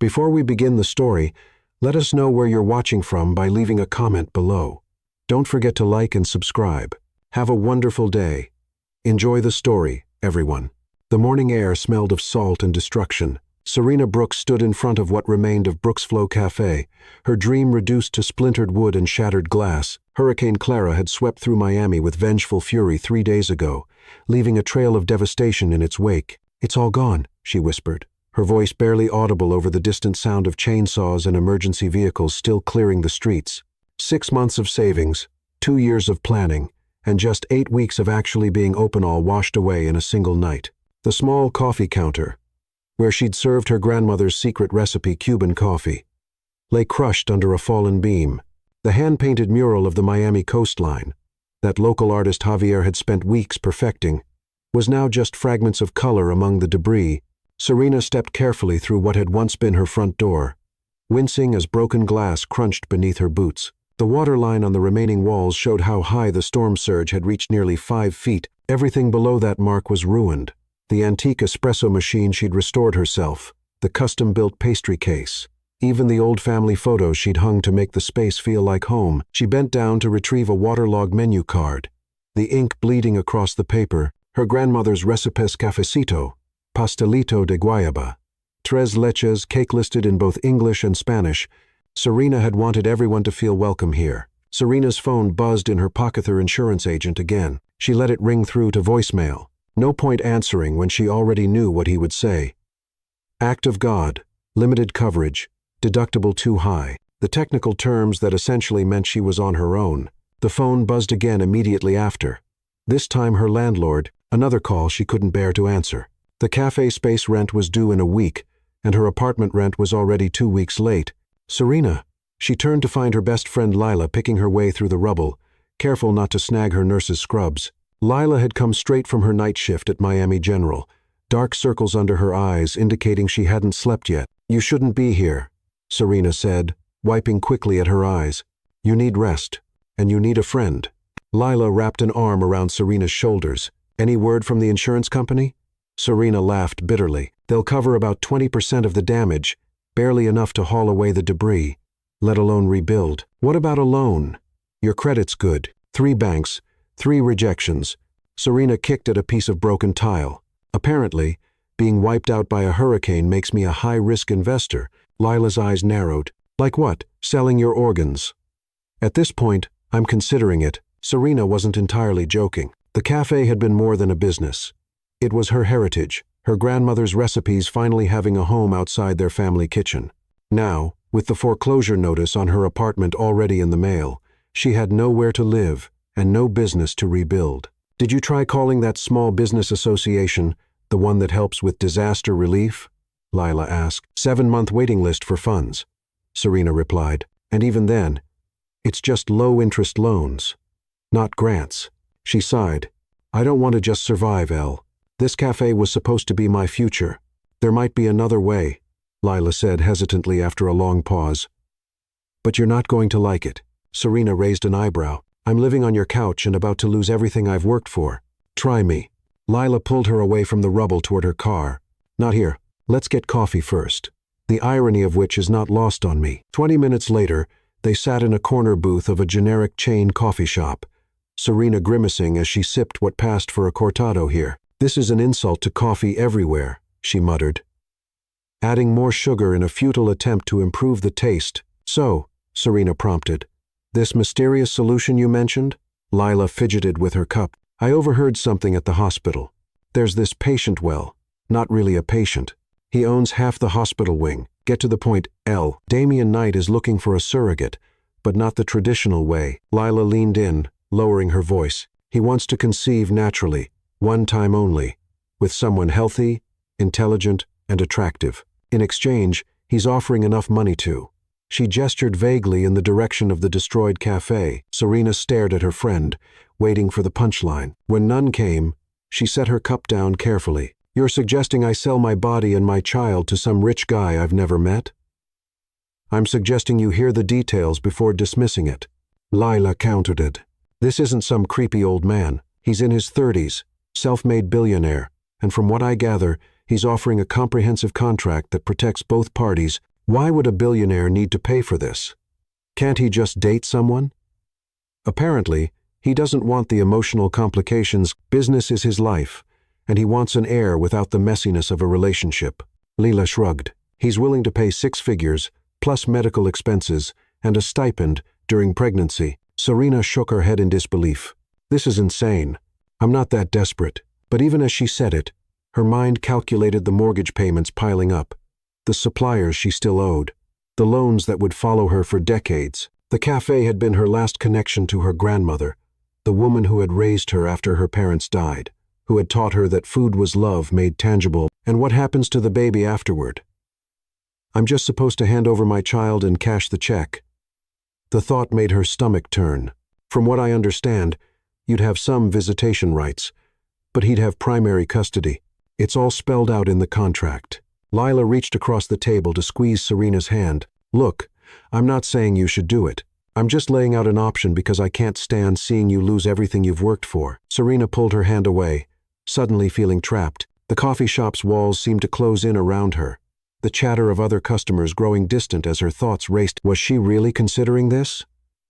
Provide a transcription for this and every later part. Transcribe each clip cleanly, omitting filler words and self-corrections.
Before we begin the story, let us know where you're watching from by leaving a comment below. Don't forget to like and subscribe. Have a wonderful day. Enjoy the story, everyone. The morning air smelled of salt and destruction. Serena Brooks stood in front of what remained of Brooks Flow Cafe, her dream reduced to splintered wood and shattered glass. Hurricane Clara had swept through Miami with vengeful fury 3 days ago, leaving a trail of devastation in its wake. "It's all gone," she whispered, her voice barely audible over the distant sound of chainsaws and emergency vehicles still clearing the streets. 6 months of savings, 2 years of planning, and just 8 weeks of actually being open all washed away in a single night. The small coffee counter, where she'd served her grandmother's secret recipe Cuban coffee, lay crushed under a fallen beam. The hand-painted mural of the Miami coastline, that local artist Javier had spent weeks perfecting, was now just fragments of color among the debris. Serena stepped carefully through what had once been her front door, wincing as broken glass crunched beneath her boots. The waterline on the remaining walls showed how high the storm surge had reached, nearly 5 feet. Everything below that mark was ruined. The antique espresso machine she'd restored herself, the custom-built pastry case, even the old family photos she'd hung to make the space feel like home. She bent down to retrieve a waterlogged menu card, the ink bleeding across the paper. Her grandmother's recipes: cafecito, pastelito de guayaba, tres leches, cake listed in both English and Spanish. Serena had wanted everyone to feel welcome here. Serena's phone buzzed in her pocket. Her insurance agent again. She let it ring through to voicemail. No point answering when she already knew what he would say. Act of God, limited coverage, deductible too high. The technical terms that essentially meant she was on her own. The phone buzzed again immediately after. This time her landlord, another call she couldn't bear to answer. The cafe space rent was due in a week, and her apartment rent was already 2 weeks late. Serena. She turned to find her best friend Lila picking her way through the rubble, careful not to snag her nurse's scrubs. Lila had come straight from her night shift at Miami General, dark circles under her eyes indicating she hadn't slept yet. "You shouldn't be here," Serena said, wiping quickly at her eyes. "You need rest, and you need a friend." Lila wrapped an arm around Serena's shoulders. "Any word from the insurance company?" Serena laughed bitterly. "They'll cover about 20% of the damage, barely enough to haul away the debris, let alone rebuild. What about a loan? Your credit's good. 3 banks, 3 rejections." Serena kicked at a piece of broken tile. "Apparently, being wiped out by a hurricane makes me a high-risk investor." Lila's eyes narrowed. "Like what? Selling your organs?" "At this point, I'm considering it." Serena wasn't entirely joking. The cafe had been more than a business. It was her heritage, her grandmother's recipes finally having a home outside their family kitchen. Now, with the foreclosure notice on her apartment already in the mail, she had nowhere to live and no business to rebuild. "Did you try calling that small business association, the one that helps with disaster relief?" Lila asked. 7-month waiting list for funds," Serena replied. "And even then, it's just low-interest loans, not grants." She sighed. "I don't want to just survive, Elle. This cafe was supposed to be my future. There might be another way," Lila said hesitantly after a long pause. "But you're not going to like it." Serena raised an eyebrow. "I'm living on your couch and about to lose everything I've worked for. Try me." Lila pulled her away from the rubble toward her car. "Not here. Let's get coffee first." The irony of which is not lost on me. 20 minutes later, they sat in a corner booth of a generic chain coffee shop, Serena grimacing as she sipped what passed for a cortado here. "This is an insult to coffee everywhere," she muttered, adding more sugar in a futile attempt to improve the taste. "So," Serena prompted, "this mysterious solution you mentioned?" Lila fidgeted with her cup. "I overheard something at the hospital. There's this patient, well, not really a patient. He owns half the hospital wing. Get to the point, Elle. Damian Knight is looking for a surrogate, but not the traditional way." Lila leaned in, lowering her voice. "He wants to conceive naturally, one time only, with someone healthy, intelligent, and attractive. In exchange, he's offering enough money to." She gestured vaguely in the direction of the destroyed cafe. Serena stared at her friend, waiting for the punchline. When none came, she set her cup down carefully. "You're suggesting I sell my body and my child to some rich guy I've never met?" "I'm suggesting you hear the details before dismissing it," Lila countered. "This isn't some creepy old man. He's in his 30s, self-made billionaire, and from what I gather, he's offering a comprehensive contract that protects both parties Why would a billionaire need to pay for this? Can't he just date someone? Apparently, he doesn't want the emotional complications. Business is his life, and he wants an heir without the messiness of a relationship. Leela shrugged. He's willing to pay 6 figures, plus medical expenses, and a stipend during pregnancy. Serena shook her head in disbelief. This is insane. I'm not that desperate. But even as she said it, her mind calculated the mortgage payments piling up, the suppliers she still owed, the loans that would follow her for decades. The cafe had been her last connection to her grandmother, the woman who had raised her after her parents died, who had taught her that food was love made tangible. And what happens to the baby afterward? I'm just supposed to hand over my child and cash the check. The thought made her stomach turn. From what I understand, you'd have some visitation rights, but he'd have primary custody. It's all spelled out in the contract. Lila reached across the table to squeeze Serena's hand. Look, I'm not saying you should do it. I'm just laying out an option because I can't stand seeing you lose everything you've worked for. Serena pulled her hand away, suddenly feeling trapped. The coffee shop's walls seemed to close in around her, the chatter of other customers growing distant as her thoughts raced. Was she really considering this?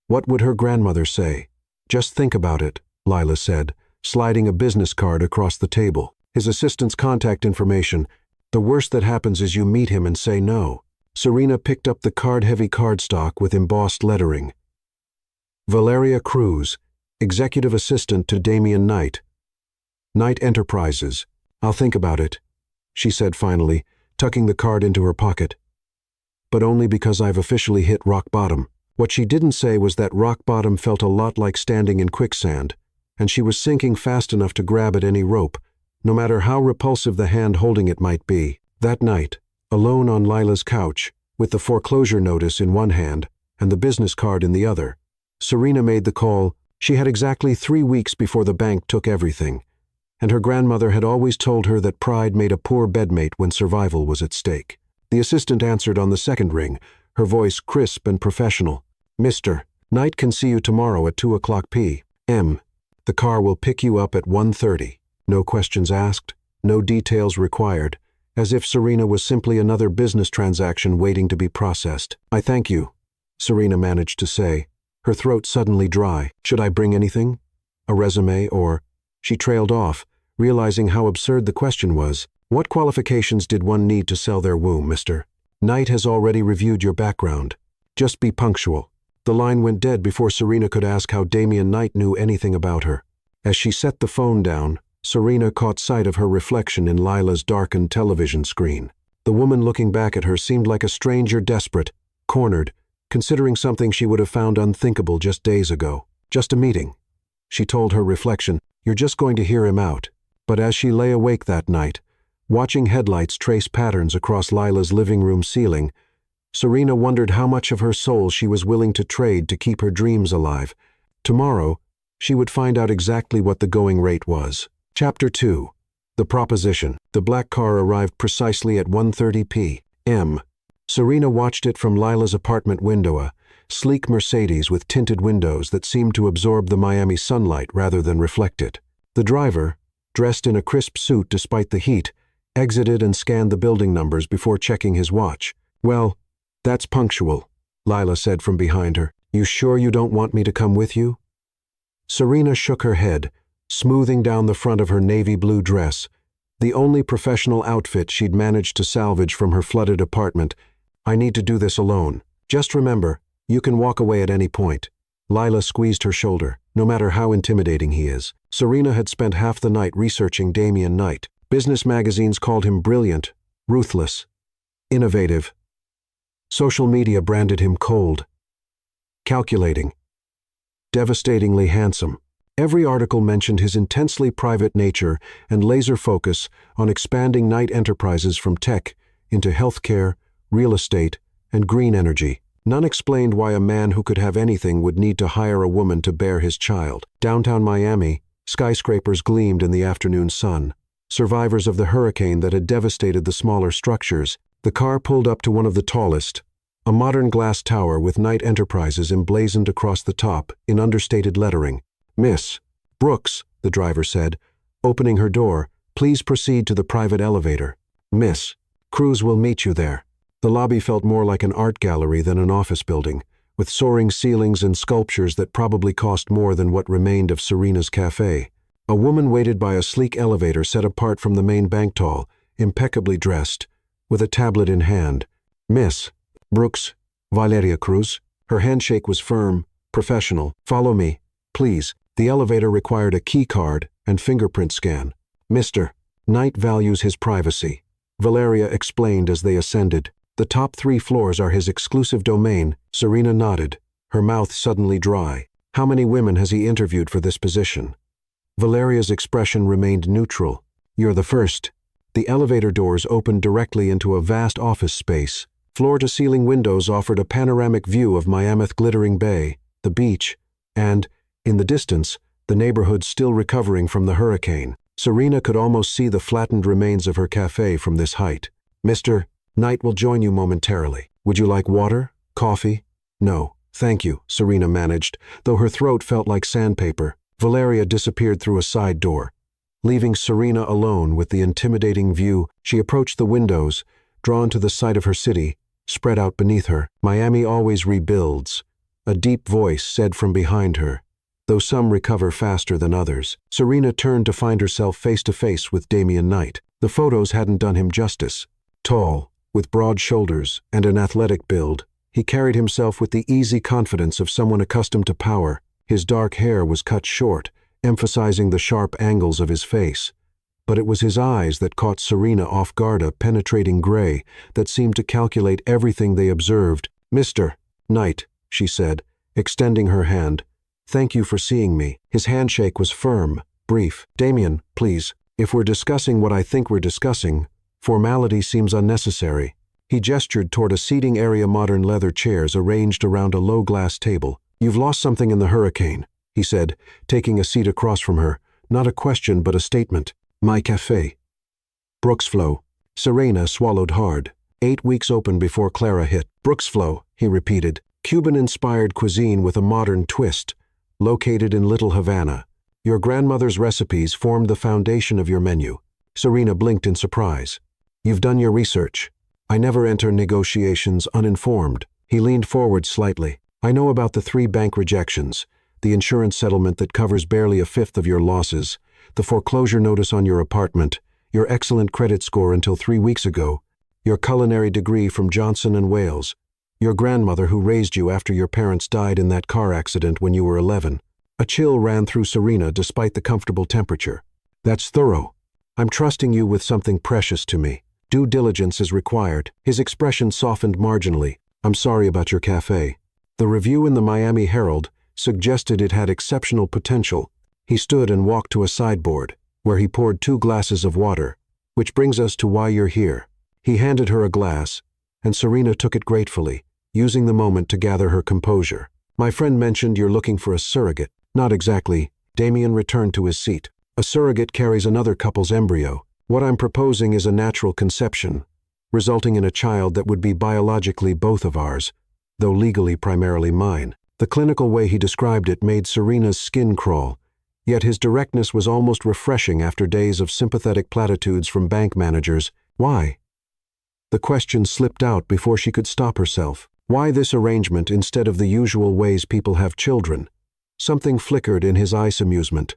What would her grandmother say? Just think about it, Lila said, sliding a business card across the table. His assistant's contact information. The worst that happens is you meet him and say no. Serena picked up the card-heavy cardstock with embossed lettering. Valeria Cruz, Executive Assistant to Damian Knight. Knight Enterprises. I'll think about it, she said finally, tucking the card into her pocket. But only because I've officially hit rock bottom. What she didn't say was that rock bottom felt a lot like standing in quicksand, and she was sinking fast enough to grab at any rope, no matter how repulsive the hand holding it might be. That night, alone on Lila's couch, with the foreclosure notice in one hand and the business card in the other, Serena made the call. She had exactly 3 weeks before the bank took everything, and her grandmother had always told her that pride made a poor bedmate when survival was at stake. The assistant answered on the second ring, her voice crisp and professional. Mr. Knight can see you tomorrow at 2:00 p.m. The car will pick you up at 1:30. No questions asked, no details required, as if Serena was simply another business transaction waiting to be processed. I thank you, Serena managed to say, her throat suddenly dry. Should I bring anything? A resume or... She trailed off, realizing how absurd the question was. What qualifications did one need to sell their womb, Mr. Knight has already reviewed your background. Just be punctual. The line went dead before Serena could ask how Damian Knight knew anything about her. As she set the phone down, Serena caught sight of her reflection in Lila's darkened television screen. The woman looking back at her seemed like a stranger, desperate, cornered, considering something she would have found unthinkable just days ago. Just a meeting. She told her reflection, you're just going to hear him out. But as she lay awake that night, watching headlights trace patterns across Lila's living room ceiling, Serena wondered how much of her soul she was willing to trade to keep her dreams alive. Tomorrow, she would find out exactly what the going rate was. Chapter 2. The Proposition. The black car arrived precisely at 1:30 p.m. Serena watched it from Lila's apartment window, a sleek Mercedes with tinted windows that seemed to absorb the Miami sunlight rather than reflect it. The driver, dressed in a crisp suit despite the heat, exited and scanned the building numbers before checking his watch. Well, that's punctual, Lila said from behind her. You sure you don't want me to come with you? Serena shook her head, smoothing down the front of her navy blue dress, the only professional outfit she'd managed to salvage from her flooded apartment. I need to do this alone. Just remember, you can walk away at any point. Lila squeezed her shoulder, no matter how intimidating he is. Serena had spent half the night researching Damian Knight. Business magazines called him brilliant, ruthless, innovative. Social media branded him cold, calculating, devastatingly handsome. Every article mentioned his intensely private nature and laser focus on expanding Knight Enterprises from tech into healthcare, real estate, and green energy. None explained why a man who could have anything would need to hire a woman to bear his child. Downtown Miami, skyscrapers gleamed in the afternoon sun, survivors of the hurricane that had devastated the smaller structures. The car pulled up to one of the tallest, a modern glass tower with Knight Enterprises emblazoned across the top in understated lettering. Miss Brooks, the driver said, opening her door, please proceed to the private elevator. Miss Cruz will meet you there. The lobby felt more like an art gallery than an office building, with soaring ceilings and sculptures that probably cost more than what remained of Serena's cafe. A woman waited by a sleek elevator set apart from the main bank hall, impeccably dressed, with a tablet in hand. Miss Brooks, Valeria Cruz. Her handshake was firm, professional. Follow me, please. The elevator required a key card and fingerprint scan. Mr. Knight values his privacy, Valeria explained as they ascended. The top 3 floors are his exclusive domain. Serena nodded, her mouth suddenly dry. How many women has he interviewed for this position? Valeria's expression remained neutral. You're the first. The elevator doors opened directly into a vast office space. Floor-to-ceiling windows offered a panoramic view of Miami's glittering bay, the beach, and, in the distance, the neighborhood still recovering from the hurricane. Serena could almost see the flattened remains of her cafe from this height. Mr. Knight will join you momentarily. Would you like water? Coffee? No, thank you, Serena managed, though her throat felt like sandpaper. Valeria disappeared through a side door. Leaving Serena alone with the intimidating view, she approached the windows, drawn to the sight of her city, spread out beneath her. Miami always rebuilds, a deep voice said from behind her, though some recover faster than others. Serena turned to find herself face to face with Damian Knight. The photos hadn't done him justice. Tall, with broad shoulders and an athletic build, he carried himself with the easy confidence of someone accustomed to power. His dark hair was cut short, emphasizing the sharp angles of his face. But it was his eyes that caught Serena off guard, a penetrating gray that seemed to calculate everything they observed. Mr. Knight, she said, extending her hand. Thank you for seeing me. His handshake was firm, brief. Damian, please, if we're discussing what I think we're discussing, formality seems unnecessary. He gestured toward a seating area, modern leather chairs arranged around a low glass table. You've lost something in the hurricane, he said, taking a seat across from her. Not a question, but a statement. My cafe. Brooks Flow. Serena swallowed hard. 8 weeks open before Clara hit. Brooks Flow, he repeated. Cuban-inspired cuisine with a modern twist. Located in Little Havana. Your grandmother's recipes formed the foundation of your menu. Serena blinked in surprise. You've done your research. I never enter negotiations uninformed. He leaned forward slightly. I know about the 3 bank rejections, the insurance settlement that covers barely a fifth of your losses, the foreclosure notice on your apartment, your excellent credit score until 3 weeks ago, your culinary degree from Johnson & Wales, your grandmother who raised you after your parents died in that car accident when you were 11. A chill ran through Serena despite the comfortable temperature. That's thorough. I'm trusting you with something precious to me. Due diligence is required. His expression softened marginally. I'm sorry about your cafe. The review in the Miami Herald suggested it had exceptional potential. He stood and walked to a sideboard, where he poured 2 glasses of water. Which brings us to why you're here. He handed her a glass, and Serena took it gratefully, using the moment to gather her composure. My friend mentioned you're looking for a surrogate. Not exactly. Damian returned to his seat. A surrogate carries another couple's embryo. What I'm proposing is a natural conception, resulting in a child that would be biologically both of ours, though legally primarily mine. The clinical way he described it made Serena's skin crawl, yet his directness was almost refreshing after days of sympathetic platitudes from bank managers. Why? The question slipped out before she could stop herself. Why this arrangement instead of the usual ways people have children? Something flickered in his eyes' amusement.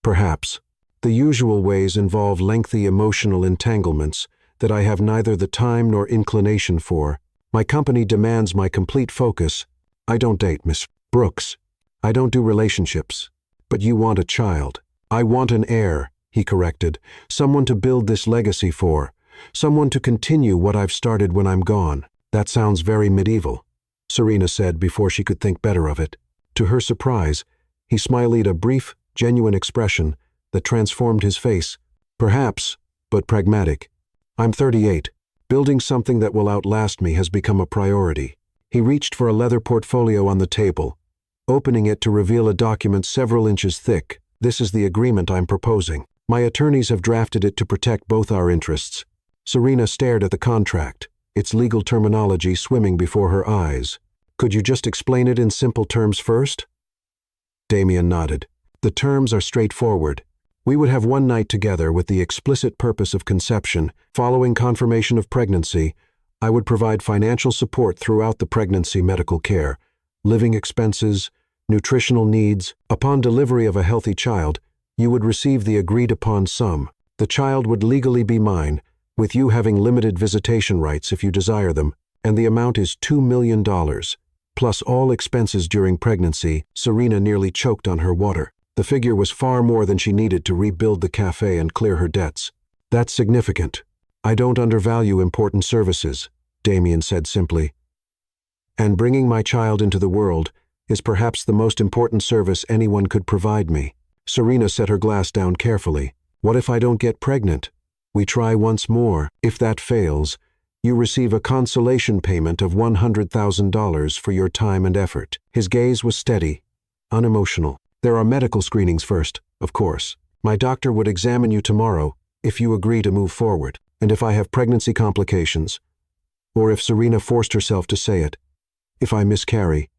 Perhaps. The usual ways involve lengthy emotional entanglements that I have neither the time nor inclination for. My company demands my complete focus. I don't date, Miss Brooks. I don't do relationships. But you want a child. I want an heir, he corrected. Someone to build this legacy for. Someone to continue what I've started when I'm gone. That sounds very medieval, Serena said before she could think better of it. To her surprise, he smiled a brief, genuine expression that transformed his face. Perhaps, but pragmatic. I'm 38. Building something that will outlast me has become a priority. He reached for a leather portfolio on the table, opening it to reveal a document several inches thick. This is the agreement I'm proposing. My attorneys have drafted it to protect both our interests. Serena stared at the contract, its legal terminology swimming before her eyes. Could you just explain it in simple terms first? Damian nodded. The terms are straightforward. We would have one night together with the explicit purpose of conception. Following confirmation of pregnancy, I would provide financial support throughout the pregnancy, medical care, living expenses, nutritional needs. Upon delivery of a healthy child, you would receive the agreed-upon sum. The child would legally be mine, with you having limited visitation rights if you desire them, and the amount is $2 million, plus all expenses during pregnancy. Serena nearly choked on her water. The figure was far more than she needed to rebuild the cafe and clear her debts. That's significant. I don't undervalue important services, Damien said simply. And bringing my child into the world is perhaps the most important service anyone could provide me. Serena set her glass down carefully. What if I don't get pregnant? We try once more. If that fails, you receive a consolation payment of $100,000 for your time and effort. His gaze was steady, unemotional. There are medical screenings first, of course. My doctor would examine you tomorrow if you agree to move forward, and if I have pregnancy complications, or if Serena forced herself to say it, if I miscarry,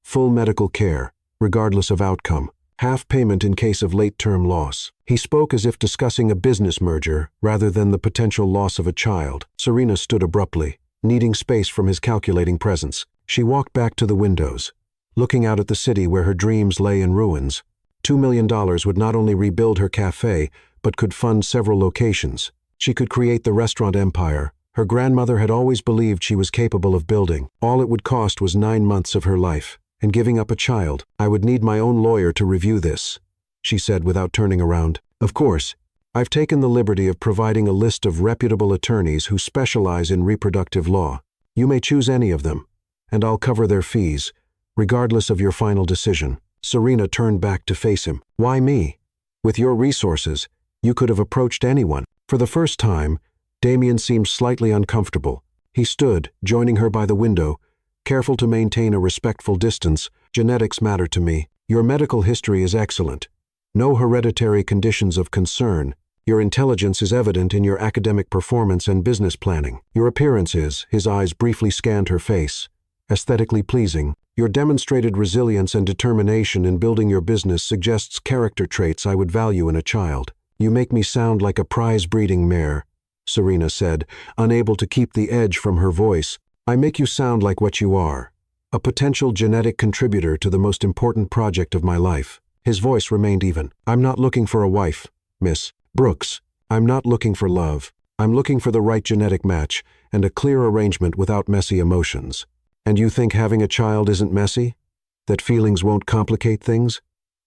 full medical care, regardless of outcome, half payment in case of late-term loss. He spoke as if discussing a business merger rather than the potential loss of a child. Serena stood abruptly, needing space from his calculating presence. She walked back to the windows, looking out at the city where her dreams lay in ruins. $2 million would not only rebuild her cafe, but could fund several locations. She could create the restaurant empire her grandmother had always believed she was capable of building. All it would cost was 9 months of her life, and giving up a child. I would need my own lawyer to review this, she said without turning around. Of course, I've taken the liberty of providing a list of reputable attorneys who specialize in reproductive law. You may choose any of them, and I'll cover their fees, regardless of your final decision. Serena turned back to face him. Why me? With your resources, you could have approached anyone. For the first time, Damien seemed slightly uncomfortable. He stood, joining her by the window, careful to maintain a respectful distance. Genetics matter to me. Your medical history is excellent. No hereditary conditions of concern. Your intelligence is evident in your academic performance and business planning. Your appearance is, his eyes briefly scanned her face, aesthetically pleasing. Your demonstrated resilience and determination in building your business suggests character traits I would value in a child. You make me sound like a prize-breeding mare, Serena said, unable to keep the edge from her voice. I make you sound like what you are, a potential genetic contributor to the most important project of my life. His voice remained even. I'm not looking for a wife, Miss Brooks. I'm not looking for love. I'm looking for the right genetic match and a clear arrangement without messy emotions. And you think having a child isn't messy? That feelings won't complicate things?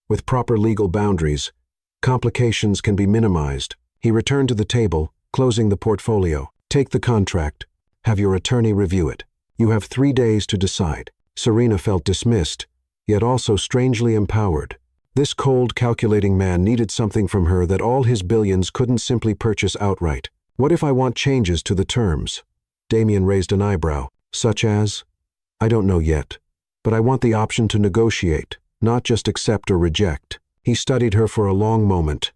With proper legal boundaries, complications can be minimized. He returned to the table, closing the portfolio. Take the contract. Have your attorney review it. You have 3 days to decide. Serena felt dismissed, yet also strangely empowered. This cold, calculating man needed something from her that all his billions couldn't simply purchase outright. What if I want changes to the terms? Damien raised an eyebrow. Such as? I don't know yet, but I want the option to negotiate, not just accept or reject. He studied her for a long moment,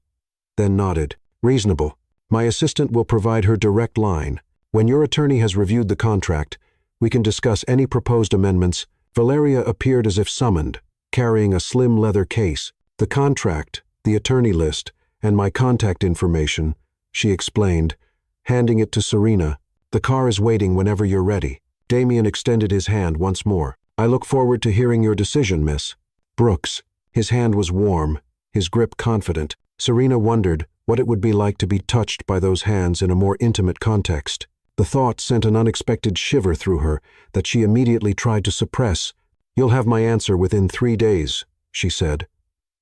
then nodded. Reasonable. My assistant will provide her direct line. When your attorney has reviewed the contract, we can discuss any proposed amendments. Valeria appeared as if summoned, carrying a slim leather case. The contract, the attorney list, and my contact information, she explained, handing it to Serena. The car is waiting whenever you're ready. Damien extended his hand once more. I look forward to hearing your decision, Miss Brooks. His hand was warm, his grip confident. Serena wondered what it would be like to be touched by those hands in a more intimate context. The thought sent an unexpected shiver through her that she immediately tried to suppress. You'll have my answer within 3 days, she said,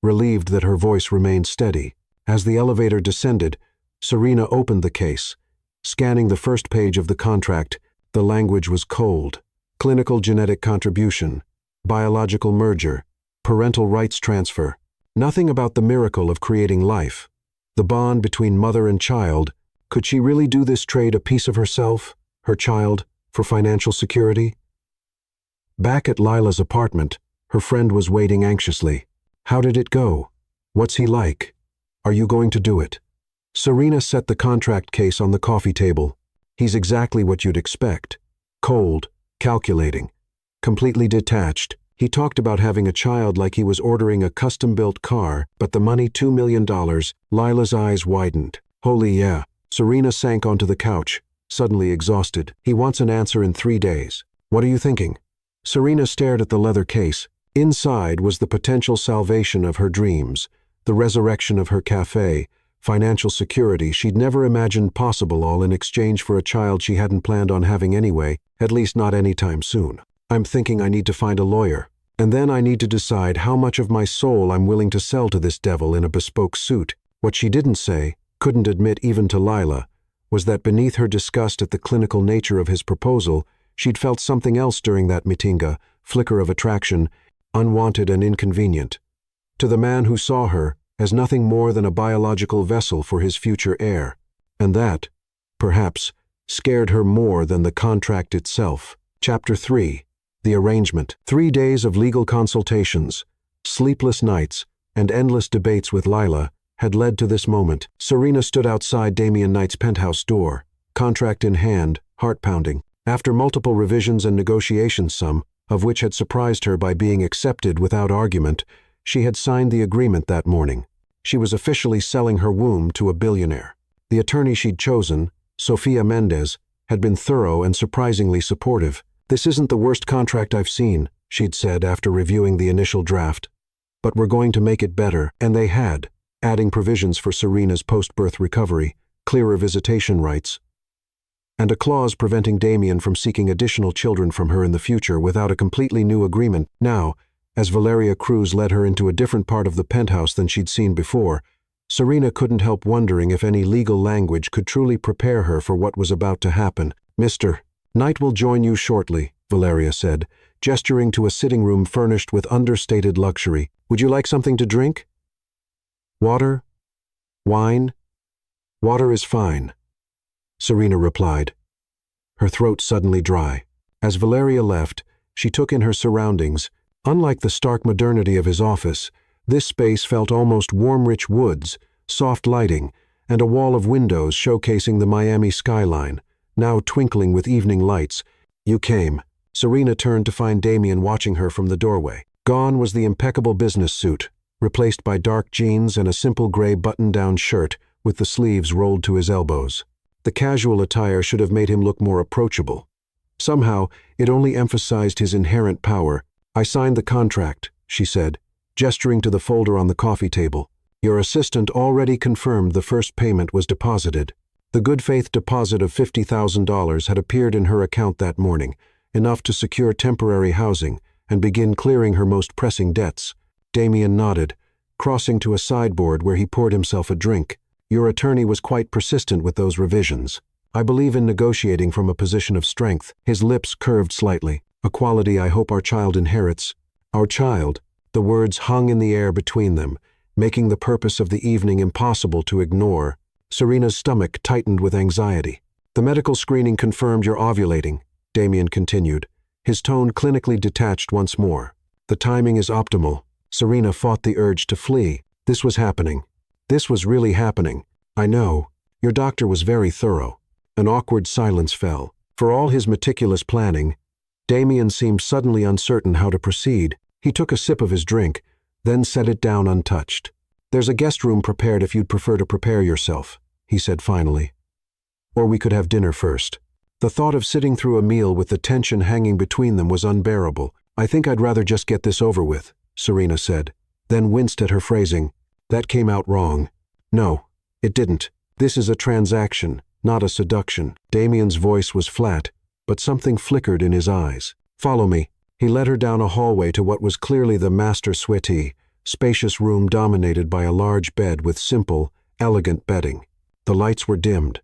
relieved that her voice remained steady. As the elevator descended, Serena opened the case. Scanning the first page of the contract, the language was cold. Clinical genetic contribution, biological merger, parental rights transfer. Nothing about the miracle of creating life. The bond between mother and child. Could she really do this trade a piece of herself, her child, for financial security? Back at Lila's apartment, her friend was waiting anxiously. How did it go? What's he like? Are you going to do it? Serena set the contract case on the coffee table. He's exactly what you'd expect. Cold, calculating, completely detached. He talked about having a child like he was ordering a custom-built car, but the money, $2 million, Lila's eyes widened. Holy yeah. Serena sank onto the couch, suddenly exhausted. He wants an answer in 3 days. What are you thinking? Serena stared at the leather case. Inside was the potential salvation of her dreams, the resurrection of her cafe, financial security she'd never imagined possible, all in exchange for a child she hadn't planned on having anyway, at least not anytime soon. I'm thinking I need to find a lawyer, and then I need to decide how much of my soul I'm willing to sell to this devil in a bespoke suit. What she didn't say, couldn't admit even to Lila, was that beneath her disgust at the clinical nature of his proposal, she'd felt something else during that meetinga, flicker of attraction, unwanted and inconvenient. To the man who saw her as nothing more than a biological vessel for his future heir. And that, perhaps, scared her more than the contract itself. Chapter 3. The Arrangement. 3 days of legal consultations, sleepless nights, and endless debates with Lila had led to this moment. Serena stood outside Damien Knight's penthouse door, contract in hand, heart pounding. After multiple revisions and negotiations, some of which had surprised her by being accepted without argument, she had signed the agreement that morning. She was officially selling her womb to a billionaire. The attorney she'd chosen, Sofia Mendez, had been thorough and surprisingly supportive. "This isn't the worst contract I've seen," she'd said after reviewing the initial draft. "But we're going to make it better," and they had, adding provisions for Serena's post-birth recovery, clearer visitation rights, and a clause preventing Damien from seeking additional children from her in the future without a completely new agreement. Now, as Valeria Cruz led her into a different part of the penthouse than she'd seen before, Serena couldn't help wondering if any legal language could truly prepare her for what was about to happen. "Mr. Knight will join you shortly," Valeria said, gesturing to a sitting room furnished with understated luxury. "Would you like something to drink? Water? Wine?" "Water is fine," Serena replied, her throat suddenly dry. As Valeria left, she took in her surroundings. Unlike the stark modernity of his office, this space felt almost warm, rich woods, soft lighting, and a wall of windows showcasing the Miami skyline, now twinkling with evening lights. "You came." Serena turned to find Damien watching her from the doorway. Gone was the impeccable business suit, replaced by dark jeans and a simple gray button-down shirt with the sleeves rolled to his elbows. The casual attire should have made him look more approachable. Somehow, it only emphasized his inherent power. "I signed the contract," she said, gesturing to the folder on the coffee table. "Your assistant already confirmed the first payment was deposited." The good faith deposit of $50,000 had appeared in her account that morning, enough to secure temporary housing and begin clearing her most pressing debts. Damien nodded, crossing to a sideboard where he poured himself a drink. "Your attorney was quite persistent with those revisions. I believe in negotiating from a position of strength." His lips curved slightly. "A quality I hope our child inherits." "Our child?" The words hung in the air between them, making the purpose of the evening impossible to ignore. Serena's stomach tightened with anxiety. "The medical screening confirmed you're ovulating," Damien continued, his tone clinically detached once more. "The timing is optimal." Serena fought the urge to flee. This was happening. This was really happening. "I know. Your doctor was very thorough." An awkward silence fell. For all his meticulous planning, Damien seemed suddenly uncertain how to proceed. He took a sip of his drink, then set it down untouched. "There's a guest room prepared if you'd prefer to prepare yourself," he said finally. "Or we could have dinner first." The thought of sitting through a meal with the tension hanging between them was unbearable. "I think I'd rather just get this over with," Serena said, then winced at her phrasing. "That came out wrong." "No, it didn't. This is a transaction, not a seduction." Damien's voice was flat, but something flickered in his eyes. "Follow me." He led her down a hallway to what was clearly the master suite, spacious room dominated by a large bed with simple, elegant bedding. The lights were dimmed,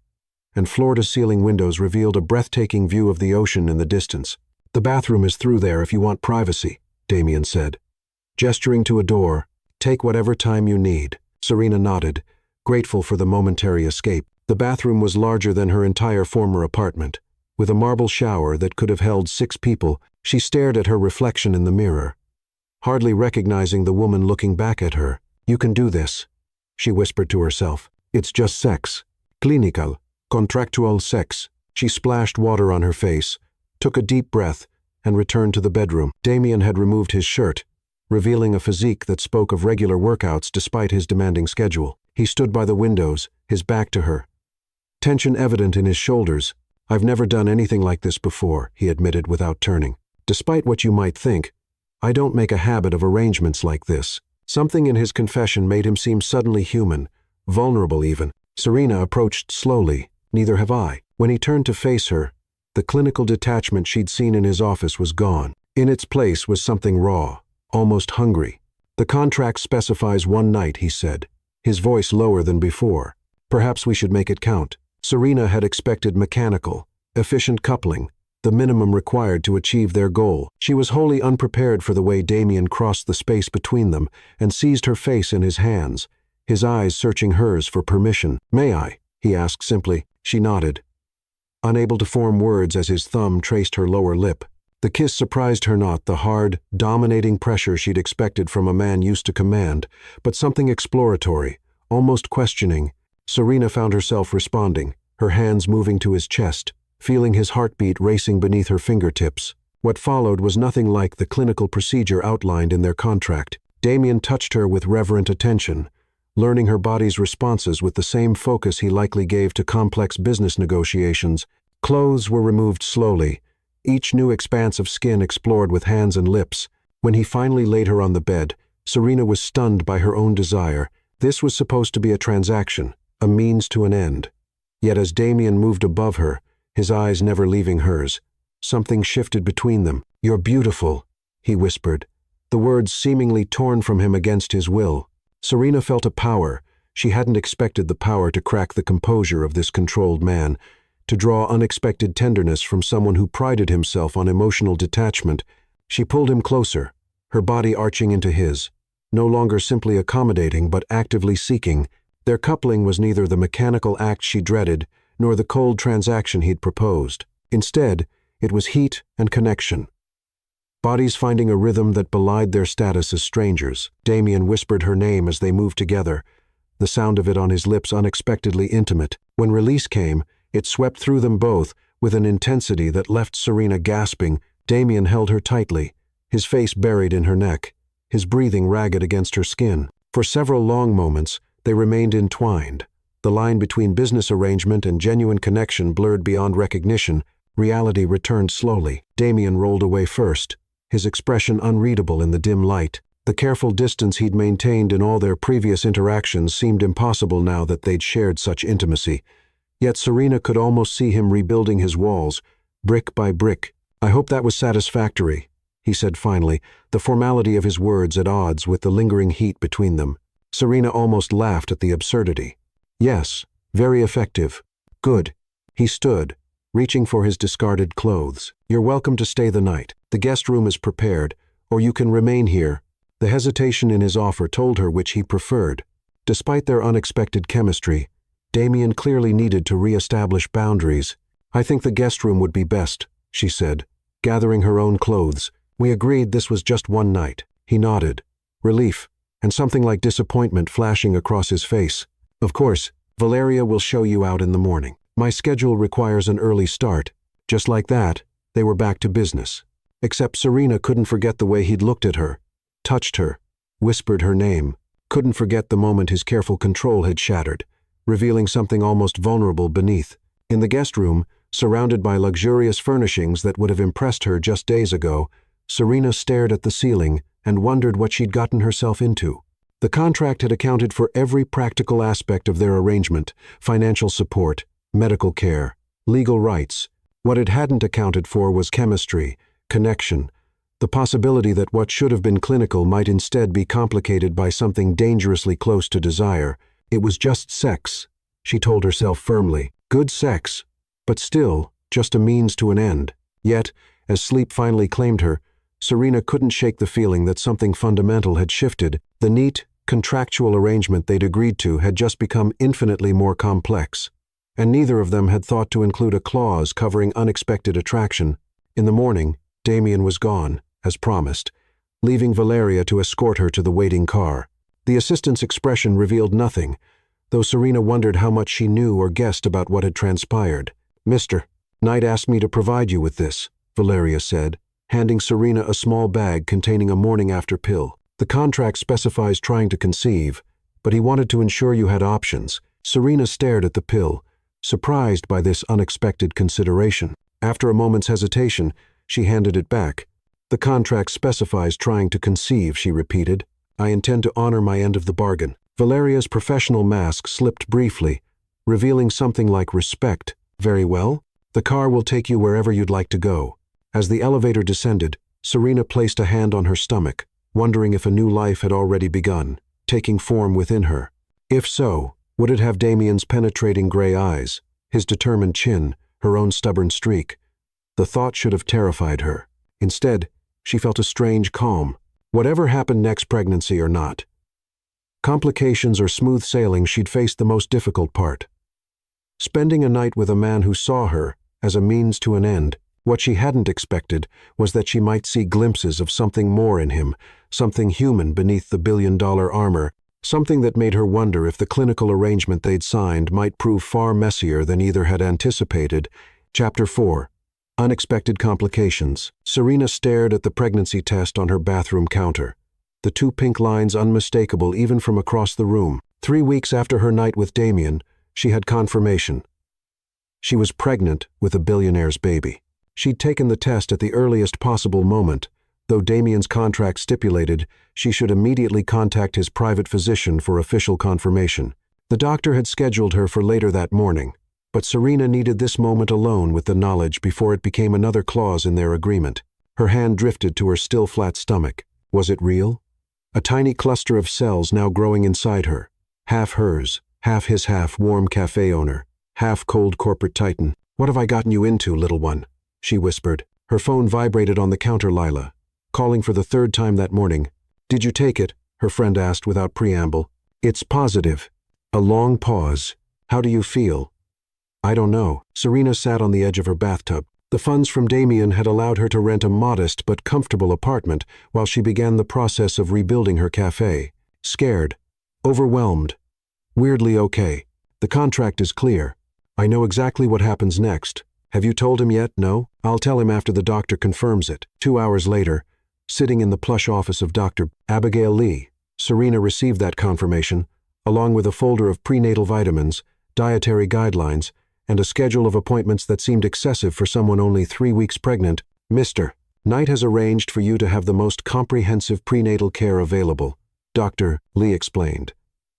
and floor-to-ceiling windows revealed a breathtaking view of the ocean in the distance. "The bathroom is through there if you want privacy," Damien said, gesturing to a door. "Take whatever time you need." Serena nodded, grateful for the momentary escape. The bathroom was larger than her entire former apartment. With a marble shower that could have held 6 people, she stared at her reflection in the mirror, hardly recognizing the woman looking back at her. "You can do this," she whispered to herself. "It's just sex. Clinical, contractual sex." She splashed water on her face, took a deep breath, and returned to the bedroom. Damien had removed his shirt, revealing a physique that spoke of regular workouts despite his demanding schedule. He stood by the windows, his back to her, tension evident in his shoulders. I've never done anything like this before, he admitted without turning. Despite what you might think, I don't make a habit of arrangements like this. Something in his confession made him seem suddenly human, vulnerable even. Serena approached slowly. Neither have I. When he turned to face her, the clinical detachment she'd seen in his office was gone. In its place was something raw, almost hungry. The contract specifies 1 night, he said, his voice lower than before. Perhaps we should make it count. Serena had expected mechanical, efficient coupling, the minimum required to achieve their goal. She was wholly unprepared for the way Damien crossed the space between them and seized her face in his hands, his eyes searching hers for permission. "May I?" he asked simply. She nodded, unable to form words as his thumb traced her lower lip. The kiss surprised her not, the hard, dominating pressure she'd expected from a man used to command, but something exploratory, almost questioning. Serena found herself responding, her hands moving to his chest, feeling his heartbeat racing beneath her fingertips. What followed was nothing like the clinical procedure outlined in their contract. Damien touched her with reverent attention, learning her body's responses with the same focus he likely gave to complex business negotiations. Clothes were removed slowly, each new expanse of skin explored with hands and lips. When he finally laid her on the bed, Serena was stunned by her own desire. This was supposed to be a transaction, a means to an end. Yet as Damien moved above her, his eyes never leaving hers, something shifted between them. "You're beautiful," he whispered, the words seemingly torn from him against his will. Serena felt a power. She hadn't expected the power to crack the composure of this controlled man, to draw unexpected tenderness from someone who prided himself on emotional detachment. She pulled him closer, her body arching into his, no longer simply accommodating but actively seeking. Their coupling was neither the mechanical act she dreaded nor the cold transaction he'd proposed. Instead, it was heat and connection. Bodies finding a rhythm that belied their status as strangers. Damien whispered her name as they moved together, the sound of it on his lips unexpectedly intimate. When release came, it swept through them both with an intensity that left Serena gasping. Damien held her tightly, his face buried in her neck, his breathing ragged against her skin. For several long moments, they remained entwined. The line between business arrangement and genuine connection blurred beyond recognition. Reality returned slowly. Damien rolled away first, his expression unreadable in the dim light. The careful distance he'd maintained in all their previous interactions seemed impossible now that they'd shared such intimacy. Yet Serena could almost see him rebuilding his walls, brick by brick. "I hope that was satisfactory," he said finally, the formality of his words at odds with the lingering heat between them. Serena almost laughed at the absurdity. "Yes, very effective. Good." He stood, reaching for his discarded clothes. "You're welcome to stay the night. The guest room is prepared, or you can remain here." The hesitation in his offer told her which he preferred. Despite their unexpected chemistry, Damien clearly needed to re-establish boundaries. "I think the guest room would be best," she said, gathering her own clothes. "We agreed this was just 1 night." He nodded, relief and something like disappointment flashing across his face. "Of course, Valeria will show you out in the morning. My schedule requires an early start." Just like that, they were back to business. Except Serena couldn't forget the way he'd looked at her, touched her, whispered her name. Couldn't forget the moment his careful control had shattered, revealing something almost vulnerable beneath. In the guest room, surrounded by luxurious furnishings that would have impressed her just days ago, Serena stared at the ceiling and wondered what she'd gotten herself into. The contract had accounted for every practical aspect of their arrangement: financial support, medical care, legal rights. What it hadn't accounted for was chemistry, connection, the possibility that what should have been clinical might instead be complicated by something dangerously close to desire. It was just sex, she told herself firmly. Good sex, but still just a means to an end. Yet, as sleep finally claimed her, Serena couldn't shake the feeling that something fundamental had shifted. The neat, contractual arrangement they'd agreed to had just become infinitely more complex, and neither of them had thought to include a clause covering unexpected attraction. In the morning, Damien was gone, as promised, leaving Valeria to escort her to the waiting car. The assistant's expression revealed nothing, though Serena wondered how much she knew or guessed about what had transpired. "Mr. Knight asked me to provide you with this," Valeria said, handing Serena a small bag containing a morning-after pill. "The contract specifies trying to conceive, but he wanted to ensure you had options." Serena stared at the pill, surprised by this unexpected consideration. After a moment's hesitation, she handed it back. "The contract specifies trying to conceive," she repeated. "I intend to honor my end of the bargain." Valeria's professional mask slipped briefly, revealing something like respect. "Very well. The car will take you wherever you'd like to go." As the elevator descended, Serena placed a hand on her stomach, wondering if a new life had already begun, taking form within her. If so, would it have Damien's penetrating gray eyes, his determined chin, her own stubborn streak? The thought should have terrified her. Instead, she felt a strange calm. Whatever happened next, pregnancy or not, complications or smooth sailing, she'd faced the most difficult part. Spending a night with a man who saw her as a means to an end. What she hadn't expected was that she might see glimpses of something more in him, something human beneath the billion-dollar armor, something that made her wonder if the clinical arrangement they'd signed might prove far messier than either had anticipated. Chapter 4. Unexpected Complications. Serena stared at the pregnancy test on her bathroom counter, the two pink lines unmistakable even from across the room. 3 weeks after her night with Damien, she had confirmation. She was pregnant with a billionaire's baby. She'd taken the test at the earliest possible moment, though Damien's contract stipulated she should immediately contact his private physician for official confirmation. The doctor had scheduled her for later that morning, but Serena needed this moment alone with the knowledge before it became another clause in their agreement. Her hand drifted to her still flat stomach. Was it real? A tiny cluster of cells now growing inside her, half hers, half his half-warm cafe owner, half-cold corporate titan. "What have I gotten you into, little one?" she whispered. Her phone vibrated on the counter. Lila, calling for the 3rd time that morning. "Did you take it?" her friend asked without preamble. "It's positive." A long pause. "How do you feel?" "I don't know." Serena sat on the edge of her bathtub. The funds from Damien had allowed her to rent a modest but comfortable apartment while she began the process of rebuilding her cafe. Scared, overwhelmed, weirdly okay. "The contract is clear. I know exactly what happens next." "Have you told him yet?" "No. I'll tell him after the doctor confirms it." 2 hours later, sitting in the plush office of Dr. Abigail Lee, Serena received that confirmation, along with a folder of prenatal vitamins, dietary guidelines, and a schedule of appointments that seemed excessive for someone only 3 weeks pregnant. "Mr. Knight has arranged for you to have the most comprehensive prenatal care available," Dr. Lee explained,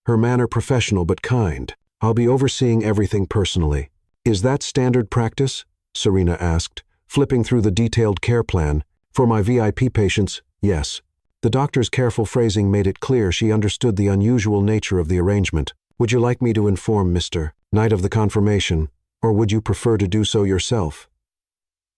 her manner professional but kind. "I'll be overseeing everything personally." "Is that standard practice?" Serena asked, flipping through the detailed care plan. "For my VIP patients, yes." The doctor's careful phrasing made it clear she understood the unusual nature of the arrangement. "Would you like me to inform Mr. Knight of the confirmation, or would you prefer to do so yourself?"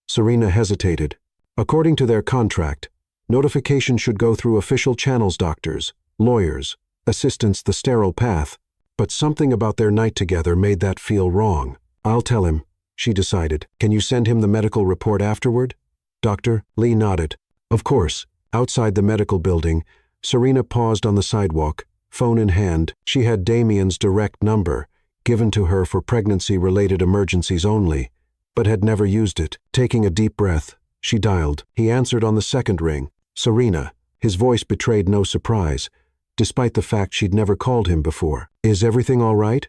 Serena hesitated. According to their contract, notification should go through official channels: doctors, lawyers, assistants, the sterile path. But something about their night together made that feel wrong. "I'll tell him," she decided. "Can you send him the medical report afterward?" Dr. Lee nodded. "Of course." Outside the medical building, Serena paused on the sidewalk, phone in hand. She had Damien's direct number, given to her for pregnancy-related emergencies only, but had never used it. Taking a deep breath, she dialed. He answered on the second ring. "Serena." His voice betrayed no surprise, despite the fact she'd never called him before. "Is everything all right?"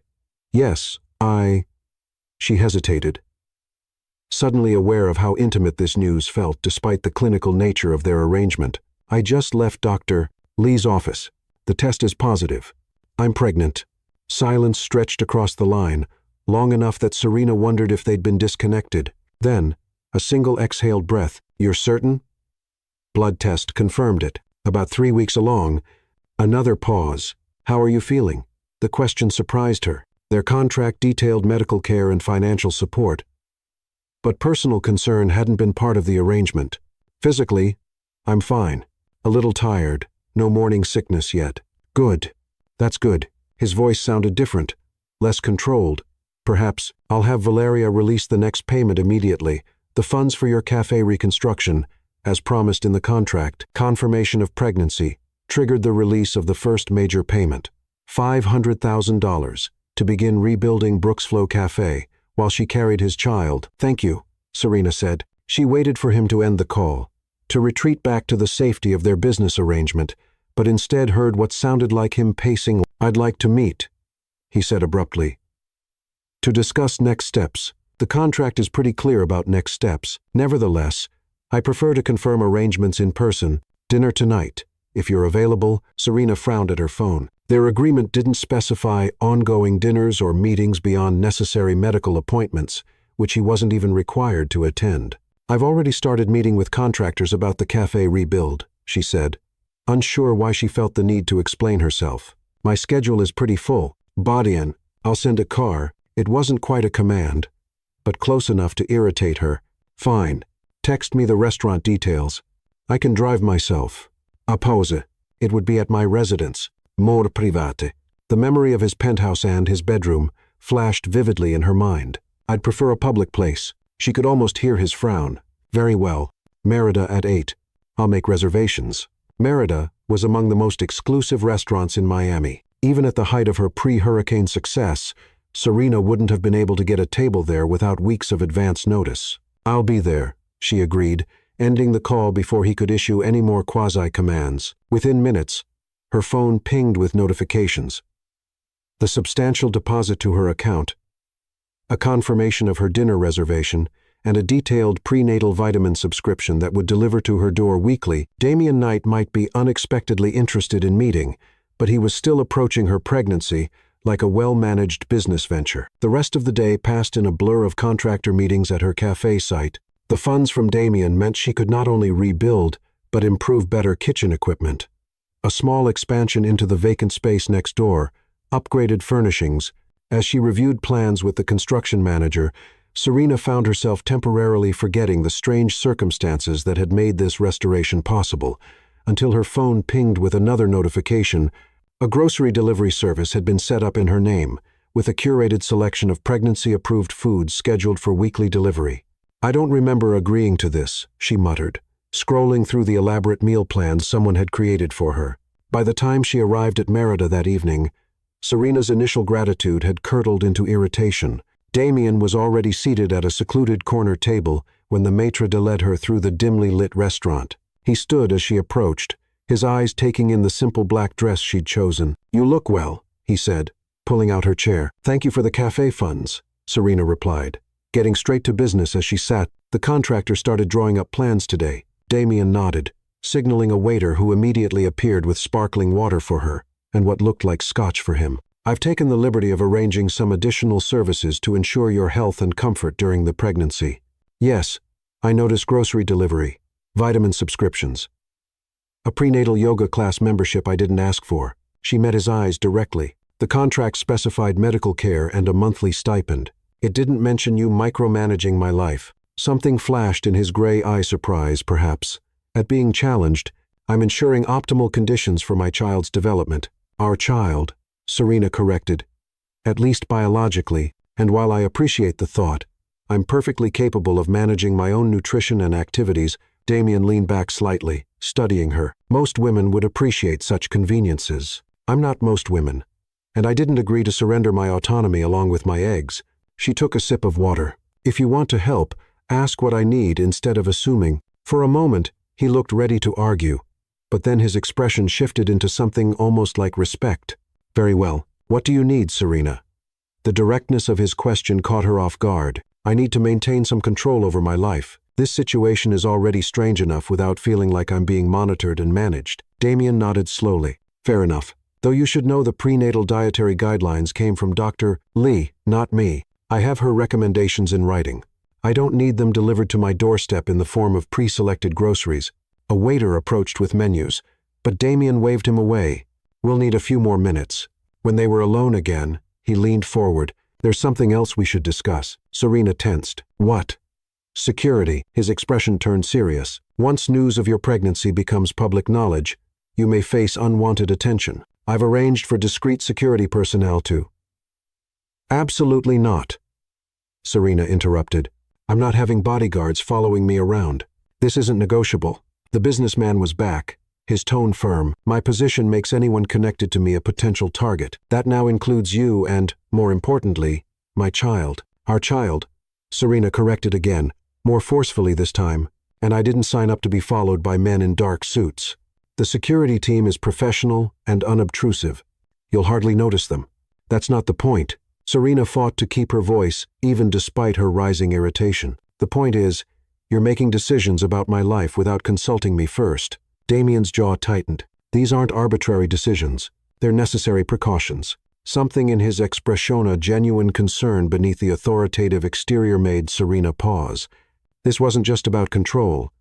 "Yes, She hesitated, suddenly aware of how intimate this news felt despite the clinical nature of their arrangement. "I just left Dr. Lee's office. The test is positive. I'm pregnant." Silence stretched across the line, long enough that Serena wondered if they'd been disconnected. Then, a single exhaled breath. "You're certain?" "Blood test confirmed it. About 3 weeks along." Another pause. "How are you feeling?" The question surprised her. Their contract detailed medical care and financial support, but personal concern hadn't been part of the arrangement. "Physically, I'm fine. A little tired. No morning sickness yet." "Good. That's good." His voice sounded different, less controlled. "Perhaps I'll have Valeria release the next payment immediately. The funds for your cafe reconstruction, as promised in the contract." Confirmation of pregnancy triggered the release of the first major payment, $500,000, to begin rebuilding Brooksflow Cafe while she carried his child. "Thank you," Serena said. She waited for him to end the call, to retreat back to the safety of their business arrangement, but instead heard what sounded like him pacing. "I'd like to meet," he said abruptly. to discuss next steps. The contract is pretty clear about next steps. Nevertheless, I prefer to confirm arrangements in person. Dinner tonight. If you're available. Serena frowned at her phone. Their agreement didn't specify ongoing dinners or meetings beyond necessary medical appointments, which he wasn't even required to attend. I've already started meeting with contractors about the cafe rebuild, she said, unsure why she felt the need to explain herself. My schedule is pretty full. Badian, I'll send a car. It wasn't quite a command, but close enough to irritate her. Fine. Text me the restaurant details. I can drive myself. A pause. It would be at my residence. More private. The memory of his penthouse and his bedroom flashed vividly in her mind. I'd prefer a public place. She could almost hear his frown. Very well. Merida at 8. I'll make reservations. Merida was among the most exclusive restaurants in Miami. Even at the height of her pre-hurricane success, Serena wouldn't have been able to get a table there without weeks of advance notice. I'll be there, she agreed, ending the call before he could issue any more quasi-commands. Within minutes, her phone pinged with notifications. The substantial deposit to her account, a confirmation of her dinner reservation, and a detailed prenatal vitamin subscription that would deliver to her door weekly. Damian Knight might be unexpectedly interested in meeting, but he was still approaching her pregnancy like a well-managed business venture. The rest of the day passed in a blur of contractor meetings at her cafe site. The funds from Damian meant she could not only rebuild, but improve better kitchen equipment. A small expansion into the vacant space next door, upgraded furnishings. As she reviewed plans with the construction manager, Serena found herself temporarily forgetting the strange circumstances that had made this restoration possible, until her phone pinged with another notification. A grocery delivery service had been set up in her name, with a curated selection of pregnancy-approved foods scheduled for weekly delivery. I don't remember agreeing to this, she muttered, scrolling through the elaborate meal plans someone had created for her. By the time she arrived at Merida that evening, Serena's initial gratitude had curdled into irritation. Damian was already seated at a secluded corner table when the maitre d' led her through the dimly lit restaurant. He stood as she approached, his eyes taking in the simple black dress she'd chosen. "You look well," he said, pulling out her chair. "Thank you for the cafe funds," Serena replied, getting straight to business as she sat. "The contractor started drawing up plans today." Damian nodded, signaling a waiter who immediately appeared with sparkling water for her and what looked like scotch for him. "I've taken the liberty of arranging some additional services to ensure your health and comfort during the pregnancy. Yes, I noticed grocery delivery, vitamin subscriptions. A prenatal yoga class membership I didn't ask for." She met his eyes directly. The contract specified medical care and a monthly stipend. "It didn't mention you micromanaging my life." Something flashed in his gray eye. Surprise, perhaps. At being challenged, "I'm ensuring optimal conditions for my child's development." "Our child," Serena corrected. "At least biologically, and while I appreciate the thought, I'm perfectly capable of managing my own nutrition and activities." Damian leaned back slightly, studying her. "Most women would appreciate such conveniences. I'm not most women, and I didn't agree to surrender my autonomy along with my eggs." She took a sip of water. "If you want to help, ask what I need instead of assuming." For a moment, he looked ready to argue, but then his expression shifted into something almost like respect. "Very well. What do you need, Serena?" The directness of his question caught her off guard. "I need to maintain some control over my life. This situation is already strange enough without feeling like I'm being monitored and managed." Damian nodded slowly. "Fair enough. Though you should know the prenatal dietary guidelines came from Dr. Lee, not me. I have her recommendations in writing. I don't need them delivered to my doorstep in the form of pre-selected groceries." A waiter approached with menus, but Damian waved him away. "We'll need a few more minutes." When they were alone again, he leaned forward. "There's something else we should discuss." Serena tensed. "What?" "Security." His expression turned serious. "Once news of your pregnancy becomes public knowledge, you may face unwanted attention. I've arranged for discreet security personnel to—" "Absolutely not," Serena interrupted. "I'm not having bodyguards following me around. This isn't negotiable." The businessman was back, his tone firm. "My position makes anyone connected to me a potential target. That now includes you and, more importantly, my child." "Our child," Serena corrected again, more forcefully this time, "and I didn't sign up to be followed by men in dark suits. The security team is professional and unobtrusive. You'll hardly notice them." "That's not the point," Serena fought to keep her voice, even despite her rising irritation. The point is, you're making decisions about my life without consulting me first. Damien's jaw tightened. These aren't arbitrary decisions. They're necessary precautions. Something in his expressiona genuine concern beneath the authoritative exterior made Serena pause. This wasn't just about control.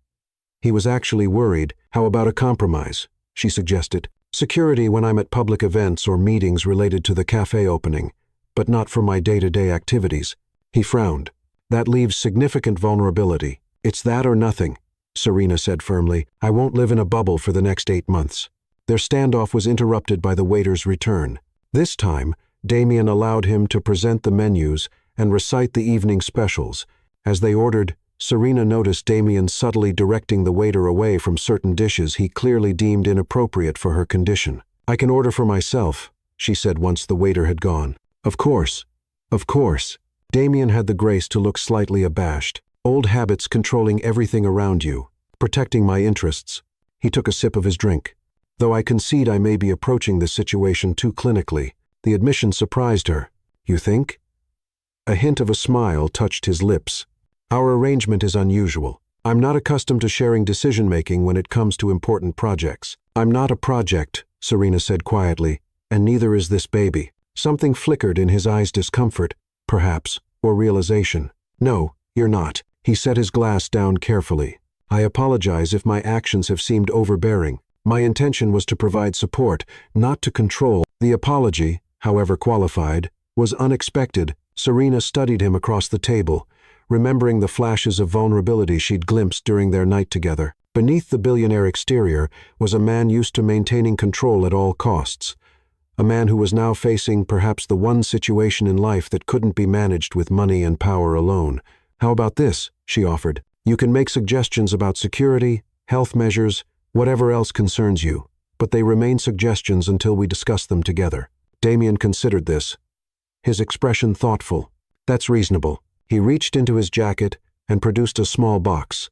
He was actually worried. How about a compromise? She suggested. Security when I'm at public events or meetings related to the cafe opening, but not for my day-to-day activities. He frowned. That leaves significant vulnerability. It's that or nothing, Serena said firmly. I won't live in a bubble for the next 8 months. Their standoff was interrupted by the waiter's return. This time, Damien allowed him to present the menus and recite the evening specials. As they ordered, Serena noticed Damien subtly directing the waiter away from certain dishes he clearly deemed inappropriate for her condition. I can order for myself, she said once the waiter had gone. Of course. Of course. Damien had the grace to look slightly abashed. Old habits controlling everything around you, protecting my interests. He took a sip of his drink. Though I concede I may be approaching this situation too clinically, the admission surprised her. You think? A hint of a smile touched his lips. Our arrangement is unusual. I'm not accustomed to sharing decision-making when it comes to important projects. I'm not a project, Serena said quietly, and neither is this baby. Something flickered in his eyes, discomfort, perhaps, or realization. No, you're not. He set his glass down carefully. I apologize if my actions have seemed overbearing. My intention was to provide support, not to control. The apology, however qualified, was unexpected. Serena studied him across the table, remembering the flashes of vulnerability she'd glimpsed during their night together. Beneath the billionaire exterior was a man used to maintaining control at all costs. A man who was now facing perhaps the one situation in life that couldn't be managed with money and power alone. How about this? She offered. You can make suggestions about security, health measures, whatever else concerns you, but they remain suggestions until we discuss them together. Damien considered this, his expression thoughtful. That's reasonable. He reached into his jacket and produced a small box.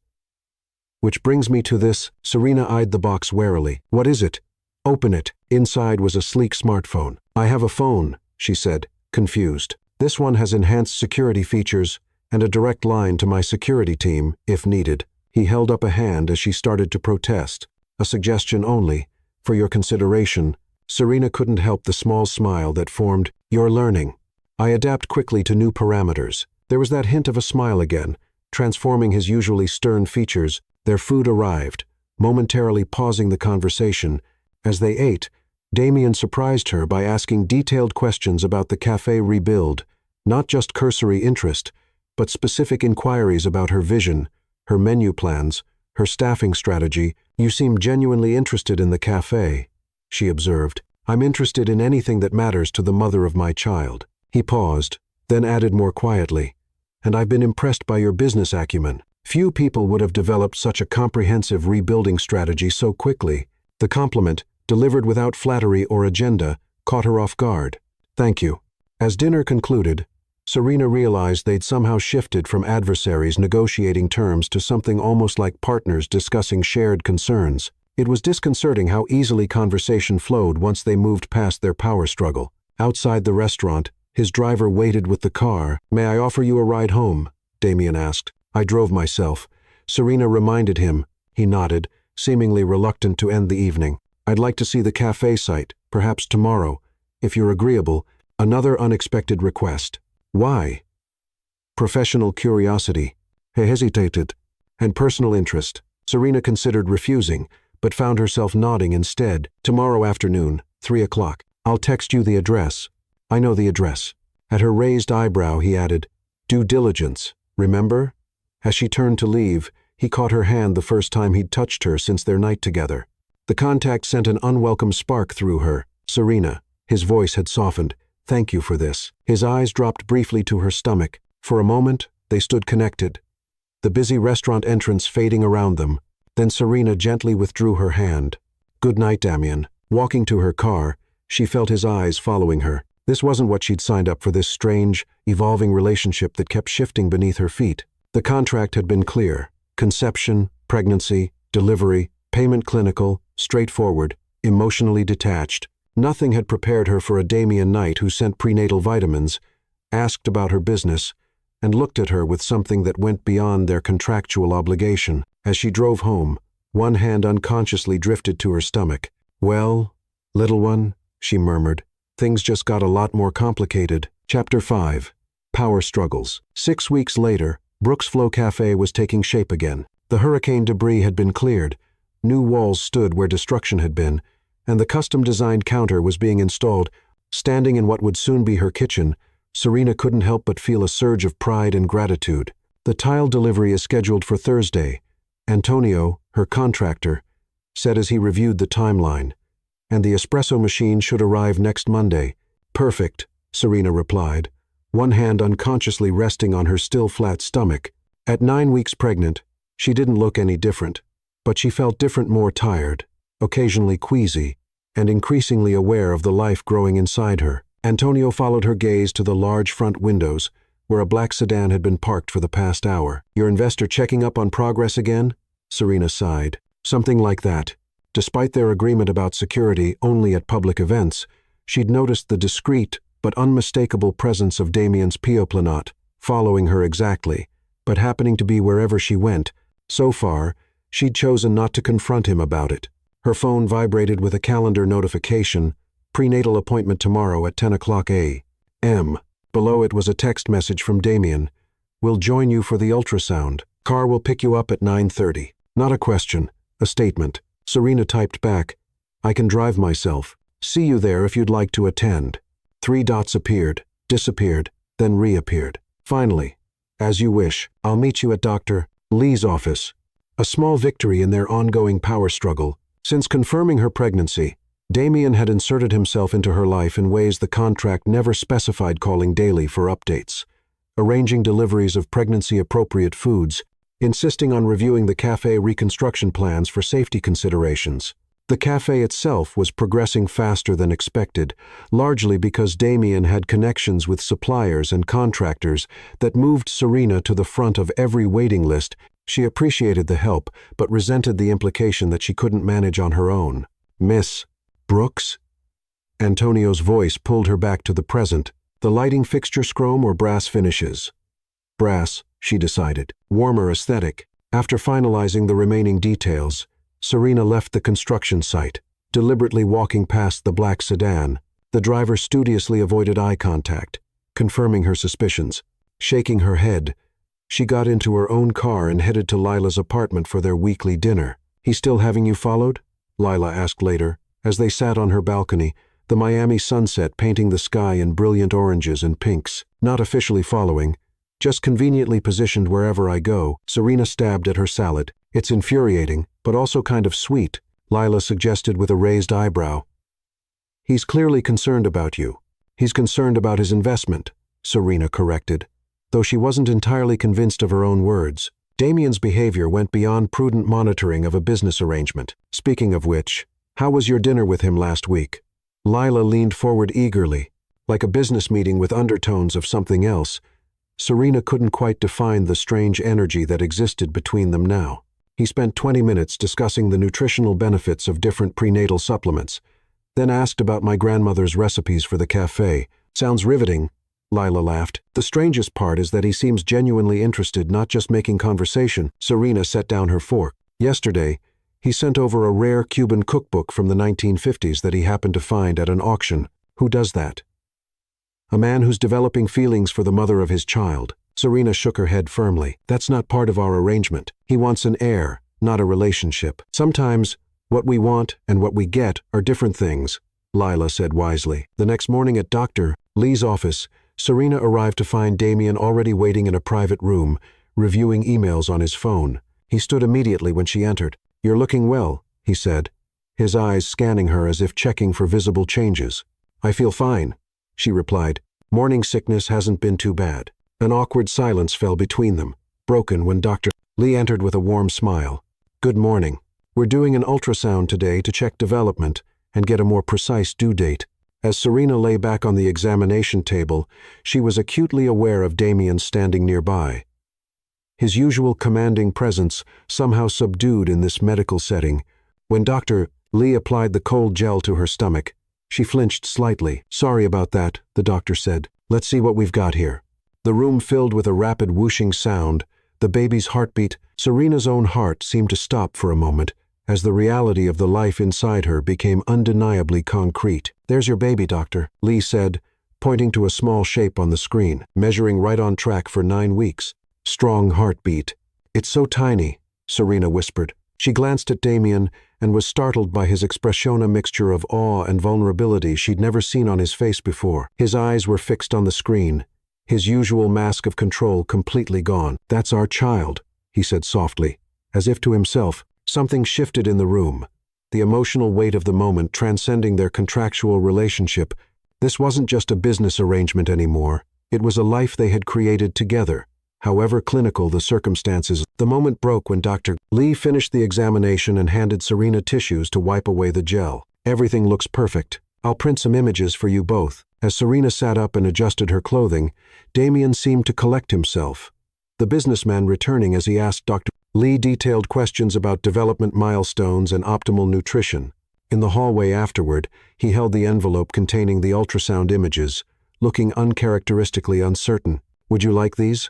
Which brings me to this. Serena eyed the box warily. What is it? Open it. Inside was a sleek smartphone. I have a phone, she said, confused. This one has enhanced security features and a direct line to my security team, if needed. He held up a hand as she started to protest. A suggestion only. For your consideration. Serena couldn't help the small smile that formed. You're learning. I adapt quickly to new parameters. There was that hint of a smile again, transforming his usually stern features. Their food arrived, momentarily pausing the conversation. As they ate, Damien surprised her by asking detailed questions about the cafe rebuild, not just cursory interest, but specific inquiries about her vision, her menu plans, her staffing strategy. You seem genuinely interested in the cafe, she observed. I'm interested in anything that matters to the mother of my child. He paused, then added more quietly, and I've been impressed by your business acumen. Few people would have developed such a comprehensive rebuilding strategy so quickly. The compliment, delivered without flattery or agenda, caught her off guard. Thank you. As dinner concluded, Serena realized they'd somehow shifted from adversaries negotiating terms to something almost like partners discussing shared concerns. It was disconcerting how easily conversation flowed once they moved past their power struggle. Outside the restaurant, his driver waited with the car. May I offer you a ride home? Damien asked. I drove myself. Serena reminded him. He nodded, seemingly reluctant to end the evening. I'd like to see the cafe site, perhaps tomorrow, if you're agreeable. Another unexpected request. Why? Professional curiosity. He hesitated. And personal interest. Serena considered refusing, but found herself nodding instead. Tomorrow afternoon, 3 o'clock. I'll text you the address. I know the address. At her raised eyebrow, he added, due diligence, remember? As she turned to leave, he caught her hand the first time he'd touched her since their night together. The contact sent an unwelcome spark through her. Serena, his voice had softened. Thank you for this. His eyes dropped briefly to her stomach. For a moment, they stood connected, the busy restaurant entrance fading around them. Then Serena gently withdrew her hand. Good night, Damien. Walking to her car, she felt his eyes following her. This wasn't what she'd signed up for, this strange, evolving relationship that kept shifting beneath her feet. The contract had been clear. Conception, pregnancy, delivery, payment clinical, straightforward, emotionally detached. Nothing had prepared her for a Damien Knight who sent prenatal vitamins, asked about her business, and looked at her with something that went beyond their contractual obligation. As she drove home, one hand unconsciously drifted to her stomach. "Well, little one," she murmured, "things just got a lot more complicated." Chapter 5. Power Struggles. 6 weeks later, Brooks Flow Cafe was taking shape again. The hurricane debris had been cleared, new walls stood where destruction had been, and the custom-designed counter was being installed. Standing in what would soon be her kitchen, Serena couldn't help but feel a surge of pride and gratitude. The tile delivery is scheduled for Thursday, Antonio, her contractor, said as he reviewed the timeline, and the espresso machine should arrive next Monday. "Perfect," Serena replied, one hand unconsciously resting on her still flat stomach. At 9 weeks pregnant, she didn't look any different, but she felt different, more tired, occasionally queasy, and increasingly aware of the life growing inside her. Antonio followed her gaze to the large front windows, where a black sedan had been parked for the past hour. "Your investor checking up on progress again?" Serena sighed. "Something like that." Despite their agreement about security only at public events, she'd noticed the discreet but unmistakable presence of Damien's Pioplanat, following her exactly, but happening to be wherever she went. So far, she'd chosen not to confront him about it. Her phone vibrated with a calendar notification: prenatal appointment tomorrow at 10 o'clock a.m. Below it was a text message from Damien: "We'll join you for the ultrasound. Car will pick you up at 9:30. Not a question, a statement. Serena typed back: "I can drive myself. See you there if you'd like to attend." 3 dots appeared, disappeared, then reappeared. Finally, "As you wish. I'll meet you at Dr. Lee's office." A small victory in their ongoing power struggle. Since confirming her pregnancy, Damien had inserted himself into her life in ways the contract never specified, calling daily for updates, arranging deliveries of pregnancy-appropriate foods, insisting on reviewing the cafe reconstruction plans for safety considerations. The cafe itself was progressing faster than expected, largely because Damien had connections with suppliers and contractors that moved Serena to the front of every waiting list. She appreciated the help, but resented the implication that she couldn't manage on her own. "Miss Brooks?" Antonio's voice pulled her back to the present. "The lighting fixture chrome or brass finishes?" "Brass," she decided. "Warmer aesthetic." After finalizing the remaining details, Serena left the construction site, deliberately walking past the black sedan. The driver studiously avoided eye contact, confirming her suspicions. Shaking her head, she got into her own car and headed to Lila's apartment for their weekly dinner. "He still having you followed?" Lila asked later, as they sat on her balcony, the Miami sunset painting the sky in brilliant oranges and pinks. "Not officially following, just conveniently positioned wherever I go." Serena stabbed at her salad. "It's infuriating, but also kind of sweet," Lila suggested with a raised eyebrow. "He's clearly concerned about you." "He's concerned about his investment," Serena corrected, though she wasn't entirely convinced of her own words. Damien's behavior went beyond prudent monitoring of a business arrangement. "Speaking of which, how was your dinner with him last week?" Lila leaned forward eagerly, like a business meeting with undertones of something else. Serena couldn't quite define the strange energy that existed between them now. "He spent 20 minutes discussing the nutritional benefits of different prenatal supplements, then asked about my grandmother's recipes for the cafe." "Sounds riveting," Lila laughed. "The strangest part is that he seems genuinely interested, not just making conversation." Serena set down her fork. "Yesterday, he sent over a rare Cuban cookbook from the 1950s that he happened to find at an auction." "Who does that?" "A man who's developing feelings for the mother of his child." Serena shook her head firmly. "That's not part of our arrangement. He wants an heir, not a relationship." "Sometimes what we want and what we get are different things," Lila said wisely. The next morning at Dr. Lee's office, Serena arrived to find Damien already waiting in a private room, reviewing emails on his phone. He stood immediately when she entered. "You're looking well," he said, his eyes scanning her as if checking for visible changes. "I feel fine," she replied. "Morning sickness hasn't been too bad." An awkward silence fell between them, broken when Dr. Lee entered with a warm smile. "Good morning. We're doing an ultrasound today to check development and get a more precise due date." As Serena lay back on the examination table, she was acutely aware of Damien standing nearby. His usual commanding presence somehow subdued in this medical setting. When Dr. Lee applied the cold gel to her stomach, she flinched slightly. "Sorry about that," the doctor said. Let's see what we've got here. The room filled with a rapid whooshing sound, the baby's heartbeat. Serena's own heart seemed to stop for a moment, as the reality of the life inside her became undeniably concrete. "There's your baby, doctor," Lee said, pointing to a small shape on the screen, measuring right on track for 9 weeks. Strong heartbeat. "It's so tiny," Serena whispered. She glanced at Damien and was startled by his expression, a mixture of awe and vulnerability she'd never seen on his face before. His eyes were fixed on the screen, his usual mask of control completely gone. "That's our child," he said softly, as if to himself. Something shifted in the room, the emotional weight of the moment transcending their contractual relationship. This wasn't just a business arrangement anymore. It was a life they had created together, however clinical the circumstances. The moment broke when Dr. Lee finished the examination and handed Serena tissues to wipe away the gel. "Everything looks perfect. I'll print some images for you both." As Serena sat up and adjusted her clothing, Damien seemed to collect himself, the businessman returning as he asked Dr. Lee detailed questions about development milestones and optimal nutrition. In the hallway afterward, he held the envelope containing the ultrasound images, looking uncharacteristically uncertain. "Would you like these?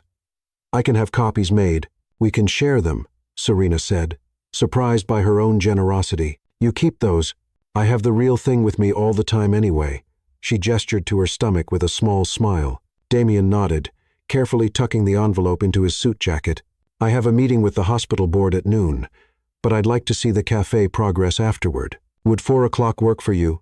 I can have copies made. We can share them," Serena said, surprised by her own generosity. "You keep those. I have the real thing with me all the time anyway." She gestured to her stomach with a small smile. Damien nodded, carefully tucking the envelope into his suit jacket. "I have a meeting with the hospital board at noon, but I'd like to see the cafe progress afterward. Would 4 o'clock work for you?"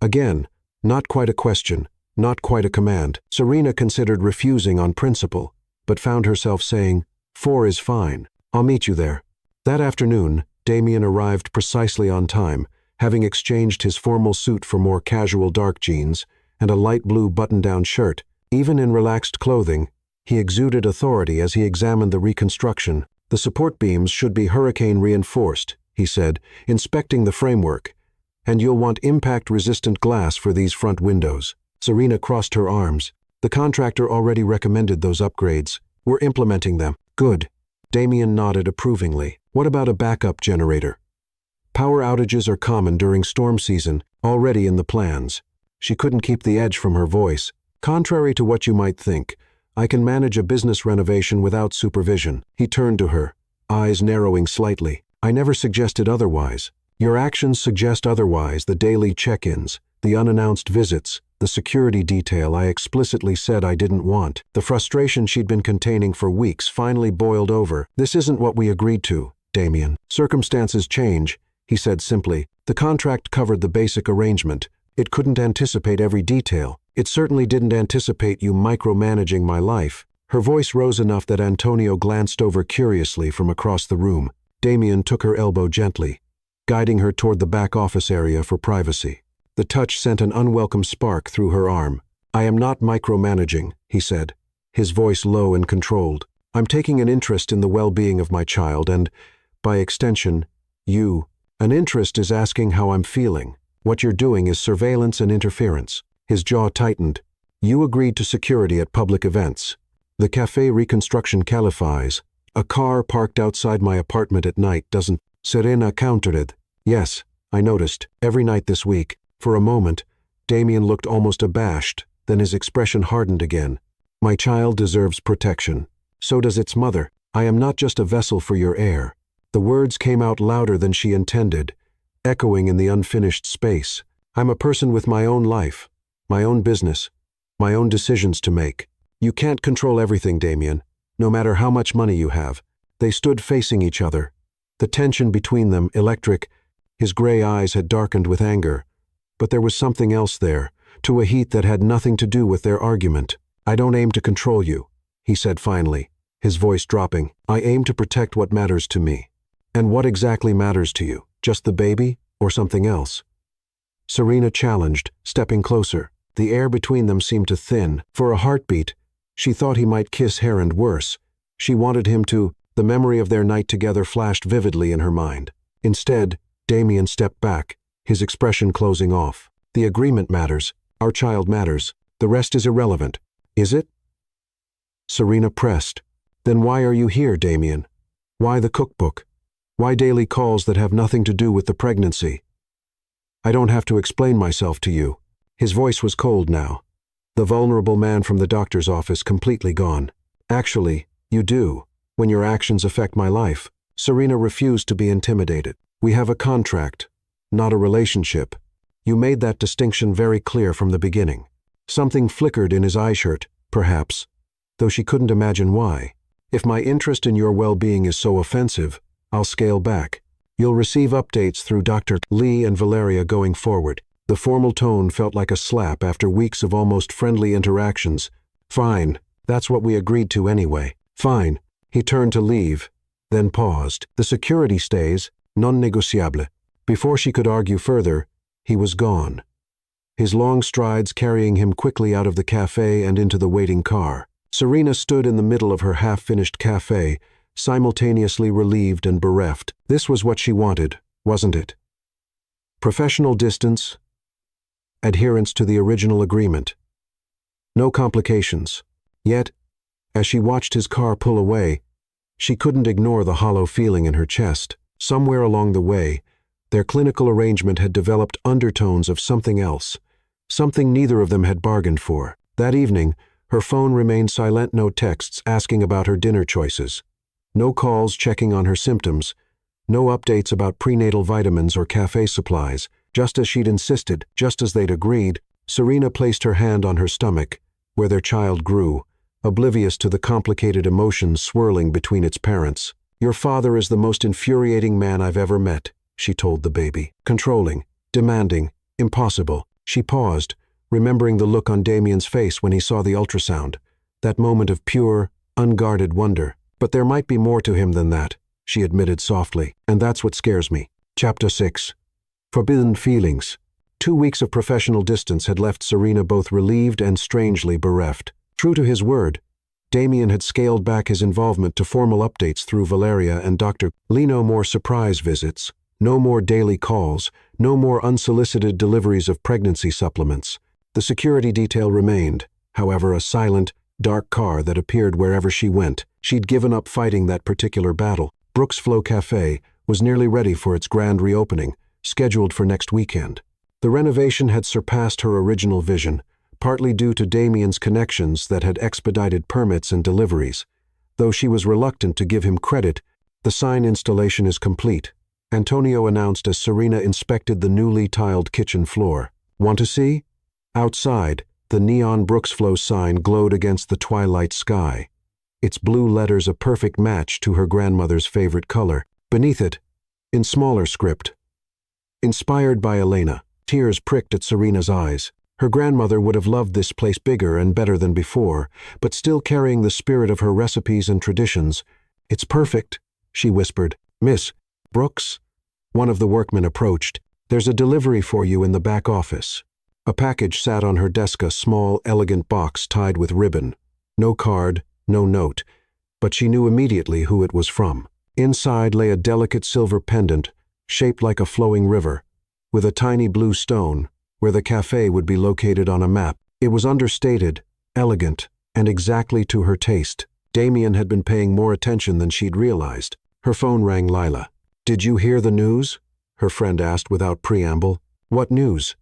Again, not quite a question, not quite a command. Serena considered refusing on principle, but found herself saying, "4 is fine. I'll meet you there." That afternoon, Damien arrived precisely on time, having exchanged his formal suit for more casual dark jeans and a light blue button-down shirt. Even in relaxed clothing, he exuded authority as he examined the reconstruction. "The support beams should be hurricane-reinforced," he said, inspecting the framework. "And you'll want impact-resistant glass for these front windows." Serena crossed her arms. "The contractor already recommended those upgrades. We're implementing them." "Good." Damien nodded approvingly. "What about a backup generator?" "Power outages are common during storm season, already in the plans." She couldn't keep the edge from her voice. "Contrary to what you might think, I can manage a business renovation without supervision." He turned to her, eyes narrowing slightly. "I never suggested otherwise. Your actions suggest otherwise. The daily check-ins, the unannounced visits, the security detail I explicitly said I didn't want." The frustration she'd been containing for weeks finally boiled over. "This isn't what we agreed to, Damien." "Circumstances change," he said simply. "The contract covered the basic arrangement. It couldn't anticipate every detail. It certainly didn't anticipate you micromanaging my life." Her voice rose enough that Antonio glanced over curiously from across the room. Damien took her elbow gently, guiding her toward the back office area for privacy. The touch sent an unwelcome spark through her arm. "I am not micromanaging," he said, his voice low and controlled. "I'm taking an interest in the well-being of my child and, by extension, you. An interest is asking how I'm feeling. What you're doing is surveillance and interference." His jaw tightened. "You agreed to security at public events. The cafe reconstruction qualifies. A car parked outside my apartment at night doesn't." Serena countered. "Yes, I noticed. Every night this week." For a moment, Damien looked almost abashed, then his expression hardened again. "My child deserves protection. So does its mother. I am not just a vessel for your heir." The words came out louder than she intended, echoing in the unfinished space. "I'm a person with my own life, my own business, my own decisions to make. You can't control everything, Damien, no matter how much money you have." They stood facing each other, the tension between them electric. His gray eyes had darkened with anger, but there was something else there, to a heat that had nothing to do with their argument. "I don't aim to control you," he said finally, his voice dropping. "I aim to protect what matters to me." "And what exactly matters to you? Just the baby, or something else?" Serena challenged, stepping closer. The air between them seemed to thin. For a heartbeat, she thought he might kiss her, and worse. She wanted him to. The memory of their night together flashed vividly in her mind. Instead, Damien stepped back, his expression closing off. "The agreement matters. Our child matters. The rest is irrelevant." "Is it?" Serena pressed. "Then why are you here, Damien? Why the cookbook? Why daily calls that have nothing to do with the pregnancy?" "I don't have to explain myself to you." His voice was cold now. The vulnerable man from the doctor's office completely gone. Actually, you do, when your actions affect my life. Serena refused to be intimidated. We have a contract, not a relationship. You made that distinction very clear from the beginning. Something flickered in his eyeshirt, perhaps, though she couldn't imagine why. If my interest in your well-being is so offensive, I'll scale back. You'll receive updates through Dr. Lee and Valeria going forward. The formal tone felt like a slap after weeks of almost friendly interactions. Fine, that's what we agreed to anyway. Fine. He turned to leave, then paused. The security stays, non négociable. Before she could argue further, he was gone. His long strides carrying him quickly out of the cafe and into the waiting car. Serena stood in the middle of her half-finished cafe, simultaneously relieved and bereft. This was what she wanted, wasn't it? Professional distance, adherence to the original agreement. No complications. Yet, as she watched his car pull away, she couldn't ignore the hollow feeling in her chest. Somewhere along the way, their clinical arrangement had developed undertones of something else, something neither of them had bargained for. That evening, her phone remained silent, no texts asking about her dinner choices, no calls checking on her symptoms, no updates about prenatal vitamins or cafe supplies. Just as she'd insisted, just as they'd agreed, Serena placed her hand on her stomach, where their child grew, oblivious to the complicated emotions swirling between its parents. Your father is the most infuriating man I've ever met, she told the baby. Controlling, demanding, impossible. She paused, remembering the look on Damien's face when he saw the ultrasound, that moment of pure, unguarded wonder. But there might be more to him than that, she admitted softly, and that's what scares me. Chapter 6. Forbidden feelings. 2 weeks of professional distance had left Serena both relieved and strangely bereft. True to his word, Damien had scaled back his involvement to formal updates through Valeria and Dr. Lee. No more surprise visits, no more daily calls, no more unsolicited deliveries of pregnancy supplements. The security detail remained, however, a silent, dark car that appeared wherever she went. She'd given up fighting that particular battle. Brooks Flow Cafe was nearly ready for its grand reopening, scheduled for next weekend. The renovation had surpassed her original vision, partly due to Damien's connections that had expedited permits and deliveries. Though she was reluctant to give him credit, the sign installation is complete, Antonio announced as Serena inspected the newly tiled kitchen floor. Want to see? Outside, the neon Brooks Flow sign glowed against the twilight sky, its blue letters a perfect match to her grandmother's favorite color. Beneath it, in smaller script, inspired by Elena. Tears pricked at Serena's eyes. Her grandmother would have loved this place bigger and better than before, but still carrying the spirit of her recipes and traditions. It's perfect, she whispered. Miss Brooks? One of the workmen approached. There's a delivery for you in the back office. A package sat on her desk, a small, elegant box tied with ribbon. No card, no note, but she knew immediately who it was from. Inside lay a delicate silver pendant, shaped like a flowing river, with a tiny blue stone, where the cafe would be located on a map. It was understated, elegant, and exactly to her taste. Damien had been paying more attention than she'd realized. Her phone rang. Lila. Did you hear the news? Her friend asked without preamble. What news?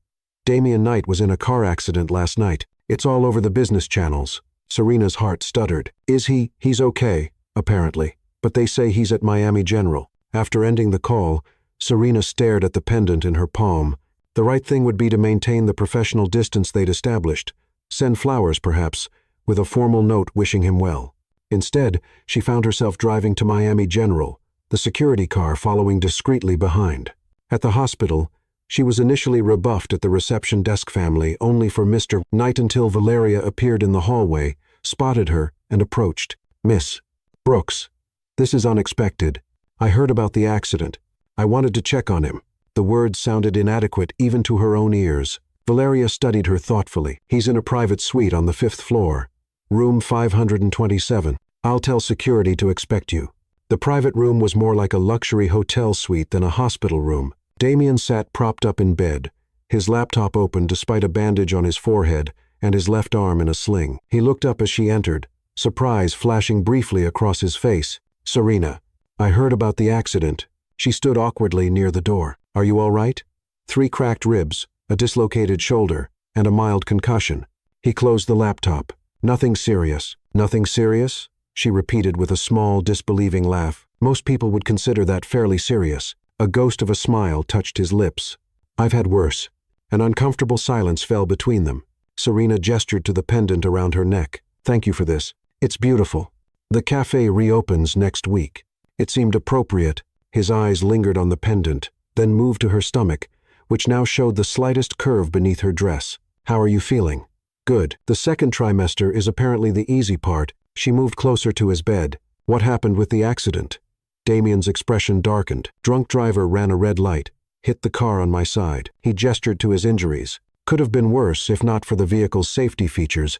Damien Knight was in a car accident last night. It's all over the business channels. Serena's heart stuttered. Is he? He's okay, apparently, but they say he's at Miami General. After ending the call, Serena stared at the pendant in her palm. The right thing would be to maintain the professional distance they'd established. Send flowers, perhaps, with a formal note wishing him well. Instead, she found herself driving to Miami General, the security car following discreetly behind. At the hospital, she was initially rebuffed at the reception desk family, only for Mr. Knight until Valeria appeared in the hallway, spotted her, and approached. Miss Brooks, this is unexpected. I heard about the accident. I wanted to check on him. The words sounded inadequate even to her own ears. Valeria studied her thoughtfully. He's in a private suite on the 5th floor, room 527. I'll tell security to expect you. The private room was more like a luxury hotel suite than a hospital room. Damien sat propped up in bed, his laptop open despite a bandage on his forehead and his left arm in a sling. He looked up as she entered, surprise flashing briefly across his face. Serena, I heard about the accident. She stood awkwardly near the door. Are you all right? 3 cracked ribs, a dislocated shoulder, and a mild concussion. He closed the laptop. Nothing serious. Nothing serious? She repeated with a small, disbelieving laugh. Most people would consider that fairly serious. A ghost of a smile touched his lips. I've had worse. An uncomfortable silence fell between them. Serena gestured to the pendant around her neck. Thank you for this. It's beautiful. The cafe reopens next week. It seemed appropriate. His eyes lingered on the pendant, then moved to her stomach, which now showed the slightest curve beneath her dress. How are you feeling? Good. The second trimester is apparently the easy part. She moved closer to his bed. What happened with the accident? Damien's expression darkened. Drunk driver ran a red light. Hit the car on my side. He gestured to his injuries. Could have been worse if not for the vehicle's safety features.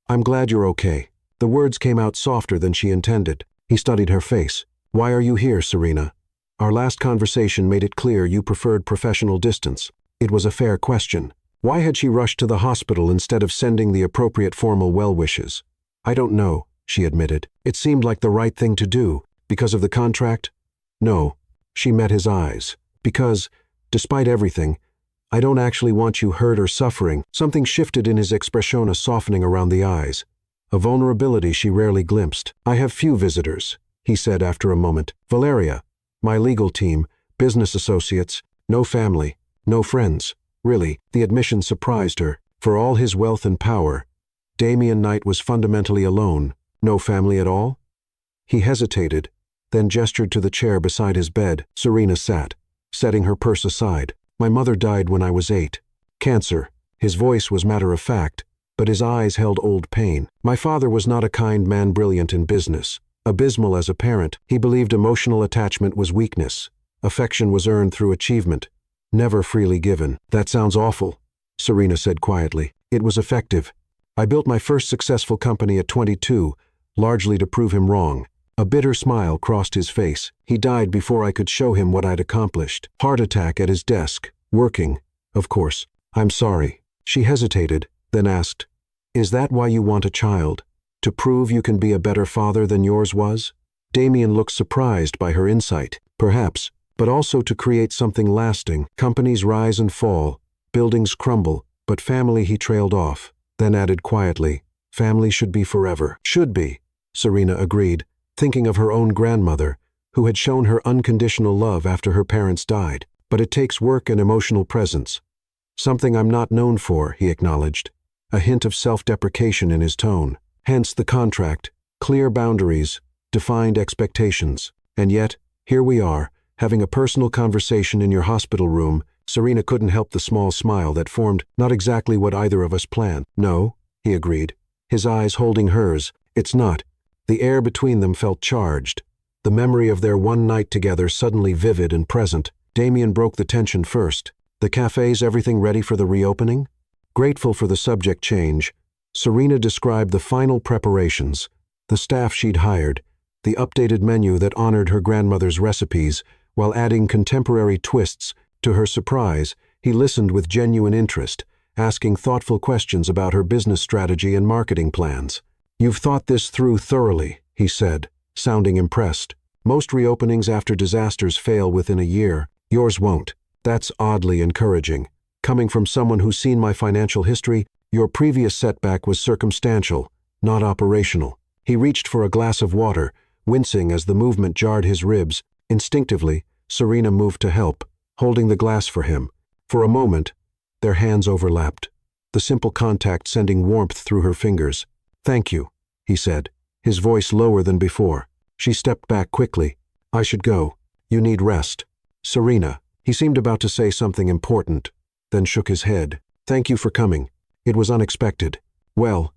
I'm glad you're okay. The words came out softer than she intended. He studied her face. Why are you here, Serena? Our last conversation made it clear you preferred professional distance. It was a fair question. Why had she rushed to the hospital instead of sending the appropriate formal well wishes? I don't know, she admitted. It seemed like the right thing to do. Because of the contract? No. She met his eyes. Because, despite everything, I don't actually want you hurt or suffering. Something shifted in his expression, a softening around the eyes. A vulnerability she rarely glimpsed. I have few visitors, he said after a moment. Valeria, my legal team, business associates, no family, no friends. Really, the admission surprised her. For all his wealth and power, Damien Knight was fundamentally alone. No family at all? He hesitated, then gestured to the chair beside his bed. Serena sat, setting her purse aside. My mother died when I was 8. Cancer. His voice was matter-of-fact, but his eyes held old pain. My father was not a kind man, brilliant in business. Abysmal as a parent, he believed emotional attachment was weakness. Affection was earned through achievement, never freely given. That sounds awful, Serena said quietly. It was effective. I built my first successful company at 22, largely to prove him wrong. A bitter smile crossed his face. He died before I could show him what I'd accomplished. Heart attack at his desk, working, of course. I'm sorry. She hesitated, then asked, Is that why you want a child? To prove you can be a better father than yours was? Damien looked surprised by her insight. Perhaps, but also to create something lasting. Companies rise and fall, buildings crumble, but family, he trailed off, then added quietly, family should be forever. Should be, Serena agreed, thinking of her own grandmother, who had shown her unconditional love after her parents died. But it takes work and emotional presence. Something I'm not known for, he acknowledged, a hint of self-deprecation in his tone. Hence the contract, clear boundaries, defined expectations. And yet, here we are, having a personal conversation in your hospital room. Serena couldn't help the small smile that formed. Not exactly what either of us planned. No, he agreed, his eyes holding hers. It's not. The air between them felt charged, the memory of their one night together suddenly vivid and present. Damien broke the tension first. The cafe's everything ready for the reopening? Grateful for the subject change, Serena described the final preparations, the staff she'd hired, the updated menu that honored her grandmother's recipes, while adding contemporary twists. To her surprise, he listened with genuine interest, asking thoughtful questions about her business strategy and marketing plans. You've thought this through thoroughly, he said, sounding impressed. Most reopenings after disasters fail within a year. Yours won't. That's oddly encouraging. Coming from someone who's seen my financial history, your previous setback was circumstantial, not operational. He reached for a glass of water, wincing as the movement jarred his ribs. Instinctively, Serena moved to help, holding the glass for him. For a moment, their hands overlapped, the simple contact sending warmth through her fingers. Thank you, he said, his voice lower than before. She stepped back quickly. I should go. You need rest. Serena, he seemed about to say something important, then shook his head. Thank you for coming. It was unexpected. Well,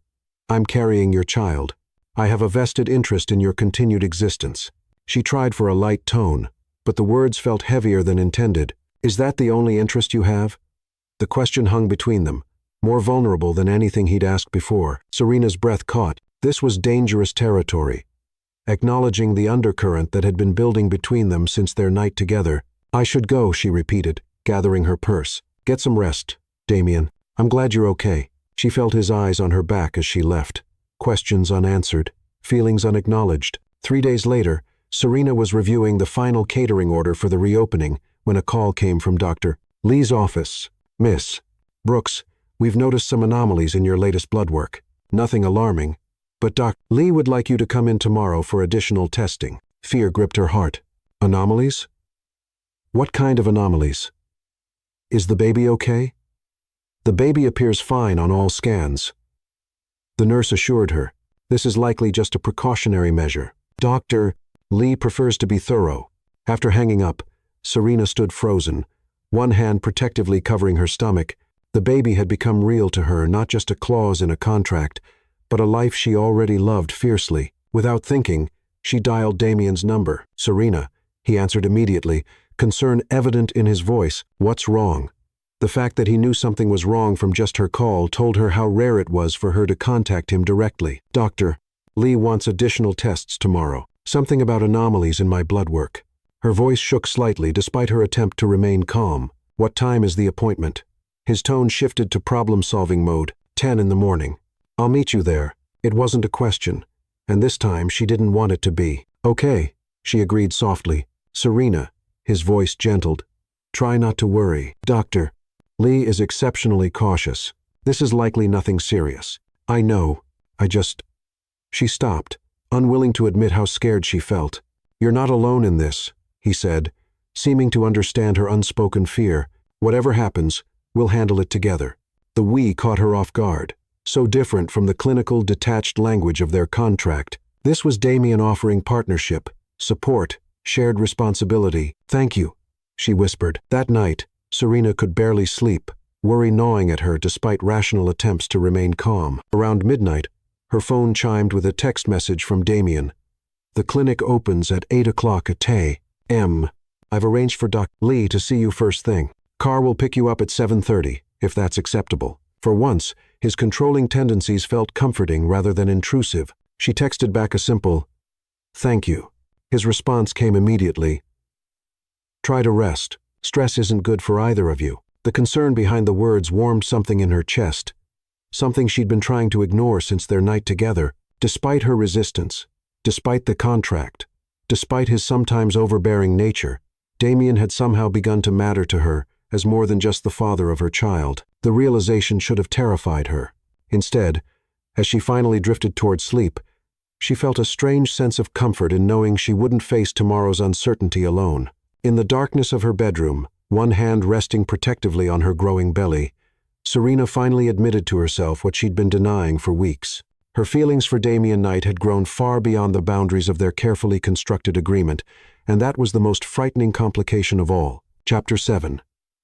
I'm carrying your child. I have a vested interest in your continued existence. She tried for a light tone, but the words felt heavier than intended. Is that the only interest you have? The question hung between them, more vulnerable than anything he'd asked before. Serena's breath caught. This was dangerous territory. Acknowledging the undercurrent that had been building between them since their night together. I should go, she repeated, gathering her purse. Get some rest, Damien. I'm glad you're okay. She felt his eyes on her back as she left. Questions unanswered, feelings unacknowledged. 3 days later, Serena was reviewing the final catering order for the reopening when a call came from Dr. Lee's office. Miss Brooks, we've noticed some anomalies in your latest blood work. Nothing alarming, but Dr. Lee would like you to come in tomorrow for additional testing. Fear gripped her heart. Anomalies? What kind of anomalies? Is the baby okay? The baby appears fine on all scans. The nurse assured her, this is likely just a precautionary measure. Dr. Lee prefers to be thorough. After hanging up, Serena stood frozen, one hand protectively covering her stomach. The baby had become real to her, not just a clause in a contract, but a life she already loved fiercely. Without thinking, she dialed Damien's number. Serena, he answered immediately, concern evident in his voice. What's wrong? The fact that he knew something was wrong from just her call told her how rare it was for her to contact him directly. Doctor, Lee wants additional tests tomorrow. Something about anomalies in my blood work. Her voice shook slightly despite her attempt to remain calm. What time is the appointment? His tone shifted to problem-solving mode. 10 in the morning. I'll meet you there. It wasn't a question, and this time she didn't want it to be. Okay, she agreed softly. Serena, his voice gentled. Try not to worry. Doctor, Lee is exceptionally cautious. This is likely nothing serious. I know. She stopped, unwilling to admit how scared she felt. You're not alone in this, he said, seeming to understand her unspoken fear. Whatever happens, we'll handle it together. The we caught her off guard. So different from the clinical, detached language of their contract. This was Damien offering partnership, support, shared responsibility. Thank you, she whispered. That night, Serena could barely sleep, worry gnawing at her despite rational attempts to remain calm. Around midnight, her phone chimed with a text message from Damien. The clinic opens at 8 o'clock at a.m. I've arranged for Dr. Lee to see you first thing. Car will pick you up at 7:30, if that's acceptable. For once, his controlling tendencies felt comforting rather than intrusive. She texted back a simple, "Thank you." His response came immediately. "Try to rest. Stress isn't good for either of you." The concern behind the words warmed something in her chest, something she'd been trying to ignore since their night together. Despite her resistance, despite the contract, despite his sometimes overbearing nature, Damien had somehow begun to matter to her as more than just the father of her child. The realization should have terrified her. Instead, as she finally drifted toward sleep, she felt a strange sense of comfort in knowing she wouldn't face tomorrow's uncertainty alone. In the darkness of her bedroom, one hand resting protectively on her growing belly, Serena finally admitted to herself what she'd been denying for weeks. Her feelings for Damien Knight had grown far beyond the boundaries of their carefully constructed agreement, and that was the most frightening complication of all. Chapter 7.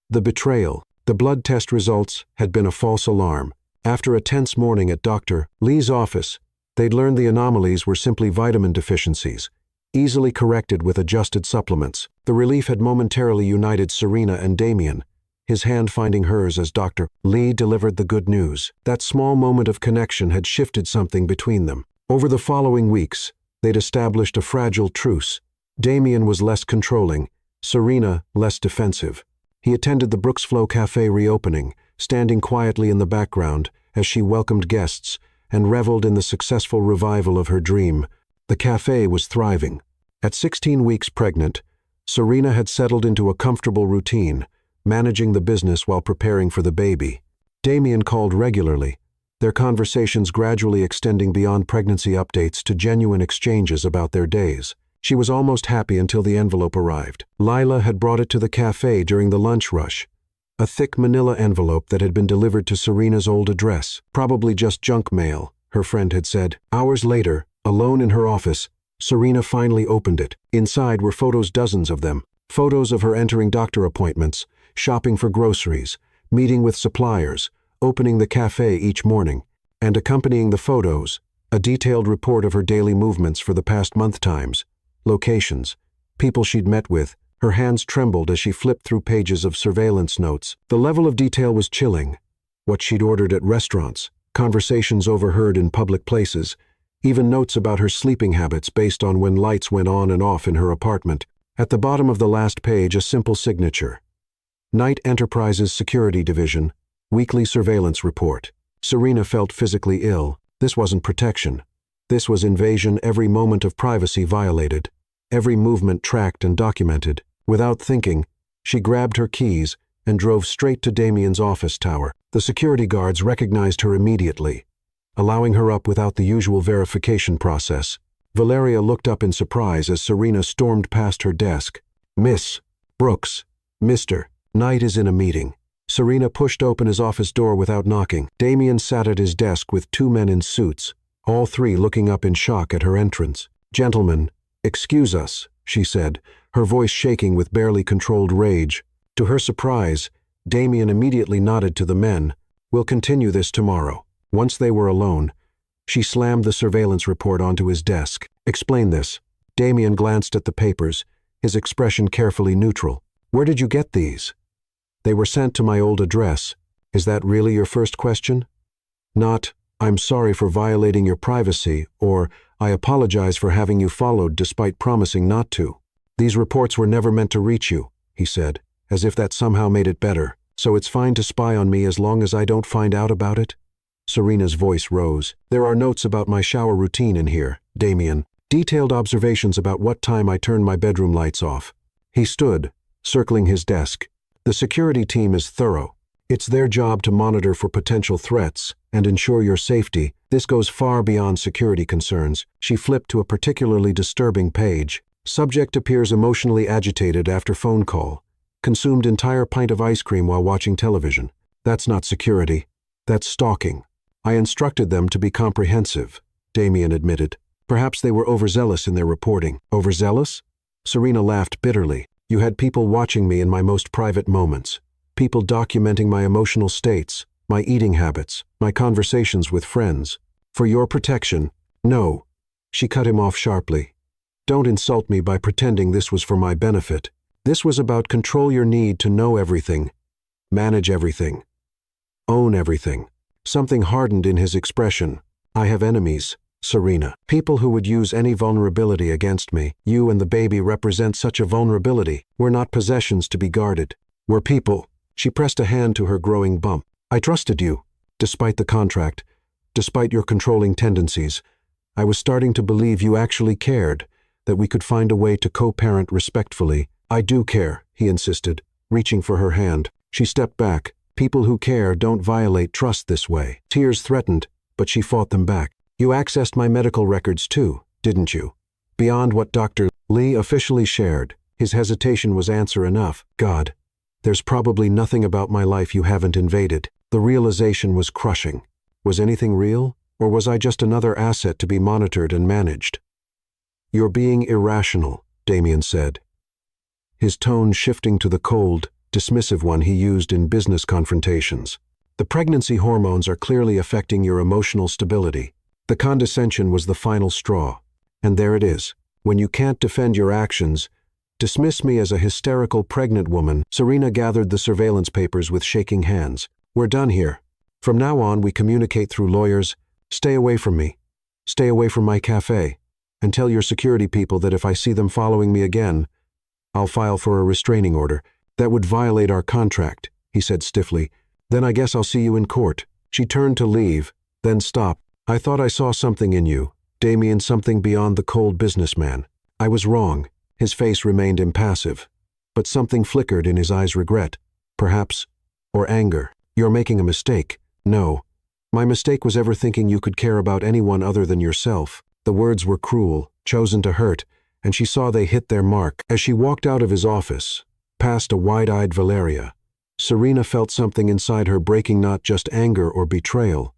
The betrayal. The blood test results had been a false alarm. After a tense morning at Dr. Lee's office, they'd learned the anomalies were simply vitamin deficiencies, easily corrected with adjusted supplements. The relief had momentarily united Serena and Damien, his hand finding hers as Dr. Lee delivered the good news. That small moment of connection had shifted something between them. Over the following weeks, they'd established a fragile truce. Damien was less controlling, Serena less defensive. He attended the Brooksflow Cafe reopening, standing quietly in the background as she welcomed guests and reveled in the successful revival of her dream. The cafe was thriving. At 16 weeks pregnant, Serena had settled into a comfortable routine, managing the business while preparing for the baby. Damien called regularly, their conversations gradually extending beyond pregnancy updates to genuine exchanges about their days. She was almost happy until the envelope arrived. Lila had brought it to the cafe during the lunch rush, a thick manila envelope that had been delivered to Serena's old address. Probably just junk mail, her friend had said. Hours later, alone in her office, Serena finally opened it. Inside were photos, dozens of them. Photos of her entering doctor appointments, shopping for groceries, meeting with suppliers, opening the cafe each morning, and accompanying the photos, a detailed report of her daily movements for the past month times, locations, people she'd met with. Her hands trembled as she flipped through pages of surveillance notes. The level of detail was chilling. What she'd ordered at restaurants, conversations overheard in public places, even notes about her sleeping habits based on when lights went on and off in her apartment. At the bottom of the last page, a simple signature. Knight Enterprises Security Division, Weekly Surveillance Report. Serena felt physically ill. This wasn't protection. This was invasion, every moment of privacy violated, every movement tracked and documented. Without thinking, she grabbed her keys and drove straight to Damien's office tower. The security guards recognized her immediately, allowing her up without the usual verification process. Valeria looked up in surprise as Serena stormed past her desk. "Miss Brooks, Mr. Knight is in a meeting." Serena pushed open his office door without knocking. Damien sat at his desk with two men in suits, all three looking up in shock at her entrance. "Gentlemen, excuse us," she said, her voice shaking with barely controlled rage. To her surprise, Damien immediately nodded to the men. "We'll continue this tomorrow." Once they were alone, she slammed the surveillance report onto his desk. "Explain this." Damien glanced at the papers, his expression carefully neutral. "Where did you get these?" "They were sent to my old address." "Is that really your first question?" "Not, 'I'm sorry for violating your privacy,' or 'I apologize for having you followed despite promising not to.' These reports were never meant to reach you," he said, as if that somehow made it better. "So it's fine to spy on me as long as I don't find out about it?" Serena's voice rose. "There are notes about my shower routine in here, Damien. Detailed observations about what time I turn my bedroom lights off." He stood, circling his desk. "The security team is thorough. It's their job to monitor for potential threats and ensure your safety. This goes far beyond security concerns." She flipped to a particularly disturbing page. "Subject appears emotionally agitated after phone call. Consumed entire pint of ice cream while watching television. That's not security. That's stalking." "I instructed them to be comprehensive," Damien admitted. "Perhaps they were overzealous in their reporting." "Overzealous?" Serena laughed bitterly. "You had people watching me in my most private moments. People documenting my emotional states, my eating habits, my conversations with friends. For your protection." "No." She cut him off sharply. "Don't insult me by pretending this was for my benefit. This was about control your need to know everything, manage everything, own everything." Something hardened in his expression. "I have enemies, Serena. People who would use any vulnerability against me. You and the baby represent such a vulnerability. We're not possessions to be guarded. We're people." She pressed a hand to her growing bump. "I trusted you, despite the contract, despite your controlling tendencies. I was starting to believe you actually cared, that we could find a way to co-parent respectfully." "I do care," he insisted, reaching for her hand. She stepped back. "People who care don't violate trust this way." Tears threatened, but she fought them back. "You accessed my medical records too, didn't you? Beyond what Dr. Lee officially shared." His hesitation was answer enough. "God, there's probably nothing about my life you haven't invaded." The realization was crushing. Was anything real, or was I just another asset to be monitored and managed? "You're being irrational," Damien said, his tone shifting to the cold, dismissive one he used in business confrontations. "The pregnancy hormones are clearly affecting your emotional stability." The condescension was the final straw. "And there it is. When you can't defend your actions, dismiss me as a hysterical pregnant woman." Serena gathered the surveillance papers with shaking hands. "We're done here. From now on, we communicate through lawyers. Stay away from me. Stay away from my cafe. And tell your security people that if I see them following me again, I'll file for a restraining order." "That would violate our contract," he said stiffly. "Then I guess I'll see you in court." She turned to leave, then stopped. "I thought I saw something in you, Damien, something beyond the cold businessman. I was wrong." His face remained impassive, but something flickered in his eyes. Regret, perhaps, or anger. "You're making a mistake." "No. My mistake was ever thinking you could care about anyone other than yourself." The words were cruel, chosen to hurt, and she saw they hit their mark. As she walked out of his office, past a wide-eyed Valeria, Serena felt something inside her breaking, not just anger or betrayal,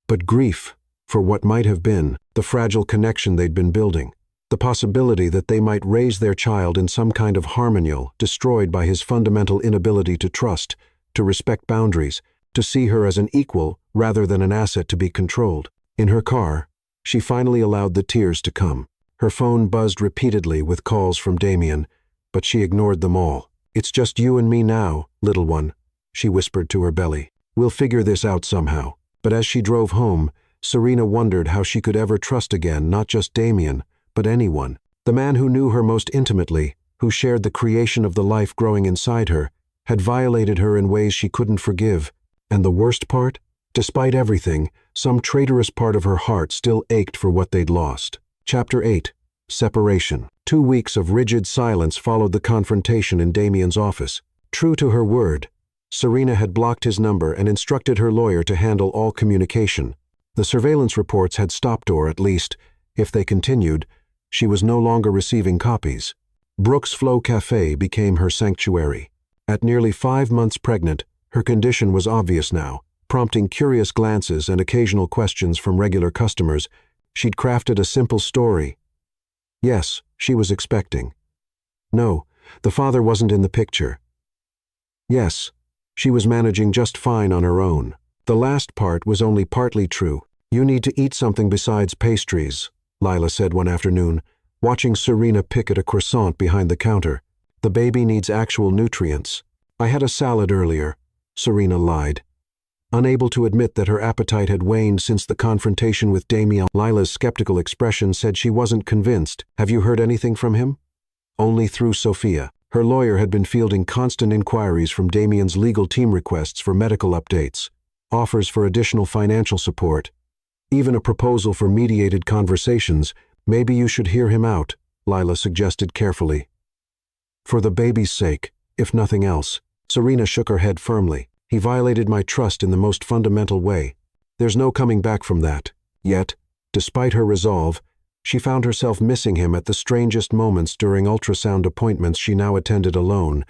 but grief for what might have been, the fragile connection they'd been building, the possibility that they might raise their child in some kind of harmonial, destroyed by his fundamental inability to trust, to respect boundaries, to see her as an equal rather than an asset to be controlled. In her car, she finally allowed the tears to come. Her phone buzzed repeatedly with calls from Damien, but she ignored them all. "It's just you and me now, little one," she whispered to her belly. "We'll figure this out somehow." But as she drove home, Serena wondered how she could ever trust again, not just Damien, but anyone. The man who knew her most intimately, who shared the creation of the life growing inside her, had violated her in ways she couldn't forgive. And the worst part? Despite everything, some traitorous part of her heart still ached for what they'd lost. Chapter 8. Separation. 2 weeks of rigid silence followed the confrontation in Damien's office. True to her word, Serena had blocked his number and instructed her lawyer to handle all communication. The surveillance reports had stopped, or at least, if they continued, she was no longer receiving copies. Brooks Flow Cafe became her sanctuary. At nearly 5 months pregnant, her condition was obvious now. Prompting curious glances and occasional questions from regular customers, she'd crafted a simple story. Yes, she was expecting. No, the father wasn't in the picture. Yes, she was managing just fine on her own. The last part was only partly true. You need to eat something besides pastries, Lila said one afternoon, watching Serena pick at a croissant behind the counter. The baby needs actual nutrients. I had a salad earlier, Serena lied. Unable to admit that her appetite had waned since the confrontation with Damien, Lila's skeptical expression said she wasn't convinced. Have you heard anything from him? Only through Sophia. Her lawyer had been fielding constant inquiries from Damien's legal team, requests for medical updates, offers for additional financial support, even a proposal for mediated conversations. Maybe you should hear him out, Lila suggested carefully. For the baby's sake, if nothing else. Serena shook her head firmly. He violated my trust in the most fundamental way. There's no coming back from that. Yet, despite her resolve, she found herself missing him at the strangest moments during ultrasound appointments she now attended alone,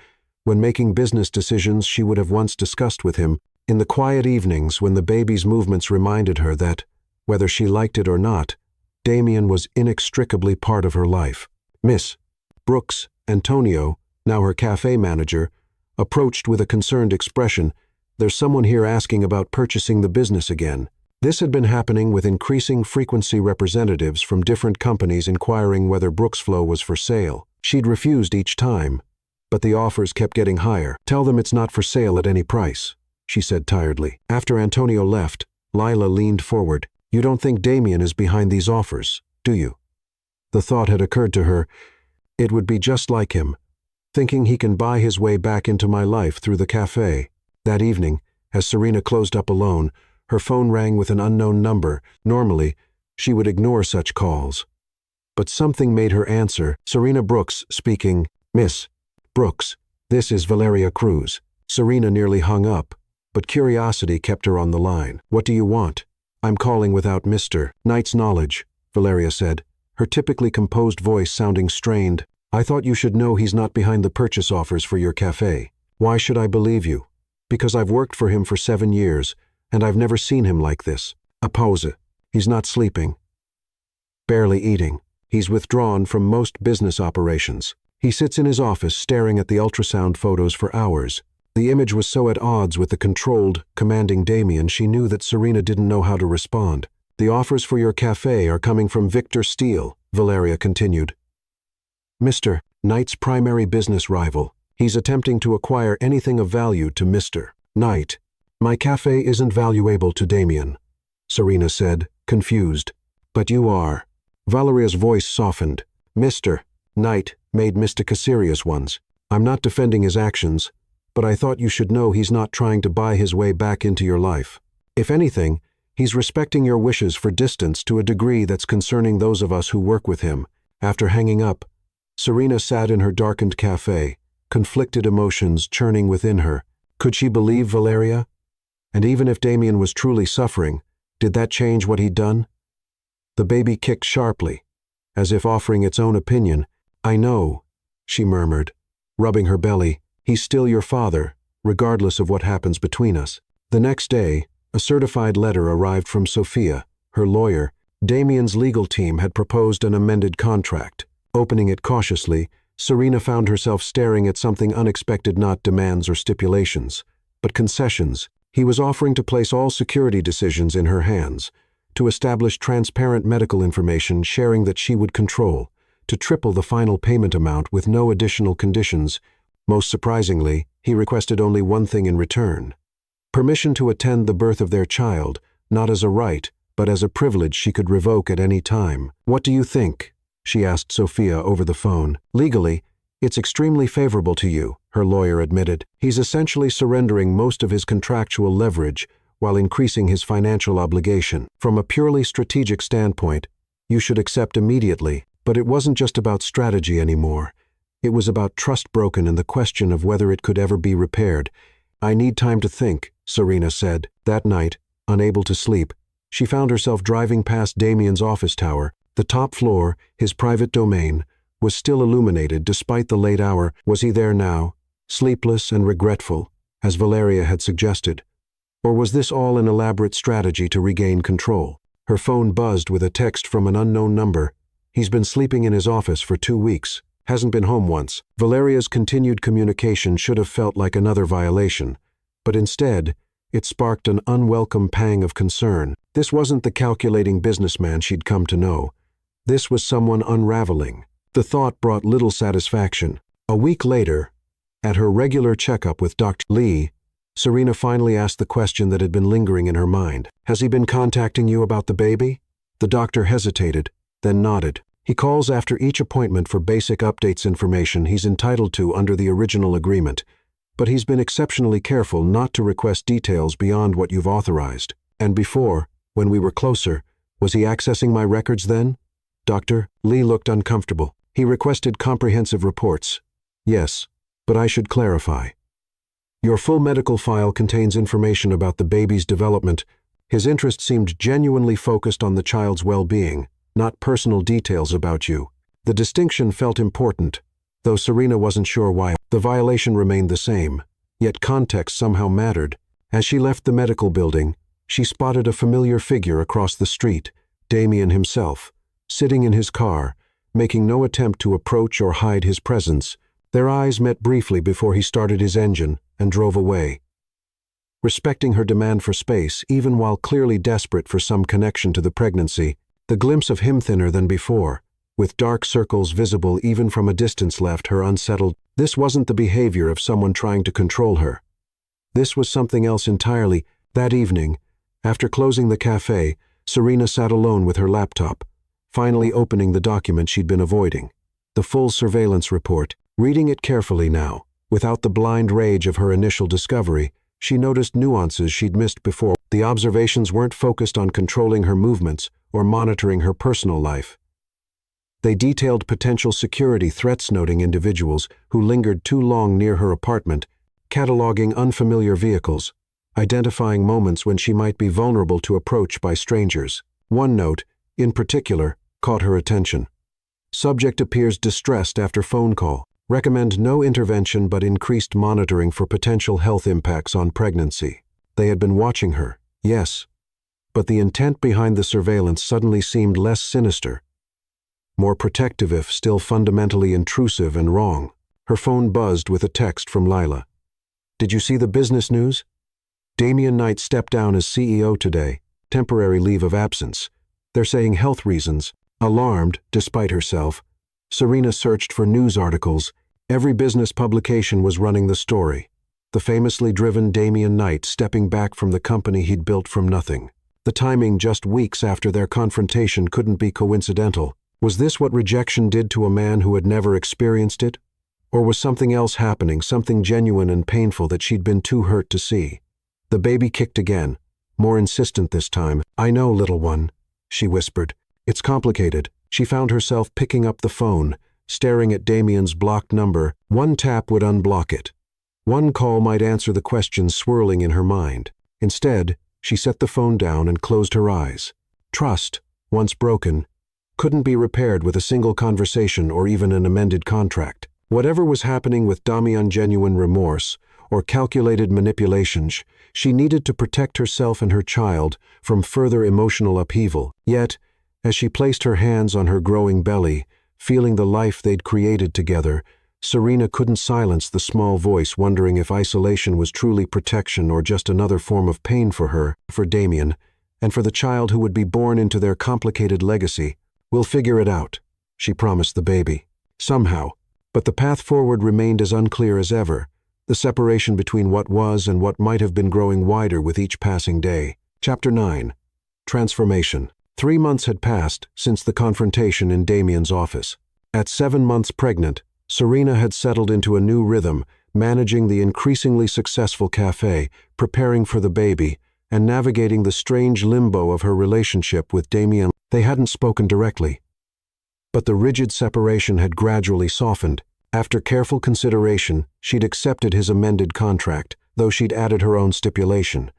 when making business decisions she would have once discussed with him, in the quiet evenings when the baby's movements reminded her that, whether she liked it or not, Damien was inextricably part of her life. Miss Brooks, Antonio, now her cafe manager, approached with a concerned expression. There's someone here asking about purchasing the business again. This had been happening with increasing frequency, representatives from different companies inquiring whether Brooks Flow was for sale. She'd refused each time, but the offers kept getting higher. Tell them it's not for sale at any price, she said tiredly. After Antonio left, Lila leaned forward. You don't think Damien is behind these offers, do you? The thought had occurred to her. It would be just like him, thinking he can buy his way back into my life through the cafe. That evening, as Serena closed up alone, her phone rang with an unknown number. Normally, she would ignore such calls. But something made her answer. Serena Brooks speaking. Miss Brooks, this is Valeria Cruz. Serena nearly hung up, but curiosity kept her on the line. What do you want? I'm calling without Mr. Knight's knowledge, Valeria said, her typically composed voice sounding strained. I thought you should know he's not behind the purchase offers for your cafe. Why should I believe you? Because I've worked for him for 7 years, and I've never seen him like this. A pause. He's not sleeping. Barely eating. He's withdrawn from most business operations. He sits in his office staring at the ultrasound photos for hours. The image was so at odds with the controlled, commanding Damien, she knew that Serena didn't know how to respond. The offers for your cafe are coming from Victor Steele, Valeria continued. Mr. Knight's primary business rival. He's attempting to acquire anything of value to Mr. Knight. My cafe isn't valuable to Damien, Serena said, confused. But you are. Valeria's voice softened. Mr. Knight made Mr. serious ones. I'm not defending his actions, but I thought you should know he's not trying to buy his way back into your life. If anything, he's respecting your wishes for distance to a degree that's concerning those of us who work with him. After hanging up, Serena sat in her darkened cafe, conflicted emotions churning within her. Could she believe Valeria? And even if Damien was truly suffering, did that change what he'd done? The baby kicked sharply, as if offering its own opinion. I know, she murmured, rubbing her belly. He's still your father, regardless of what happens between us. The next day, a certified letter arrived from Sophia, her lawyer. Damien's legal team had proposed an amended contract. Opening it cautiously, Serena found herself staring at something unexpected. Not demands or stipulations, but concessions. He was offering to place all security decisions in her hands, to establish transparent medical information sharing that she would control, to triple the final payment amount with no additional conditions. Most surprisingly, he requested only one thing in return: permission to attend the birth of their child, not as a right, but as a privilege she could revoke at any time. What do you think? She asked Sophia over the phone. Legally, it's extremely favorable to you, her lawyer admitted. He's essentially surrendering most of his contractual leverage while increasing his financial obligation. From a purely strategic standpoint, you should accept immediately. But it wasn't just about strategy anymore. It was about trust broken and the question of whether it could ever be repaired. "I need time to think," Serena said. That night, unable to sleep, she found herself driving past Damien's office tower. The top floor, his private domain, was still illuminated despite the late hour. Was he there now, sleepless and regretful, as Valeria had suggested? Or was this all an elaborate strategy to regain control? Her phone buzzed with a text from an unknown number. "He's been sleeping in his office for 2 weeks. Hasn't been home once." Valeria's continued communication should have felt like another violation, but instead, it sparked an unwelcome pang of concern. This wasn't the calculating businessman she'd come to know. This was someone unraveling. The thought brought little satisfaction. A week later, at her regular checkup with Dr. Lee, Serena finally asked the question that had been lingering in her mind. "Has he been contacting you about the baby?" The doctor hesitated, then nodded. "He calls after each appointment for basic updates information he's entitled to under the original agreement, but he's been exceptionally careful not to request details beyond what you've authorized." "And before, when we were closer, was he accessing my records then?" Dr. Lee looked uncomfortable. "He requested comprehensive reports." "Yes, but I should clarify. Your full medical file contains information about the baby's development." His interest seemed genuinely focused on the child's well-being, not personal details about you. The distinction felt important, though Serena wasn't sure why. The violation remained the same, yet context somehow mattered. As she left the medical building, she spotted a familiar figure across the street, Damien himself, sitting in his car, making no attempt to approach or hide his presence. Their eyes met briefly before he started his engine and drove away. Respecting her demand for space, even while clearly desperate for some connection to the pregnancy, the glimpse of him thinner than before, with dark circles visible even from a distance, left her unsettled. This wasn't the behavior of someone trying to control her. This was something else entirely. That evening, after closing the cafe, Serena sat alone with her laptop, finally opening the document she'd been avoiding. The full surveillance report. Reading it carefully now, without the blind rage of her initial discovery, she noticed nuances she'd missed before. The observations weren't focused on controlling her movements or monitoring her personal life. They detailed potential security threats, noting individuals who lingered too long near her apartment, cataloging unfamiliar vehicles, identifying moments when she might be vulnerable to approach by strangers. One note, in particular, caught her attention. "Subject appears distressed after phone call. Recommend no intervention but increased monitoring for potential health impacts on pregnancy." They had been watching her, yes, but the intent behind the surveillance suddenly seemed less sinister, more protective if still fundamentally intrusive and wrong. Her phone buzzed with a text from Lila. "Did you see the business news? Damien Knight stepped down as CEO today, temporary leave of absence. They're saying health reasons." Alarmed, despite herself, Serena searched for news articles. Every business publication was running the story. The famously driven Damien Knight stepping back from the company he'd built from nothing. The timing, just weeks after their confrontation, couldn't be coincidental. Was this what rejection did to a man who had never experienced it? Or was something else happening, something genuine and painful that she'd been too hurt to see? The baby kicked again, more insistent this time. "I know, little one," she whispered. "It's complicated." She found herself picking up the phone, staring at Damien's blocked number. One tap would unblock it. One call might answer the questions swirling in her mind. Instead, she set the phone down and closed her eyes. Trust, once broken, couldn't be repaired with a single conversation or even an amended contract. Whatever was happening with Damien's genuine remorse or calculated manipulations, she needed to protect herself and her child from further emotional upheaval. Yet, as she placed her hands on her growing belly, feeling the life they'd created together, Serena couldn't silence the small voice wondering if isolation was truly protection or just another form of pain for her, for Damien, and for the child who would be born into their complicated legacy. "We'll figure it out," she promised the baby. Somehow, but the path forward remained as unclear as ever, the separation between what was and what might have been growing wider with each passing day. Chapter 9. Transformation. 3 months had passed since the confrontation in Damien's office. At 7 months pregnant, Serena had settled into a new rhythm, managing the increasingly successful cafe, preparing for the baby, and navigating the strange limbo of her relationship with Damien. They hadn't spoken directly, but the rigid separation had gradually softened. After careful consideration, she'd accepted his amended contract, though she'd added her own stipulation.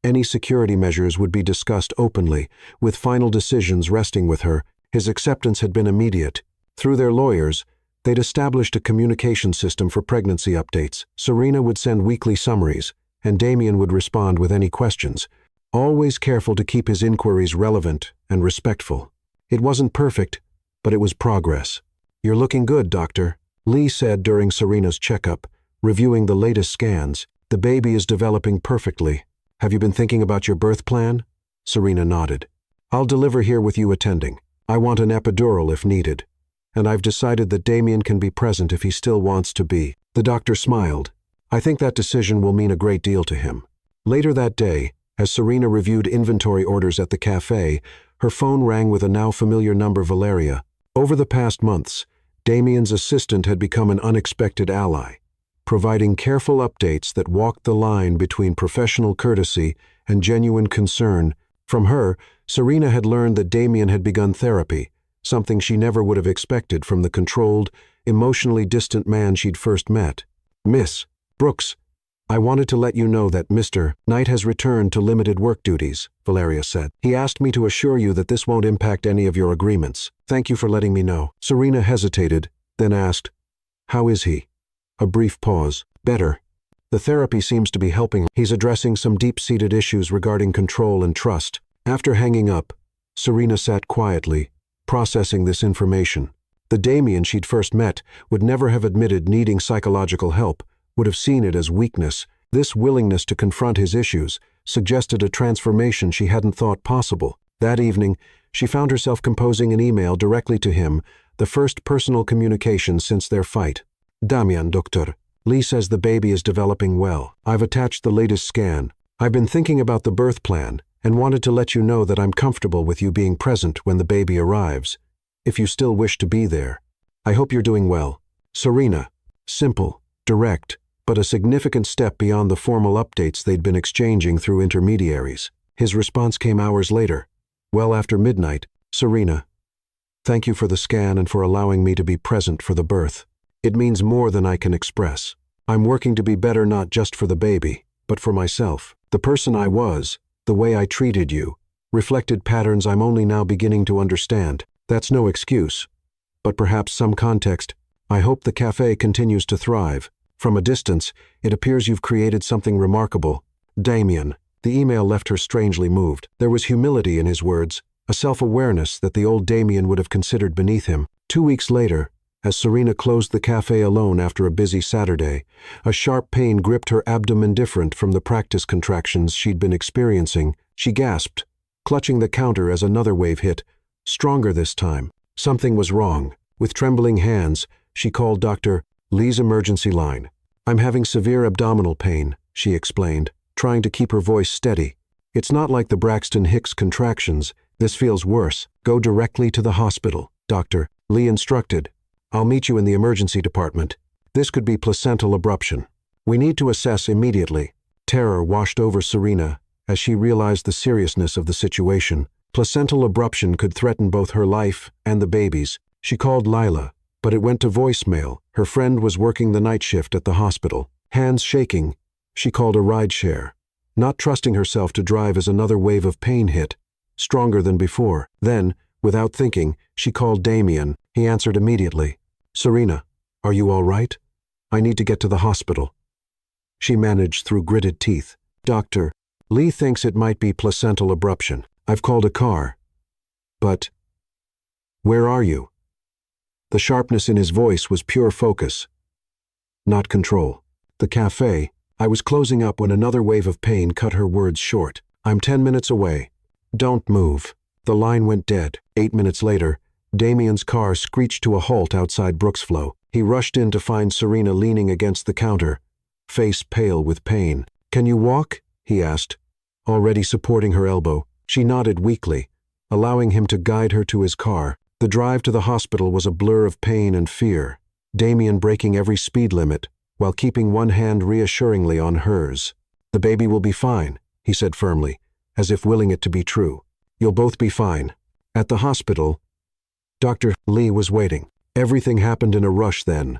Any security measures would be discussed openly, with final decisions resting with her. His acceptance had been immediate. Through their lawyers, they'd established a communication system for pregnancy updates. Serena would send weekly summaries, and Damien would respond with any questions, always careful to keep his inquiries relevant and respectful. It wasn't perfect, but it was progress. "You're looking good, doctor," Lee said during Serena's checkup, reviewing the latest scans. "The baby is developing perfectly. Have you been thinking about your birth plan?" Serena nodded. "I'll deliver here with you attending. I want an epidural if needed. And I've decided that Damien can be present if he still wants to be." The doctor smiled. "I think that decision will mean a great deal to him." Later that day, as Serena reviewed inventory orders at the cafe, her phone rang with a now familiar number. Valeria. Over the past months, Damien's assistant had become an unexpected ally, providing careful updates that walked the line between professional courtesy and genuine concern. From her, Serena had learned that Damien had begun therapy, something she never would have expected from the controlled, emotionally distant man she'd first met. "Miss Brooks, I wanted to let you know that Mr. Knight has returned to limited work duties," Valeria said. "He asked me to assure you that this won't impact any of your agreements. Thank you for letting me know." Serena hesitated, then asked, "How is he?" A brief pause. "Better. The therapy seems to be helping. He's addressing some deep-seated issues regarding control and trust." After hanging up, Serena sat quietly, processing this information. The Damien she'd first met would never have admitted needing psychological help, would have seen it as weakness. This willingness to confront his issues suggested a transformation she hadn't thought possible. That evening, she found herself composing an email directly to him, the first personal communication since their fight. "Damien, Doctor. Lee says the baby is developing well. I've attached the latest scan. I've been thinking about the birth plan and wanted to let you know that I'm comfortable with you being present when the baby arrives, if you still wish to be there. I hope you're doing well. Serena." Simple, direct, but a significant step beyond the formal updates they'd been exchanging through intermediaries. His response came hours later, well after midnight. "Serena, thank you for the scan and for allowing me to be present for the birth. It means more than I can express. I'm working to be better not just for the baby, but for myself. The person I was, the way I treated you, reflected patterns I'm only now beginning to understand. That's no excuse, but perhaps some context. I hope the cafe continues to thrive. From a distance, it appears you've created something remarkable. Damien." The email left her strangely moved. There was humility in his words, a self-awareness that the old Damien would have considered beneath him. 2 weeks later, as Serena closed the cafe alone after a busy Saturday, a sharp pain gripped her abdomen different from the practice contractions she'd been experiencing. She gasped, clutching the counter as another wave hit, stronger this time. Something was wrong. With trembling hands, she called Dr. Lee's emergency line. "I'm having severe abdominal pain," she explained, trying to keep her voice steady. "It's not like the Braxton Hicks contractions. This feels worse. Go directly to the hospital," Dr. Lee instructed. "I'll meet you in the emergency department. This could be placental abruption. We need to assess immediately." Terror washed over Serena as she realized the seriousness of the situation. Placental abruption could threaten both her life and the baby's. She called Lila, but it went to voicemail. Her friend was working the night shift at the hospital. Hands shaking, she called a rideshare, not trusting herself to drive as another wave of pain hit, stronger than before. Then, without thinking, she called Damien. He answered immediately. "Serena, are you all right? I need to get to the hospital." She managed through gritted teeth. "Doctor, Lee thinks it might be placental abruption. I've called a car. But where are you?" The sharpness in his voice was pure focus, not control. "The cafe." I was closing up when another wave of pain cut her words short. "I'm 10 minutes away. Don't move." The line went dead. 8 minutes later, Damien's car screeched to a halt outside Brooksflow. He rushed in to find Serena leaning against the counter, face pale with pain. "Can you walk?" he asked, already supporting her elbow. She nodded weakly, allowing him to guide her to his car. The drive to the hospital was a blur of pain and fear, Damien breaking every speed limit while keeping one hand reassuringly on hers. "The baby will be fine," he said firmly, as if willing it to be true. "You'll both be fine." At the hospital, Dr. Lee was waiting. Everything happened in a rush then.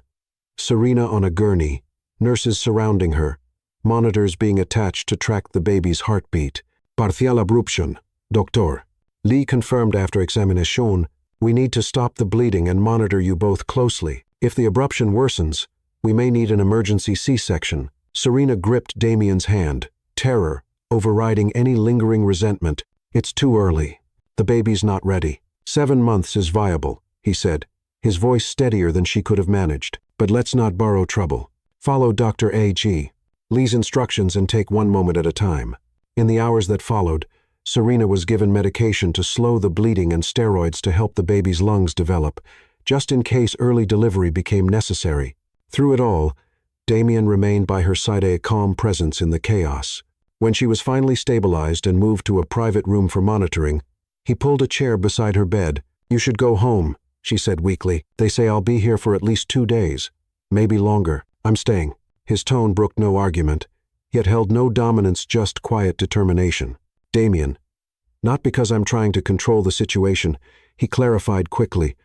Serena on a gurney, nurses surrounding her, monitors being attached to track the baby's heartbeat. Partial abruption, doctor. Lee confirmed after examination, we need to stop the bleeding and monitor you both closely. If the abruption worsens, we may need an emergency C-section. Serena gripped Damien's hand, terror overriding any lingering resentment. It's too early. The baby's not ready. 7 months is viable, he said, his voice steadier than she could have managed. But let's not borrow trouble. Follow Dr. A.G. Lee's instructions and take one moment at a time. In the hours that followed, Serena was given medication to slow the bleeding and steroids to help the baby's lungs develop, just in case early delivery became necessary. Through it all, Damien remained by her side, a calm presence in the chaos. When she was finally stabilized and moved to a private room for monitoring, he pulled a chair beside her bed. You should go home, she said weakly. They say I'll be here for at least 2 days. Maybe longer. I'm staying. His tone brooked no argument, yet held no dominance, just quiet determination. Damien. Not because I'm trying to control the situation, he clarified quickly,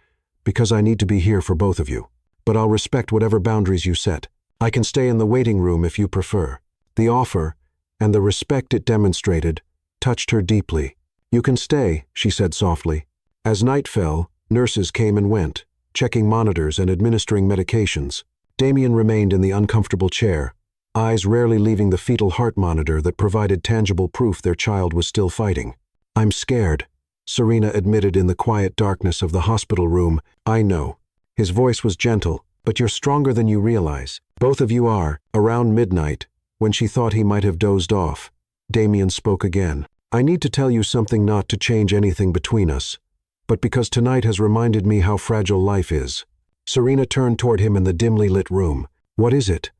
because I need to be here for both of you. But I'll respect whatever boundaries you set. I can stay in the waiting room if you prefer. The offer, and the respect it demonstrated, touched her deeply. You can stay, she said softly. As night fell, nurses came and went, checking monitors and administering medications. Damien remained in the uncomfortable chair, eyes rarely leaving the fetal heart monitor that provided tangible proof their child was still fighting. I'm scared, Serena admitted in the quiet darkness of the hospital room. I know. His voice was gentle, but you're stronger than you realize. Both of you are. Around midnight, when she thought he might have dozed off, Damien spoke again. I need to tell you something, not to change anything between us, but because tonight has reminded me how fragile life is. Serena turned toward him in the dimly lit room. What is it?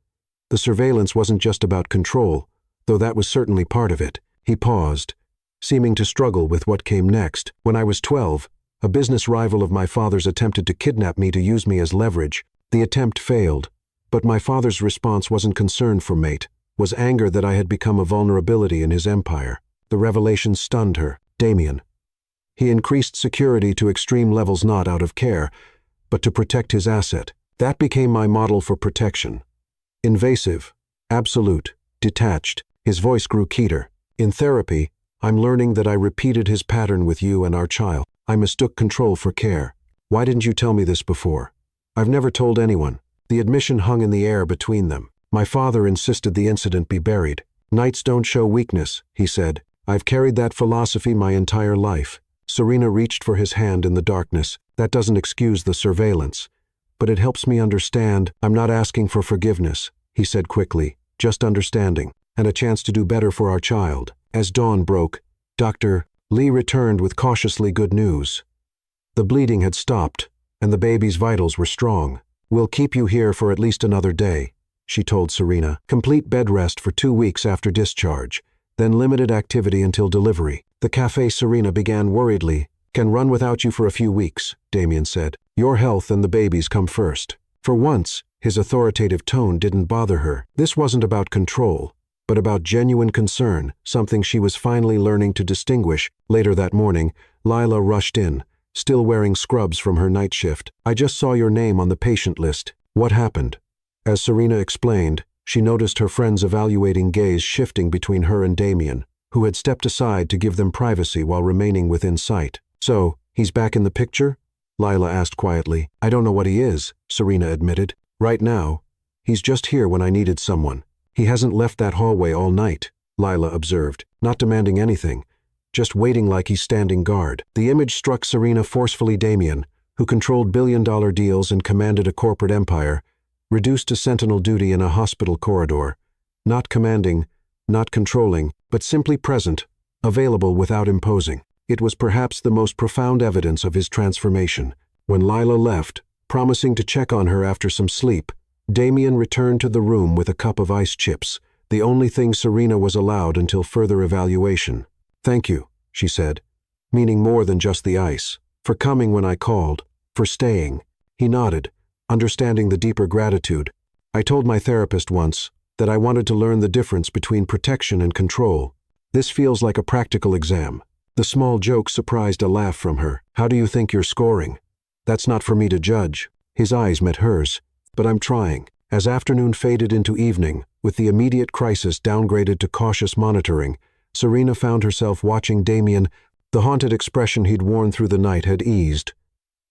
The surveillance wasn't just about control, though that was certainly part of it. He paused, seeming to struggle with what came next. When I was 12, a business rival of my father's attempted to kidnap me to use me as leverage. The attempt failed, but my father's response wasn't concern for mate, was anger that I had become a vulnerability in his empire. The revelation stunned her. Damien. He increased security to extreme levels, not out of care, but to protect his asset. That became my model for protection. Invasive, absolute, detached. His voice grew keener. In therapy, I'm learning that I repeated his pattern with you and our child. I mistook control for care. Why didn't you tell me this before? I've never told anyone. The admission hung in the air between them. My father insisted the incident be buried. Knights don't show weakness, he said. I've carried that philosophy my entire life. Serena reached for his hand in the darkness. That doesn't excuse the surveillance, but it helps me understand. I'm not asking for forgiveness, he said quickly, just understanding, and a chance to do better for our child. As dawn broke, Dr. Lee returned with cautiously good news. The bleeding had stopped, and the baby's vitals were strong. We'll keep you here for at least another day, she told Serena. Complete bed rest for 2 weeks after discharge, then limited activity until delivery. The cafe. Serena began worriedly. Can run without you for a few weeks, Damien said. Your health and the baby's come first. For once, his authoritative tone didn't bother her. This wasn't about control, but about genuine concern, something she was finally learning to distinguish. Later that morning, Lila rushed in, still wearing scrubs from her night shift. I just saw your name on the patient list. What happened? As Serena explained, she noticed her friend's evaluating gaze shifting between her and Damien, who had stepped aside to give them privacy while remaining within sight. So, he's back in the picture? Lila asked quietly. I don't know what he is, Serena admitted. Right now, he's just here when I needed someone. He hasn't left that hallway all night, Lila observed, not demanding anything, just waiting like he's standing guard. The image struck Serena forcefully. Damien, who controlled billion-dollar deals and commanded a corporate empire, reduced to sentinel duty in a hospital corridor, not commanding, not controlling, but simply present, available without imposing. It was perhaps the most profound evidence of his transformation. When Lila left, promising to check on her after some sleep, Damien returned to the room with a cup of ice chips, the only thing Serena was allowed until further evaluation. Thank you, she said, meaning more than just the ice, for coming when I called, for staying. He nodded, understanding the deeper gratitude. I told my therapist once that I wanted to learn the difference between protection and control. This feels like a practical exam. The small joke surprised a laugh from her. How do you think you're scoring? That's not for me to judge. His eyes met hers. but I'm trying. As afternoon faded into evening, with the immediate crisis downgraded to cautious monitoring, Serena found herself watching Damien. The haunted expression he'd worn through the night had eased,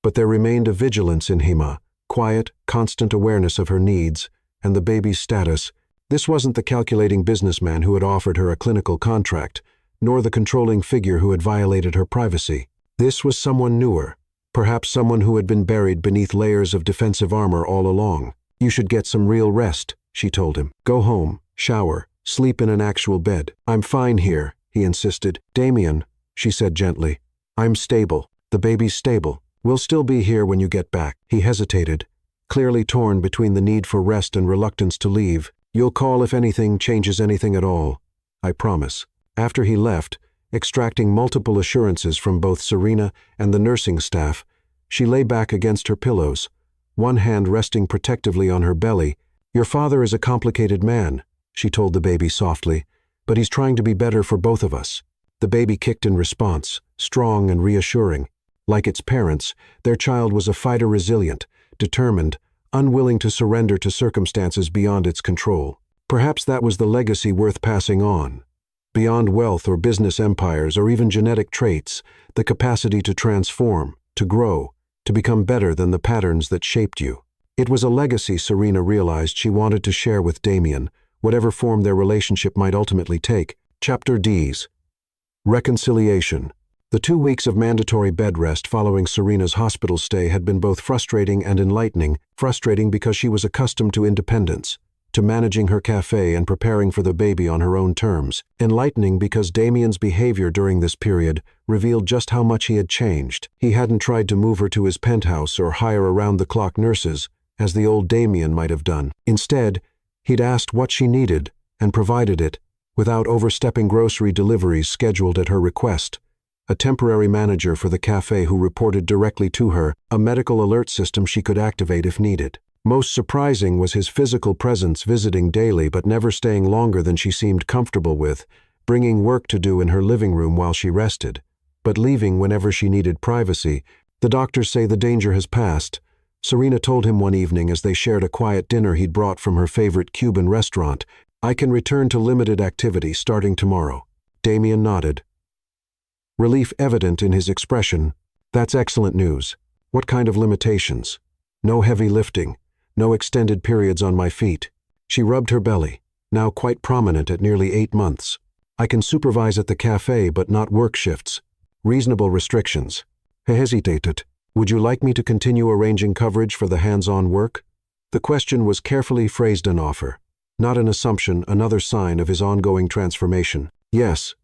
but there remained a vigilance in him, quiet, constant awareness of her needs and the baby's status. This wasn't the calculating businessman who had offered her a clinical contract, nor the controlling figure who had violated her privacy. This was someone newer, perhaps someone who had been buried beneath layers of defensive armor all along. You should get some real rest, she told him. Go home, shower, sleep in an actual bed. I'm fine here, he insisted. Damien, she said gently. I'm stable. The baby's stable. We'll still be here when you get back. He hesitated, clearly torn between the need for rest and reluctance to leave. You'll call if anything changes anything at all. I promise. After he left, extracting multiple assurances from both Serena and the nursing staff, she lay back against her pillows, one hand resting protectively on her belly. Your father is a complicated man, she told the baby softly, but he's trying to be better for both of us. The baby kicked in response, strong and reassuring. Like its parents, their child was a fighter, resilient, determined, unwilling to surrender to circumstances beyond its control. Perhaps that was the legacy worth passing on. Beyond wealth or business empires or even genetic traits, the capacity to transform, to grow, to become better than the patterns that shaped you. It was a legacy Serena realized she wanted to share with Damien, whatever form their relationship might ultimately take. Chapter D's. Reconciliation. The 2 weeks of mandatory bed rest following Serena's hospital stay had been both frustrating and enlightening. Frustrating because she was accustomed to independence, to managing her cafe and preparing for the baby on her own terms. Enlightening because Damien's behavior during this period revealed just how much he had changed. He hadn't tried to move her to his penthouse or hire around-the-clock nurses, as the old Damien might have done. Instead, he'd asked what she needed and provided it, without overstepping grocery deliveries scheduled at her request. A temporary manager for the cafe who reported directly to her, a medical alert system she could activate if needed. Most surprising was his physical presence, visiting daily but never staying longer than she seemed comfortable with, bringing work to do in her living room while she rested, but leaving whenever she needed privacy. The doctors say the danger has passed, Serena told him one evening as they shared a quiet dinner he'd brought from her favorite Cuban restaurant. I can return to limited activity starting tomorrow. Damien nodded, relief evident in his expression. That's excellent news. What kind of limitations? No heavy lifting, no extended periods on my feet. She rubbed her belly, now quite prominent at nearly 8 months. I can supervise at the cafe but not work shifts. Reasonable restrictions. He hesitated. Would you like me to continue arranging coverage for the hands-on work? The question was carefully phrased, an offer, not an assumption, another sign of his ongoing transformation. Yes.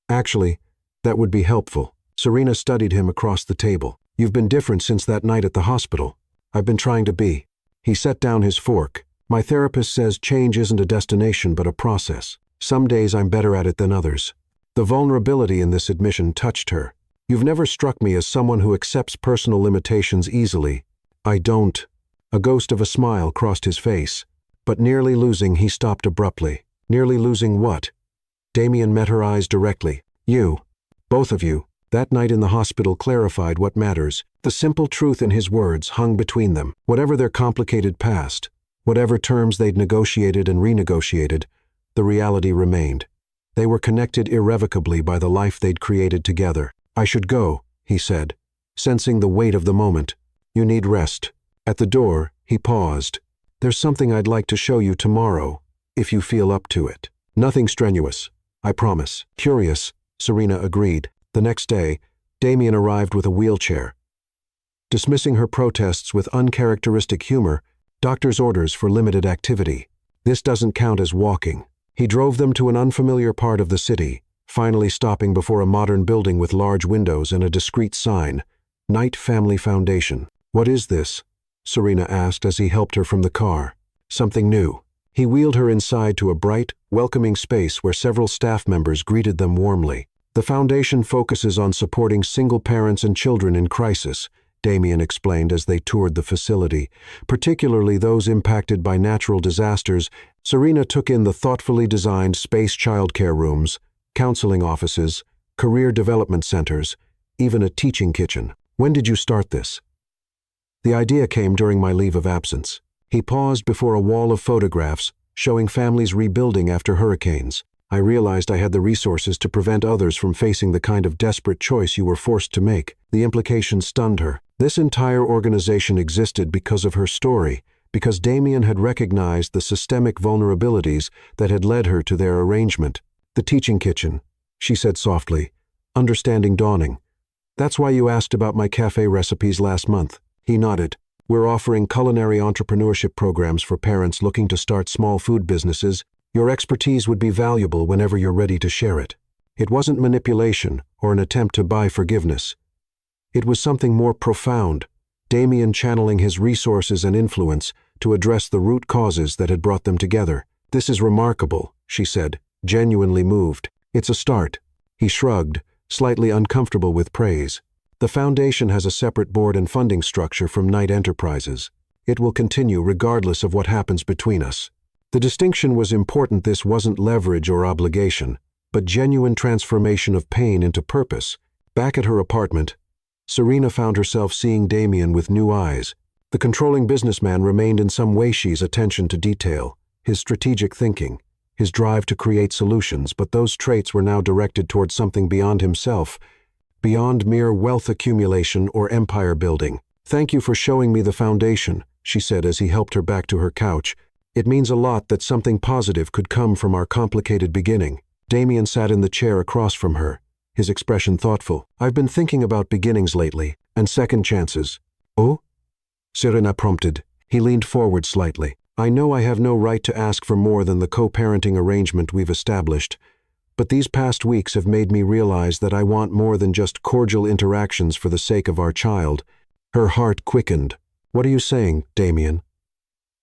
Actually, that would be helpful. Serena studied him across the table. You've been different since that night at the hospital. I've been trying to be. He set down his fork. My therapist says change isn't a destination but a process. Some days I'm better at it than others. The vulnerability in this admission touched her. You've never struck me as someone who accepts personal limitations easily. I don't. A ghost of a smile crossed his face. But nearly losing, he stopped abruptly. Nearly losing what? Damien met her eyes directly. You. Both of you. That night in the hospital clarified what matters. The simple truth in his words hung between them. Whatever their complicated past, whatever terms they'd negotiated and renegotiated, the reality remained. They were connected irrevocably by the life they'd created together. I should go, he said, sensing the weight of the moment. You need rest. At the door, he paused. There's something I'd like to show you tomorrow, if you feel up to it. Nothing strenuous, I promise. Curious, Serena agreed. The next day, Damien arrived with a wheelchair. Dismissing her protests with uncharacteristic humor, doctor's orders for limited activity. This doesn't count as walking. He drove them to an unfamiliar part of the city, finally stopping before a modern building with large windows and a discreet sign, Knight Family Foundation. What is this? Serena asked as he helped her from the car. Something new. He wheeled her inside to a bright, welcoming space where several staff members greeted them warmly. The foundation focuses on supporting single parents and children in crisis, Damien explained as they toured the facility, particularly those impacted by natural disasters. Serena took in the thoughtfully designed space childcare rooms, counseling offices, career development centers, even a teaching kitchen. When did you start this? The idea came during my leave of absence. He paused before a wall of photographs, showing families rebuilding after hurricanes. I realized I had the resources to prevent others from facing the kind of desperate choice you were forced to make. The implication stunned her. This entire organization existed because of her story, because Damien had recognized the systemic vulnerabilities that had led her to their arrangement. The teaching kitchen, she said softly, understanding dawning. That's why you asked about my cafe recipes last month. He nodded. We're offering culinary entrepreneurship programs for parents looking to start small food businesses. Your expertise would be valuable whenever you're ready to share it. It wasn't manipulation or an attempt to buy forgiveness. It was something more profound, Damien channeling his resources and influence to address the root causes that had brought them together. This is remarkable, she said, genuinely moved. It's a start. He shrugged, slightly uncomfortable with praise. The foundation has a separate board and funding structure from Knight Enterprises. It will continue regardless of what happens between us. The distinction was important. This wasn't leverage or obligation, but genuine transformation of pain into purpose. Back at her apartment, Serena found herself seeing Damien with new eyes. The controlling businessman remained in some way his attention to detail, his strategic thinking, his drive to create solutions, but those traits were now directed towards something beyond himself, beyond mere wealth accumulation or empire building. Thank you for showing me the foundation, she said as he helped her back to her couch. It means a lot that something positive could come from our complicated beginning. Damien sat in the chair across from her, his expression thoughtful. I've been thinking about beginnings lately, and second chances. Oh? Serena prompted. He leaned forward slightly. I know I have no right to ask for more than the co-parenting arrangement we've established, but these past weeks have made me realize that I want more than just cordial interactions for the sake of our child. Her heart quickened. What are you saying, Damien?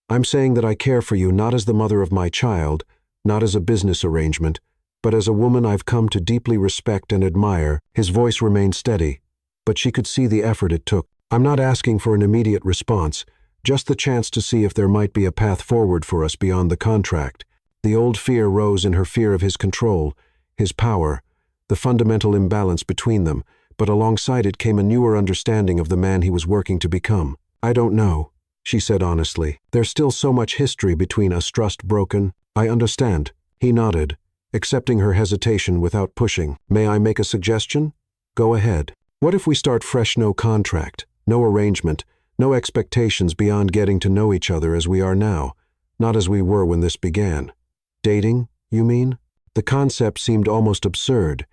I'm saying that I care for you not as the mother of my child, not as a business arrangement, but as a woman I've come to deeply respect and admire. His voice remained steady, but she could see the effort it took. I'm not asking for an immediate response, just the chance to see if there might be a path forward for us beyond the contract. The old fear rose in her, fear of his control, his power, the fundamental imbalance between them, but alongside it came a newer understanding of the man he was working to become. I don't know, she said honestly. There's still so much history between us, trust broken. I understand. He nodded, accepting her hesitation without pushing. May I make a suggestion? Go ahead. What if we start fresh, no contract, no arrangement, no expectations beyond getting to know each other as we are now, not as we were when this began? Dating, you mean? The concept seemed almost absurd.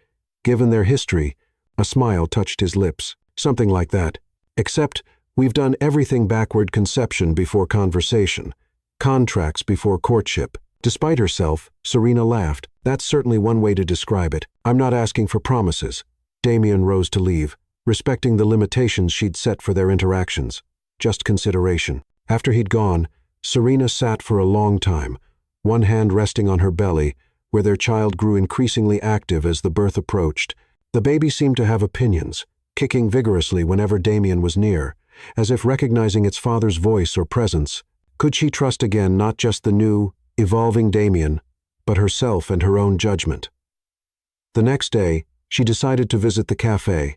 Given their history, a smile touched his lips. Something like that. Except, we've done everything backward: conception before conversation, contracts before courtship. Despite herself, Serena laughed. That's certainly one way to describe it. I'm not asking for promises. Damien rose to leave, respecting the limitations she'd set for their interactions. Just consideration. After he'd gone, Serena sat for a long time, one hand resting on her belly, where their child grew increasingly active as the birth approached. The baby seemed to have opinions, kicking vigorously whenever Damien was near, as if recognizing its father's voice or presence. Could she trust again not just the new, evolving Damien, but herself and her own judgment? The next day, she decided to visit the cafe.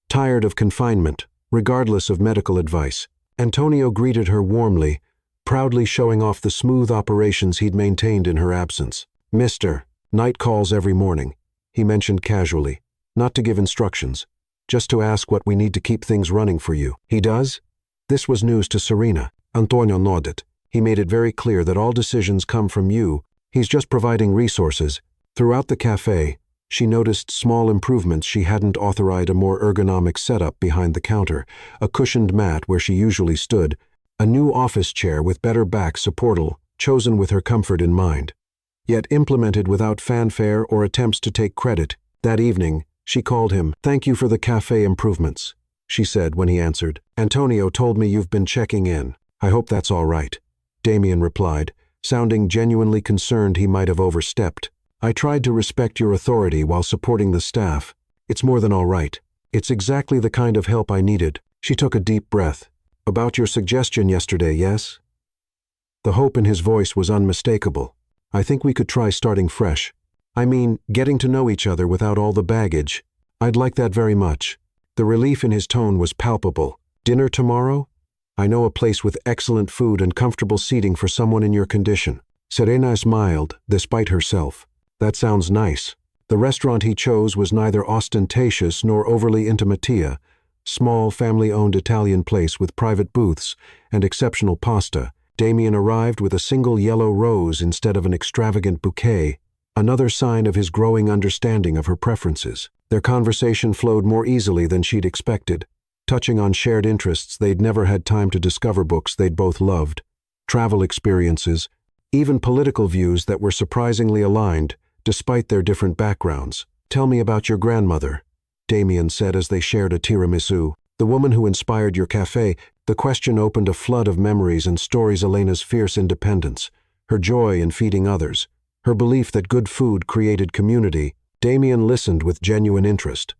Tired of confinement, regardless of medical advice, Antonio greeted her warmly, proudly showing off the smooth operations he'd maintained in her absence. Mr. Knight calls every morning, he mentioned casually, not to give instructions, just to ask what we need to keep things running for you. He does? This was news to Serena. Antonio nodded. He made it very clear that all decisions come from you. He's just providing resources. Throughout the cafe, she noticed small improvements. She hadn't authorized a more ergonomic setup behind the counter, a cushioned mat where she usually stood, a new office chair with better back supportal, chosen with her comfort in mind, yet implemented without fanfare or attempts to take credit. That evening, she called him. Thank you for the cafe improvements, she said when he answered. Antonio told me you've been checking in. I hope that's all right, Damien replied, sounding genuinely concerned he might have overstepped. I tried to respect your authority while supporting the staff. It's more than all right. It's exactly the kind of help I needed. She took a deep breath. About your suggestion yesterday, yes? The hope in his voice was unmistakable. I think we could try starting fresh. I mean, getting to know each other without all the baggage. I'd like that very much. The relief in his tone was palpable. Dinner tomorrow? I know a place with excellent food and comfortable seating for someone in your condition. Serena smiled, despite herself. That sounds nice. The restaurant he chose was neither ostentatious nor overly intimatia, small family-owned Italian place with private booths and exceptional pasta. Damien arrived with a single yellow rose instead of an extravagant bouquet, another sign of his growing understanding of her preferences. Their conversation flowed more easily than she'd expected, touching on shared interests they'd never had time to discover, books they'd both loved, travel experiences, even political views that were surprisingly aligned, despite their different backgrounds. "Tell me about your grandmother," Damien said as they shared a tiramisu. "The woman who inspired your cafe." The question opened a flood of memories and stories: Elena's fierce independence, her joy in feeding others, her belief that good food created community. Damien listened with genuine interest,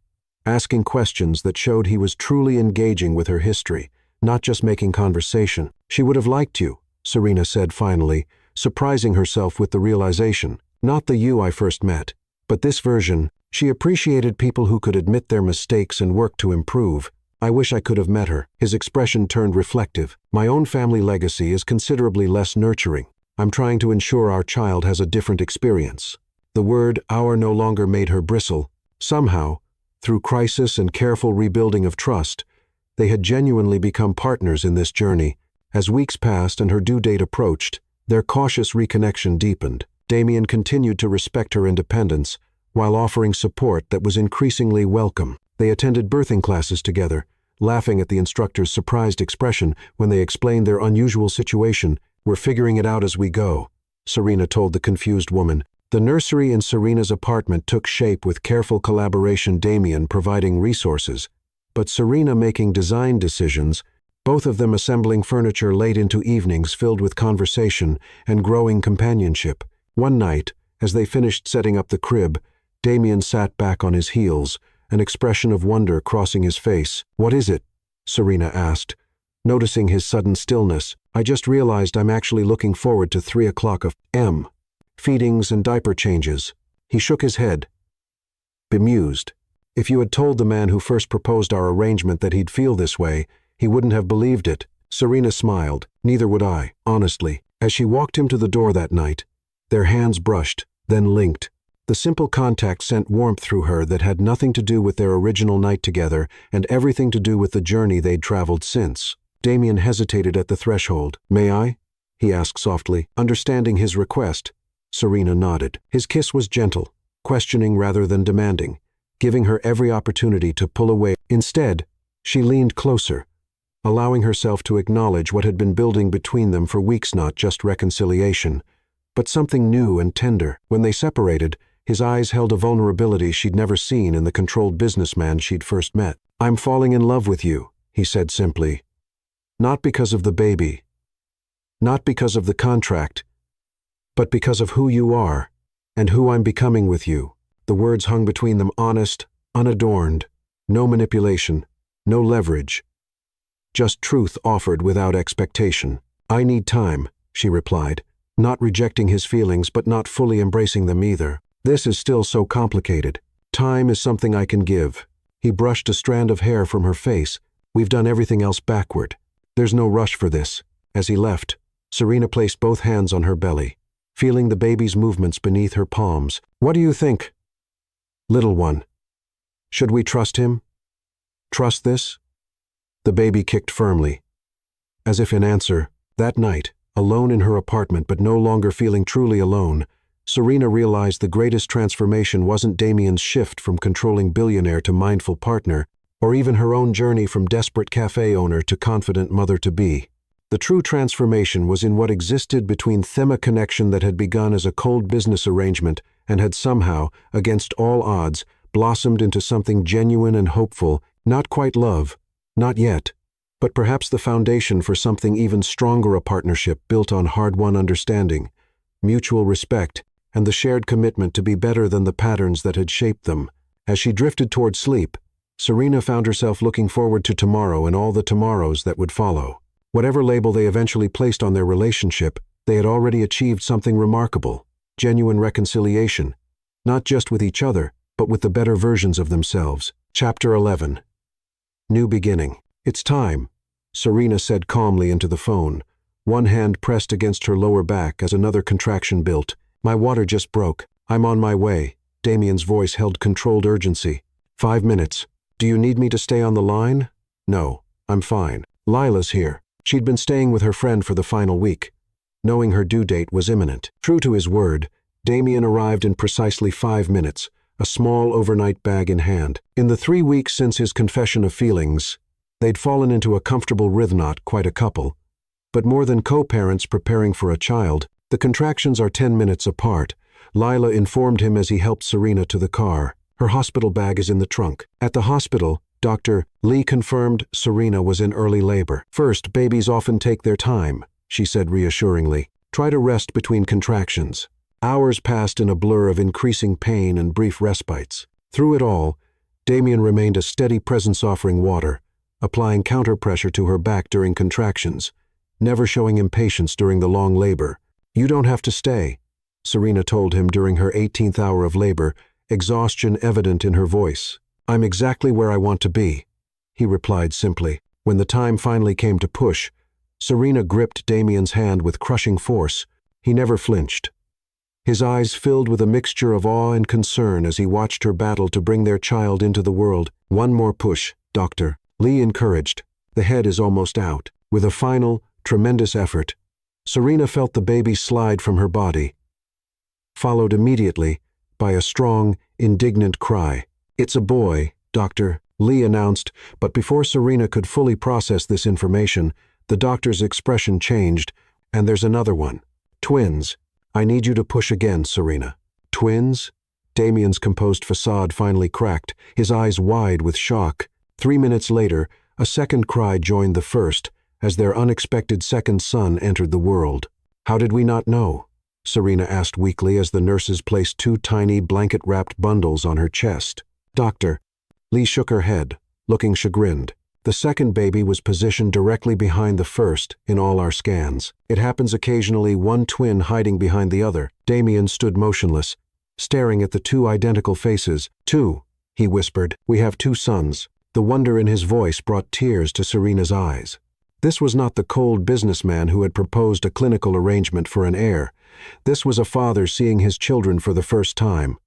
asking questions that showed he was truly engaging with her history, not just making conversation. "She would have liked you," Serena said finally, surprising herself with the realization. "Not the you I first met, but this version. She appreciated people who could admit their mistakes and work to improve. I wish I could have met her." His expression turned reflective. "My own family legacy is considerably less nurturing. I'm trying to ensure our child has a different experience." The word "our" no longer made her bristle. Somehow, through crisis and careful rebuilding of trust, they had genuinely become partners in this journey. As weeks passed and her due date approached, their cautious reconnection deepened. Damien continued to respect her independence, while offering support that was increasingly welcome. They attended birthing classes together, laughing at the instructor's surprised expression when they explained their unusual situation. "We're figuring it out as we go," Serena told the confused woman. The nursery in Serena's apartment took shape with careful collaboration, Damien providing resources, but Serena making design decisions, both of them assembling furniture late into evenings filled with conversation and growing companionship. One night, as they finished setting up the crib, Damien sat back on his heels, an expression of wonder crossing his face. "What is it?" Serena asked, noticing his sudden stillness. "I just realized I'm actually looking forward to 3 o'clock of feedings and diaper changes." He shook his head, bemused. "If you had told the man who first proposed our arrangement that he'd feel this way, he wouldn't have believed it." Serena smiled. "Neither would I, honestly." As she walked him to the door that night, their hands brushed, then linked. The simple contact sent warmth through her that had nothing to do with their original night together and everything to do with the journey they'd traveled since. Damien hesitated at the threshold. "May I?" he asked softly. Understanding his request, Serena nodded. His kiss was gentle, questioning rather than demanding, giving her every opportunity to pull away. Instead, she leaned closer, allowing herself to acknowledge what had been building between them for weeks, not just reconciliation, but something new and tender. When they separated, his eyes held a vulnerability she'd never seen in the controlled businessman she'd first met. "I'm falling in love with you," he said simply. "Not because of the baby, not because of the contract, but because of who you are and who I'm becoming with you." The words hung between them, honest, unadorned, no manipulation, no leverage, just truth offered without expectation. "I need time," she replied, not rejecting his feelings but not fully embracing them either. "This is still so complicated. Time is something I can give." He brushed a strand of hair from her face. "We've done everything else backward. There's no rush for this." As he left, Serena placed both hands on her belly, feeling the baby's movements beneath her palms. "What do you think, little one? Should we trust him? Trust this?" The baby kicked firmly, as if in answer. That night, alone in her apartment but no longer feeling truly alone, Serena realized the greatest transformation wasn't Damien's shift from controlling billionaire to mindful partner, or even her own journey from desperate cafe owner to confident mother-to-be. The true transformation was in what existed between them, a connection that had begun as a cold business arrangement and had somehow, against all odds, blossomed into something genuine and hopeful. Not quite love, not yet, but perhaps the foundation for something even stronger, a partnership built on hard-won understanding, mutual respect, and the shared commitment to be better than the patterns that had shaped them. As she drifted toward sleep, Serena found herself looking forward to tomorrow and all the tomorrows that would follow. Whatever label they eventually placed on their relationship, they had already achieved something remarkable: genuine reconciliation, not just with each other, but with the better versions of themselves. Chapter 11. New Beginning. "It's time," Serena said calmly into the phone, one hand pressed against her lower back as another contraction built. "My water just broke. I'm on my way." Damien's voice held controlled urgency. 5 minutes. "Do you need me to stay on the line?" "No, I'm fine. Lila's here." She'd been staying with her friend for the final week, knowing her due date was imminent. True to his word, Damien arrived in precisely 5 minutes, a small overnight bag in hand. In the 3 weeks since his confession of feelings, they'd fallen into a comfortable rhythmknot, quite a couple. But more than co-parents preparing for a child, the contractions are 10 minutes apart. Lila informed him as he helped Serena to the car. Her hospital bag is in the trunk. At the hospital, Dr. Lee confirmed Serena was in early labor. "First, babies often take their time," she said reassuringly. "Try to rest between contractions." Hours passed in a blur of increasing pain and brief respites. Through it all, Damien remained a steady presence, offering water, applying counter-pressure to her back during contractions, never showing impatience during the long labor. "You don't have to stay," Serena told him during her 18th hour of labor, exhaustion evident in her voice. "I'm exactly where I want to be," he replied simply. When the time finally came to push, Serena gripped Damien's hand with crushing force. He never flinched. His eyes filled with a mixture of awe and concern as he watched her battle to bring their child into the world. "One more push, Doctor," Lee encouraged. "The head is almost out." With a final, tremendous effort, Serena felt the baby slide from her body, followed immediately by a strong, indignant cry. "It's a boy, Doctor," Lee announced, but before Serena could fully process this information, the doctor's expression changed. "And there's another one. Twins. I need you to push again, Serena." "Twins?" Damien's composed facade finally cracked, his eyes wide with shock. 3 minutes later, a second cry joined the first, as their unexpected second son entered the world. "How did we not know?" Serena asked weakly as the nurses placed 2 tiny blanket-wrapped bundles on her chest. "Doctor," Lee shook her head, looking chagrined. "The second baby was positioned directly behind the first in all our scans. It happens occasionally, one twin hiding behind the other." Damien stood motionless, staring at the 2 identical faces. "Two," he whispered. "We have 2 sons." The wonder in his voice brought tears to Serena's eyes. This was not the cold businessman who had proposed a clinical arrangement for an heir. This was a father seeing his children for the first time,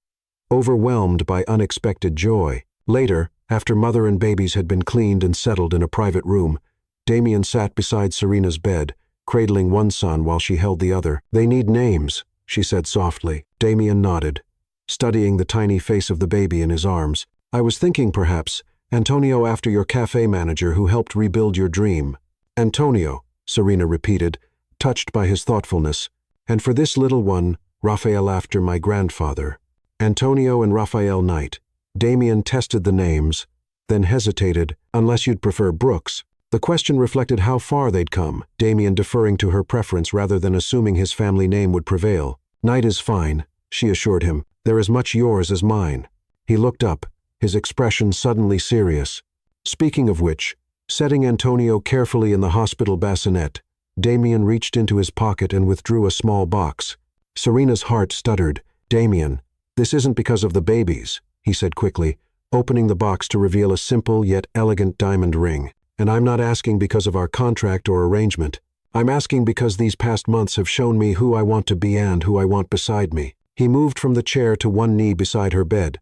overwhelmed by unexpected joy. Later, after mother and babies had been cleaned and settled in a private room, Damien sat beside Serena's bed, cradling one son while she held the other. "They need names," she said softly. Damien nodded, studying the tiny face of the baby in his arms. "I was thinking perhaps, Antonio, after your cafe manager who helped rebuild your dream." "Antonio," Serena repeated, touched by his thoughtfulness. "And for this little one, Raphael, after my grandfather." Antonio and Raphael Knight. Damien tested the names, then hesitated. "Unless you'd prefer Brooks." The question reflected how far they'd come, Damien deferring to her preference rather than assuming his family name would prevail. "Knight is fine," she assured him. "They're as much yours as mine." He looked up, his expression suddenly serious. "Speaking of which," setting Antonio carefully in the hospital bassinet, Damien reached into his pocket and withdrew a small box. Serena's heart stuttered. "Damien, this isn't because of the babies," he said quickly, opening the box to reveal a simple yet elegant diamond ring. "And I'm not asking because of our contract or arrangement. I'm asking because these past months have shown me who I want to be and who I want beside me." He moved from the chair to one knee beside her bed,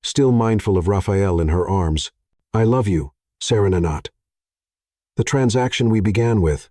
still mindful of Raphael in her arms. "I love you, Serenanat. The transaction we began with,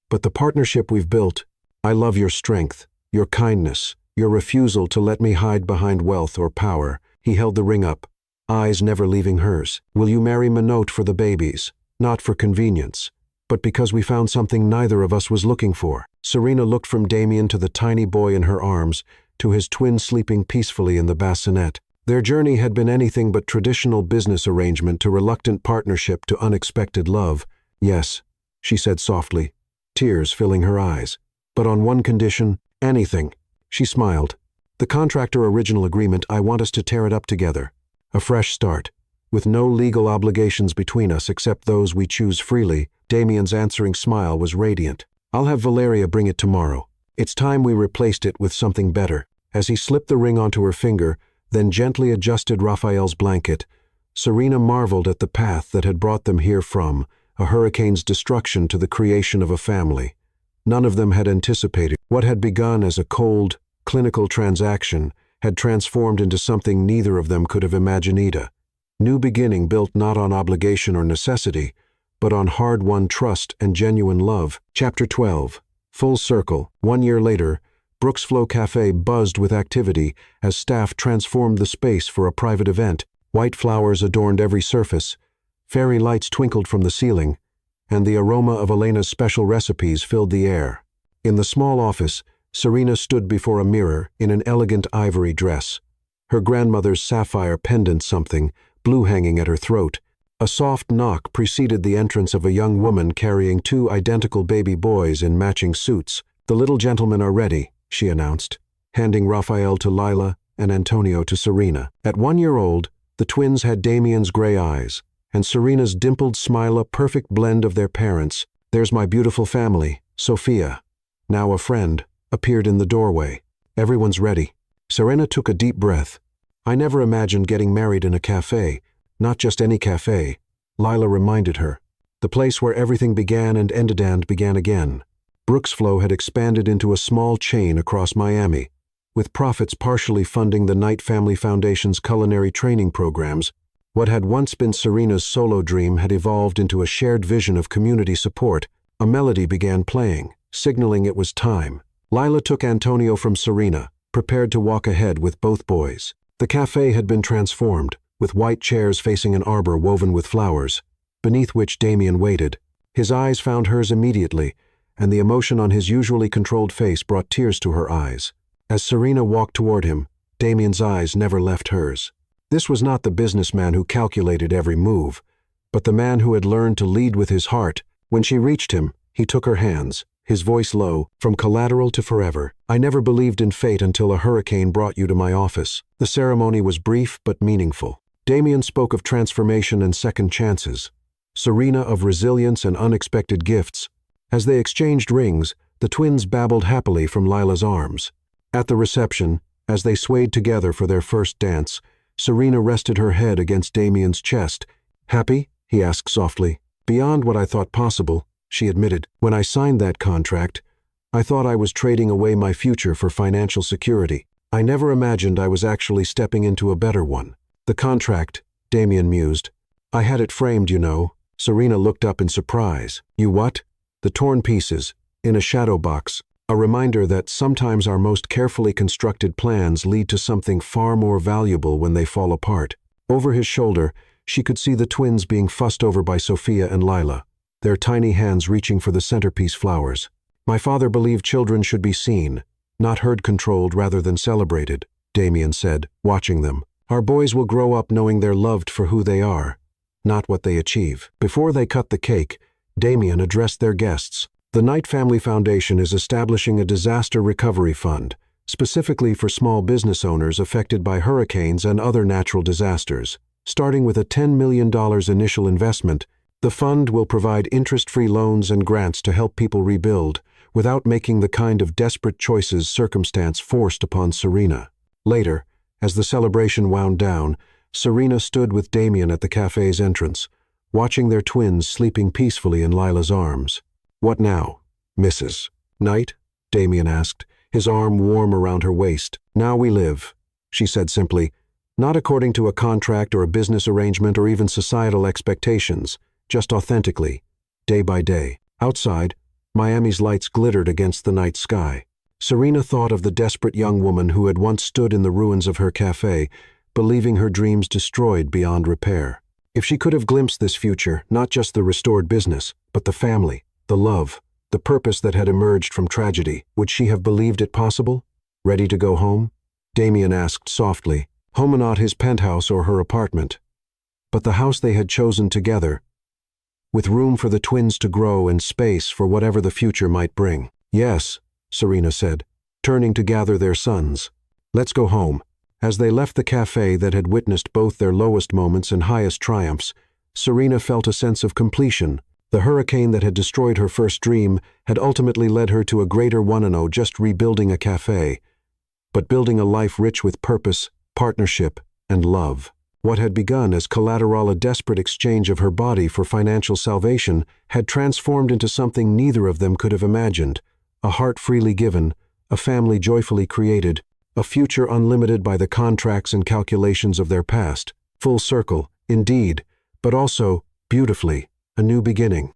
but the partnership we've built. I love your strength, your kindness, your refusal to let me hide behind wealth or power." He held the ring up, eyes never leaving hers. "Will you marry Minot for the babies? Not for convenience, but because we found something neither of us was looking for." Serena looked from Damien to the tiny boy in her arms, to his twin sleeping peacefully in the bassinet. Their journey had been anything but traditional business arrangement to reluctant partnership to unexpected love. "Yes," she said softly, tears filling her eyes. "But on one condition." "Anything." She smiled. "The contractor original agreement, I want us to tear it up together. A fresh start, with no legal obligations between us except those we choose freely." Damien's answering smile was radiant. "I'll have Valeria bring it tomorrow. It's time we replaced it with something better." As he slipped the ring onto her finger, then gently adjusted Raphael's blanket, Serena marveled at the path that had brought them here from a hurricane's destruction to the creation of a family. None of them had anticipated what had begun as a cold, clinical transaction had transformed into something neither of them could have imagined. A new beginning built not on obligation or necessity, but on hard-won trust and genuine love. Chapter 12. Full circle. 1 year later, Brooks Flow Cafe buzzed with activity as staff transformed the space for a private event. White flowers adorned every surface, fairy lights twinkled from the ceiling, and the aroma of Elena's special recipes filled the air. In the small office, Serena stood before a mirror in an elegant ivory dress. Her grandmother's sapphire pendant something, blue hanging at her throat. A soft knock preceded the entrance of a young woman carrying 2 identical baby boys in matching suits. "The little gentlemen are ready," she announced, handing Raphael to Lila and Antonio to Serena. At 1 year old, the twins had Damien's gray eyes, and Serena's dimpled smile, a perfect blend of their parents. "There's my beautiful family," Sophia, now a friend, appeared in the doorway. "Everyone's ready." Serena took a deep breath. "I never imagined getting married in a cafe, not just any cafe," Lila reminded her. "The place where everything began and ended and began again." Brooks Flow had expanded into a small chain across Miami, with profits partially funding the Knight Family Foundation's culinary training programs. What had once been Serena's solo dream had evolved into a shared vision of community support. A melody began playing, signaling it was time. Lila took Antonio from Serena, prepared to walk ahead with both boys. The cafe had been transformed, with white chairs facing an arbor woven with flowers, beneath which Damien waited. His eyes found hers immediately, and the emotion on his usually controlled face brought tears to her eyes. As Serena walked toward him, Damien's eyes never left hers. This was not the businessman who calculated every move, but the man who had learned to lead with his heart. When she reached him, he took her hands, his voice low, "From collateral to forever. I never believed in fate until a hurricane brought you to my office." The ceremony was brief but meaningful. Damien spoke of transformation and second chances, Serena of resilience and unexpected gifts. As they exchanged rings, the twins babbled happily from Lila's arms. At the reception, as they swayed together for their first dance, Serena rested her head against Damien's chest. "Happy?" he asked softly. "Beyond what I thought possible," she admitted. "When I signed that contract, I thought I was trading away my future for financial security. I never imagined I was actually stepping into a better one." "The contract," Damien mused. "I had it framed, you know." Serena looked up in surprise. "You what?" "The torn pieces, in a shadow box. A reminder that sometimes our most carefully constructed plans lead to something far more valuable when they fall apart." Over his shoulder, she could see the twins being fussed over by Sophia and Lila, their tiny hands reaching for the centerpiece flowers. "My father believed children should be seen, not herd-controlled rather than celebrated," Damien said, watching them. "Our boys will grow up knowing they're loved for who they are, not what they achieve." Before they cut the cake, Damien addressed their guests. "The Knight Family Foundation is establishing a disaster recovery fund, specifically for small business owners affected by hurricanes and other natural disasters. Starting with a $10 million initial investment, the fund will provide interest-free loans and grants to help people rebuild without making the kind of desperate choices circumstance forced upon Serena." Later, as the celebration wound down, Serena stood with Damien at the cafe's entrance, watching their twins sleeping peacefully in Lila's arms. "What now, Mrs. Knight?" Damien asked, his arm warm around her waist. "Now we live," she said simply, "not according to a contract or a business arrangement or even societal expectations, just authentically, day by day." Outside, Miami's lights glittered against the night sky. Serena thought of the desperate young woman who had once stood in the ruins of her cafe, believing her dreams destroyed beyond repair. If she could have glimpsed this future, not just the restored business, but the family, the love, the purpose that had emerged from tragedy, would she have believed it possible? "Ready to go home?" Damien asked softly. Home, not his penthouse or her apartment, but the house they had chosen together, with room for the twins to grow and space for whatever the future might bring. "Yes," Serena said, turning to gather their sons. "Let's go home." As they left the cafe that had witnessed both their lowest moments and highest triumphs, Serena felt a sense of completion. The hurricane that had destroyed her first dream had ultimately led her to a greater one, just rebuilding a cafe, but building a life rich with purpose, partnership, and love. What had begun as collateral, a desperate exchange of her body for financial salvation, had transformed into something neither of them could have imagined: a heart freely given, a family joyfully created, a future unlimited by the contracts and calculations of their past. Full circle, indeed, but also, beautifully, a new beginning.